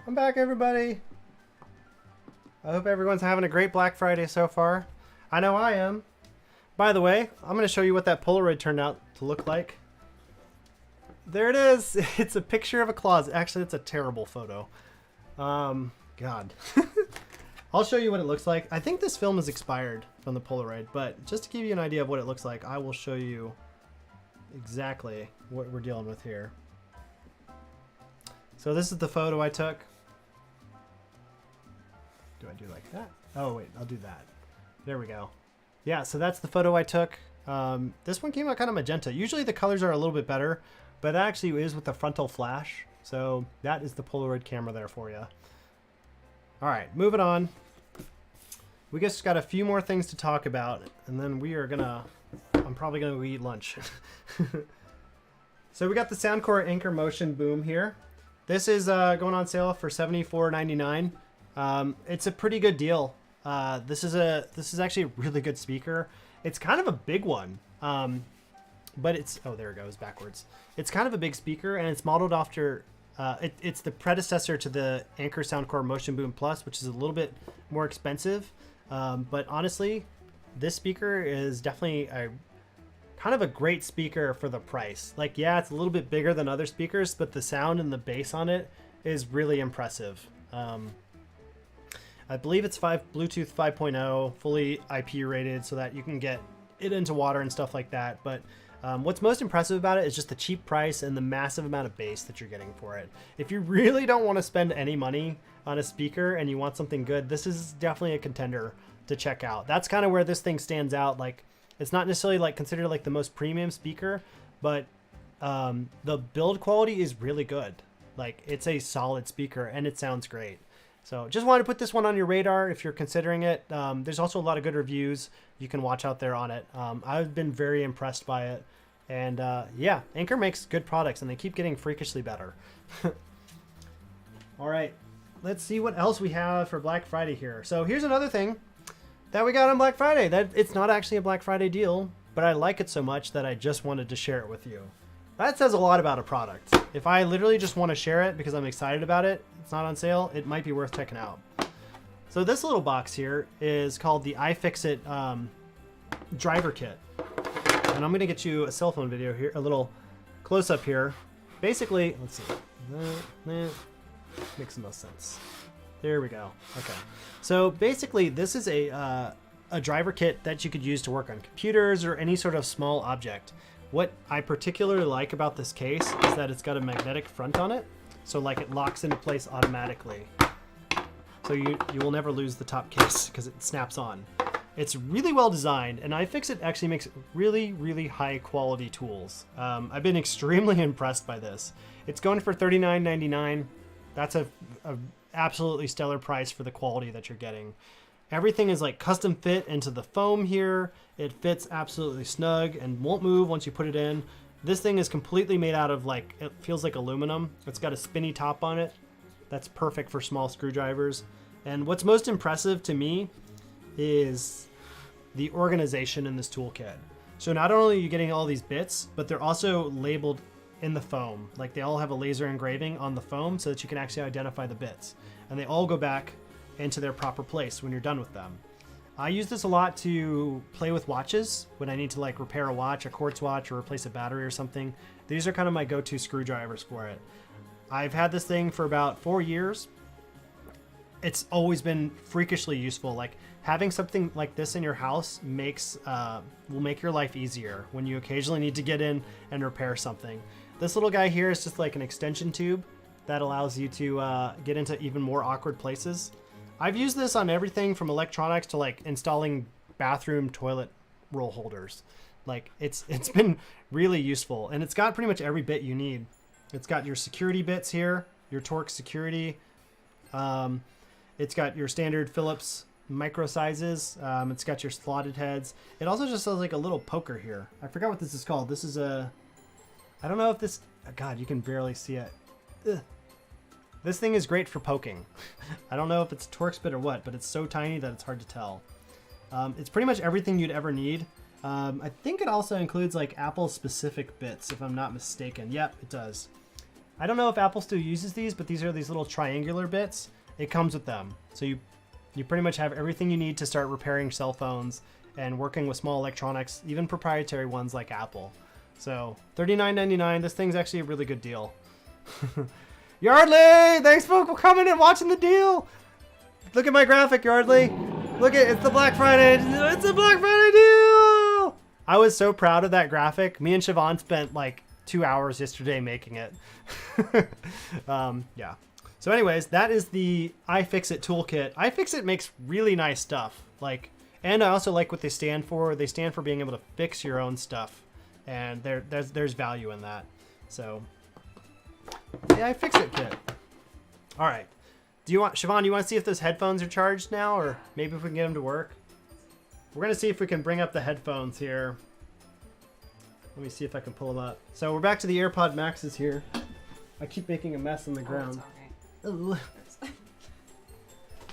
I'm back, everybody. I hope everyone's having a great Black Friday so far. I know I am. By the way, I'm going to show you what that Polaroid turned out to look like. There it is. It's a picture of a closet. Actually, it's a terrible photo. God. I'll show you what it looks like. I think this film is expired from the Polaroid, but just to give you an idea of what it looks like, I will show you exactly what we're dealing with here. So this is the photo I took. Do I do like that? Oh wait, I'll do that. There we go. Yeah, so that's the photo I took. This one came out kind of magenta. Usually the colors are a little bit better, but that actually is with the frontal flash. So that is the Polaroid camera there for you. All right, moving on. We just got a few more things to talk about, and then we are gonna, I'm probably gonna go eat lunch. So we got the Soundcore Anchor Motion Boom here. This is going on sale for $74.99. It's a pretty good deal. This is actually a really good speaker. It's kind of a big one, but it's, oh, there it goes backwards. It's kind of a big speaker, and it's modeled after, it's the predecessor to the Anchor Soundcore Motion Boom Plus, which is a little bit more expensive. But honestly, this speaker is definitely a kind of a great speaker for the price. Like, yeah, it's a little bit bigger than other speakers, but the sound and the bass on it is really impressive. I believe it's Bluetooth 5.0, fully IP rated, so that you can get it into water and stuff like that. But what's most impressive about it is just the cheap price and the massive amount of bass that you're getting for it. If you really don't want to spend any money on a speaker and you want something good, this is definitely a contender to check out. That's kind of where this thing stands out. Like, it's not necessarily like considered like the most premium speaker, but the build quality is really good. Like, it's a solid speaker and it sounds great. So just wanted to put this one on your radar if you're considering it. There's also a lot of good reviews you can watch out there on it. I've been very impressed by it. And yeah, Anchor makes good products and they keep getting freakishly better. All right. let's see what else we have for Black Friday here. So here's another thing that we got on Black Friday. That it's not actually a Black Friday deal, but I like it so much that I just wanted to share it with you. That says a lot about a product. If I literally just want to share it because I'm excited about it, it's not on sale, it might be worth checking out. So this little box here is called the iFixit driver kit. And I'm going to get you a cell phone video here, a little close up here. Basically, let's see. Makes the most sense. There we go. Okay. So basically, this is a driver kit that you could use to work on computers or any sort of small object. What I particularly like about this case is that it's got a magnetic front on it. So like it locks into place automatically. So you will never lose the top case because it snaps on. It's really well designed, and iFixit actually makes really, really high quality tools. I've been extremely impressed by this. It's going for $39.99. That's a absolutely stellar price for the quality that you're getting. Everything is like custom fit into the foam here. It fits absolutely snug and won't move once you put it in. This thing is completely made out of like, it feels like aluminum. It's got a spinny top on it. That's perfect for small screwdrivers. And what's most impressive to me is the organization in this toolkit. So not only are you getting all these bits, but they're also labeled in the foam. Like they all have a laser engraving on the foam so that you can actually identify the bits. And they all go back into their proper place when you're done with them. I use this a lot to play with watches when I need to like repair a watch, a quartz watch, or replace a battery or something. These are kind of my go-to screwdrivers for it. I've had this thing for about 4 years. It's always been freakishly useful. Like having something like this in your house will make your life easier when you occasionally need to get in and repair something. This little guy here is just like an extension tube that allows you to get into even more awkward places. I've used this on everything from electronics to like installing bathroom toilet roll holders. Like it's been really useful, and it's got pretty much every bit you need. It's got your security bits here, your Torx security. It's got your standard Phillips micro sizes. It's got your slotted heads. It also just has like a little poker here. I forgot what this is called. This is I don't know if this, God, you can barely see it. Ugh. This thing is great for poking. I don't know if it's a Torx bit or what, but it's so tiny that it's hard to tell. It's pretty much everything you'd ever need. I think it also includes like Apple specific bits, if I'm not mistaken. Yep, it does. I don't know if Apple still uses these, but these are these little triangular bits. It comes with them. So you pretty much have everything you need to start repairing cell phones and working with small electronics, even proprietary ones like Apple. So $39.99, this thing's actually a really good deal. Yardley, thanks for coming and watching the deal. Look at my graphic, Yardley. Look at, it's the Black Friday, it's a Black Friday deal. I was so proud of that graphic. Me and Siobhan spent like 2 hours yesterday making it. Yeah. So anyways, that is the iFixit toolkit. iFixit makes really nice stuff. Like, and I also like what they stand for. They stand for being able to fix your own stuff, and there's value in that. So, the iFixit kit. All right. Siobhan, do you want to see if those headphones are charged now, or maybe if we can get them to work? We're gonna see if we can bring up the headphones here. Let me see if I can pull them up. So we're back to the AirPod Maxes here. I keep making a mess on the ground.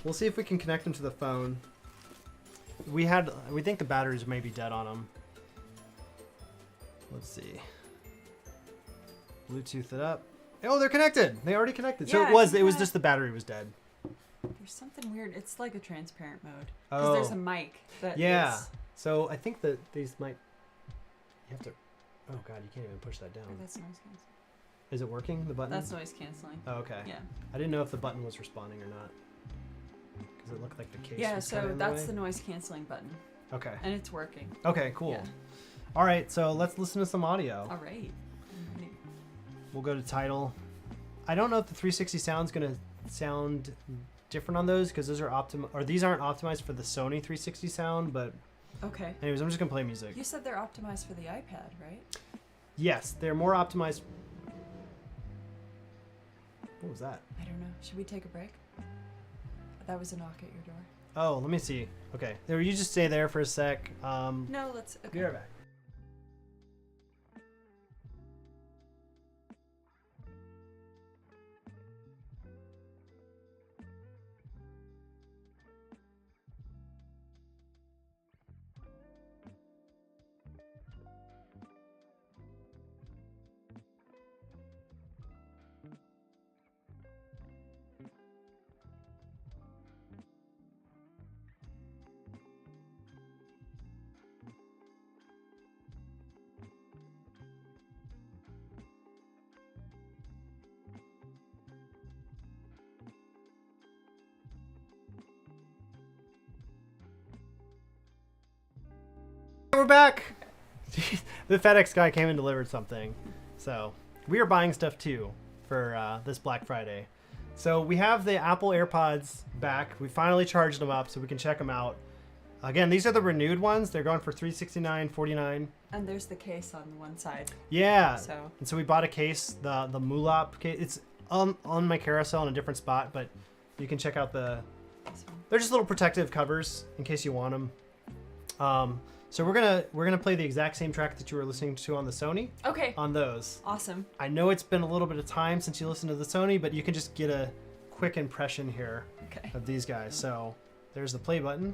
We'll see if we can connect them to the phone. We think the batteries may be dead on them. Let's see. Bluetooth it up. Oh, they're connected. They already connected. So Yeah, it was just the battery was dead. There's something weird. It's like a transparent mode. Oh. Because there's a mic that Yeah. is... So I think that these might. You have to. Oh God, you can't even push that down. Oh, that's noise canceling. Is it working? The button? That's noise canceling. Oh, okay. Yeah. I didn't know if the button was responding or not. Because it looked like the case. Yeah, was kinda so in that's way. the noise canceling button. Okay. And it's working. Okay, cool. Yeah. All right, so let's listen to some audio. All right. We'll go to title. I don't know if the 360 sound's gonna sound different on those because those are these aren't optimized for the Sony 360 sound, but Okay. anyways, I'm just gonna play music. You said they're optimized for the iPad, right? Yes, they're more optimized. What was that? I don't know. Should we take a break? That was a knock at your door. Oh, let me see. Okay, there. You just stay there for a sec. No, let's. Okay. Be right back. We're back. The FedEx guy came and delivered something. So we are buying stuff too for this Black Friday. So we have the Apple AirPods back. We finally charged them up so we can check them out. Again, these are the renewed ones. They're going for $369.49. And there's the case on one side. Yeah. So. And so we bought a case, the Mulop case. It's on my carousel in a different spot, but you can check out they're just little protective covers in case you want them. So we're gonna play the exact same track that you were listening to on the Sony. Okay. On those. Awesome. I know it's been a little bit of time since you listened to the Sony, but you can just get a quick impression here of these guys. So there's the play button.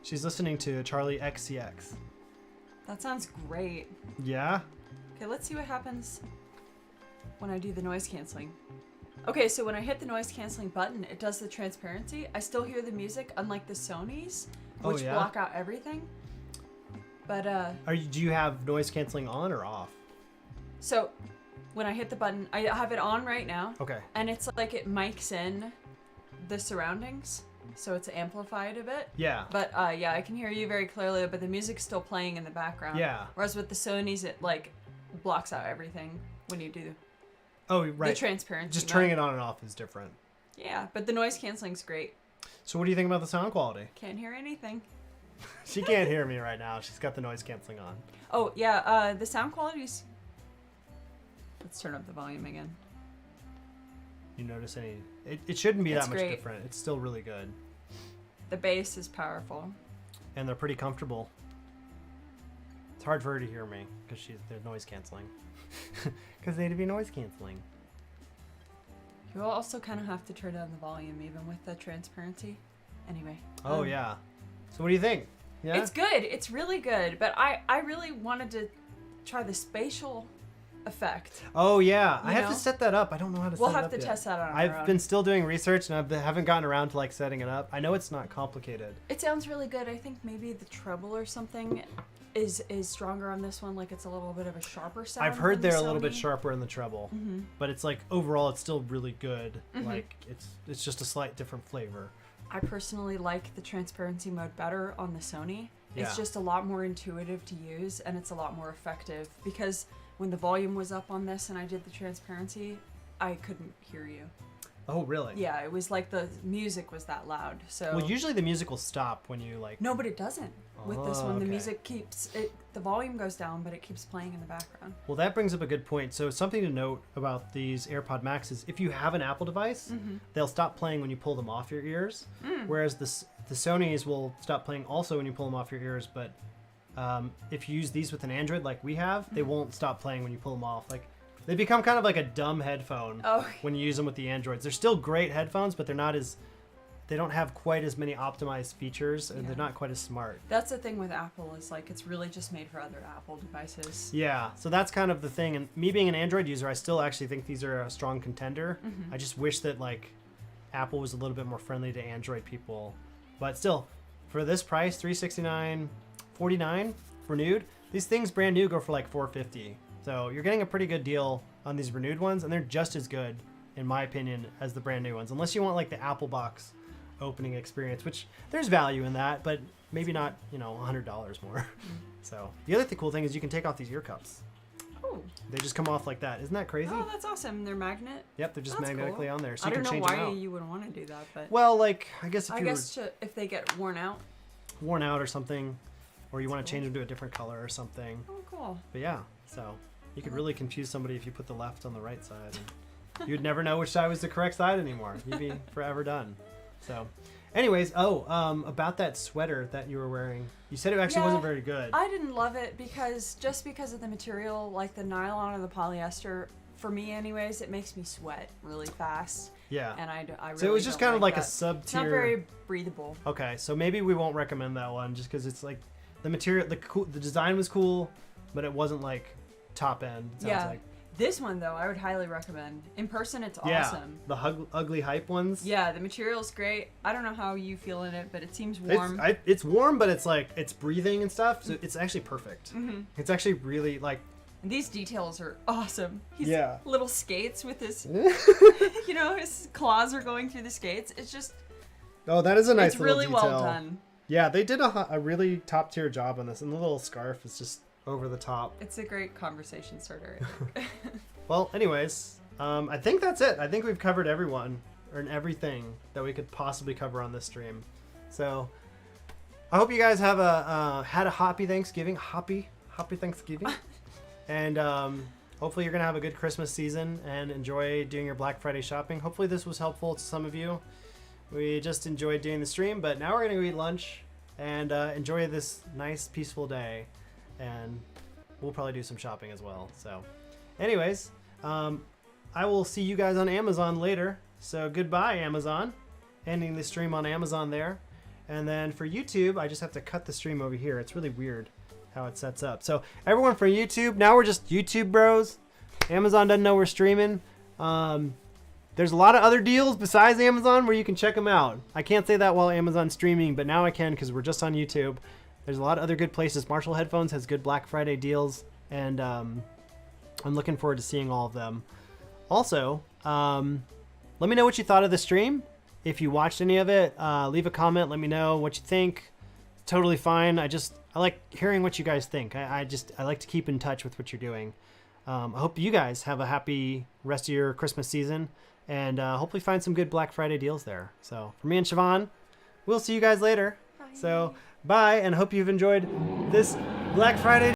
She's listening to Charlie XCX. That sounds great. Yeah? Okay, let's see what happens when I do the noise canceling. Okay, so when I hit the noise canceling button, it does the transparency. I still hear the music, unlike the Sonys, which block out everything. But do you have noise canceling on or off? So when I hit the button, I have it on right now. Okay. And it's like it mics in the surroundings, so it's amplified a bit. Yeah. But yeah, I can hear you very clearly, but the music's still playing in the background. Yeah. Whereas with the Sonys, it like blocks out everything when you do right. the transparency. Just turning it on and off is different. Yeah, but the noise canceling's great. So what do you think about the sound quality? Can't hear anything. She can't hear me right now. She's got the noise canceling on. Oh, yeah, the sound quality's... Let's turn up the volume again. You notice any... It shouldn't be that much great. different. It's still really good. The bass is powerful. And they're pretty comfortable. It's hard for her to hear me because they're noise canceling. Because they need to be noise canceling. You will also kind of have to turn down the volume even with the transparency. Anyway. Oh, yeah. So what do you think? Yeah? It's good. It's really good. But I really wanted to try the spatial effect. Oh, yeah. You I have know? to set that up. I don't know how to set it up We'll have to yet. test that on our I've own. been still doing research and I haven't gotten around to like setting it up. I know it's not complicated. It sounds really good. I think maybe the treble or something is stronger on this one. Like it's a little bit of a sharper sound. I've heard than they're the a little bit Sony. sharper in the treble, but it's like overall it's still really good. Like it's just a slight different flavor. I personally like the transparency mode better on the Sony. Yeah. It's just a lot more intuitive to use and it's a lot more effective because when the volume was up on this and I did the transparency, I couldn't hear you. Oh, really? Yeah, it was like the music was that loud. So Well, usually the music will stop when you like... No, but it doesn't. With this one, the okay. music keeps it. The volume goes down, but it keeps playing in the background. Well, that brings up a good point. So something to note about these AirPod Max is if you have an Apple device, they'll stop playing when you pull them off your ears. Whereas the Sonys will stop playing also when you pull them off your ears. But if you use these with an Android like we have, they won't stop playing when you pull them off. Like they become kind of like a dumb headphone when you use them with the Androids. They're still great headphones, but they don't have quite as many optimized features and they're not quite as smart. That's the thing with Apple is like it's really just made for other Apple devices. Yeah, so that's kind of the thing. And me being an Android user, I still actually think these are a strong contender. I just wish that like Apple was a little bit more friendly to Android people. But still, for this price, $369.49 renewed. These things brand new go for like $450. So you're getting a pretty good deal on these renewed ones, and they're just as good, in my opinion, as the brand new ones. Unless you want like the Apple box opening experience, which there's value in that, but maybe not, $100 more. So the other cool thing is you can take off these ear cups. Oh. They just come off like that. Isn't that crazy? Oh, that's awesome. They're magnet. Yep, they're just That's magnetically cool. on there, so I you don't can know change them why out. you would want to do that, but Well, like I guess if if they get worn out. worn out or something, or you want to change them to a different color or something. Oh, cool. But yeah, so you could really confuse somebody if you put the left on the right side. And you'd never know which side was the correct side anymore. You'd be forever done. So, anyways, about that sweater that you were wearing, you said it actually wasn't very good. I didn't love it because of the material, like the nylon or the polyester. For me, anyways, it makes me sweat really fast. Yeah. And I really so it was just don't kind of like that. a sub-tier. It's not very breathable. Okay, so maybe we won't recommend that one just because it's like the material, the design was cool, but it wasn't like top end. It sounds like. This one, though, I would highly recommend. In person, it's awesome. The ugly hype ones. Yeah, the material's great. I don't know how you feel in it, but it seems warm. It's warm, but it's like, it's breathing and stuff, so it's actually perfect. It's actually really, like... These details are awesome. He's little skates with his... his claws are going through the skates. It's just... Oh, that is a nice It's little really detail. well done. Yeah, they did a really top tier job on this, and the little scarf is just over the top. It's a great conversation starter. Well, anyways, I think that's it. I think we've covered everyone and everything that we could possibly cover on this stream. So I hope you guys have had a happy Thanksgiving. Happy Thanksgiving. And hopefully you're going to have a good Christmas season and enjoy doing your Black Friday shopping. Hopefully this was helpful to some of you. We just enjoyed doing the stream, but now we're going to go eat lunch and enjoy this nice, peaceful day. And we'll probably do some shopping as well. So anyways, I will see you guys on Amazon later. So goodbye, Amazon. Ending the stream on Amazon there. And then for YouTube, I just have to cut the stream over here. It's really weird how it sets up. So everyone for YouTube, now we're just YouTube bros. Amazon doesn't know we're streaming. There's a lot of other deals besides Amazon where you can check them out. I can't say that while Amazon's streaming, but now I can because we're just on YouTube. There's a lot of other good places. Marshall Headphones has good Black Friday deals, and I'm looking forward to seeing all of them. Also, let me know what you thought of the stream. If you watched any of it, leave a comment. Let me know what you think. It's totally fine. I like hearing what you guys think. I like to keep in touch with what you're doing. I hope you guys have a happy rest of your Christmas season, and hopefully find some good Black Friday deals there. So for me and Siobhan, we'll see you guys later. Bye. So bye, and hope you've enjoyed this Black Friday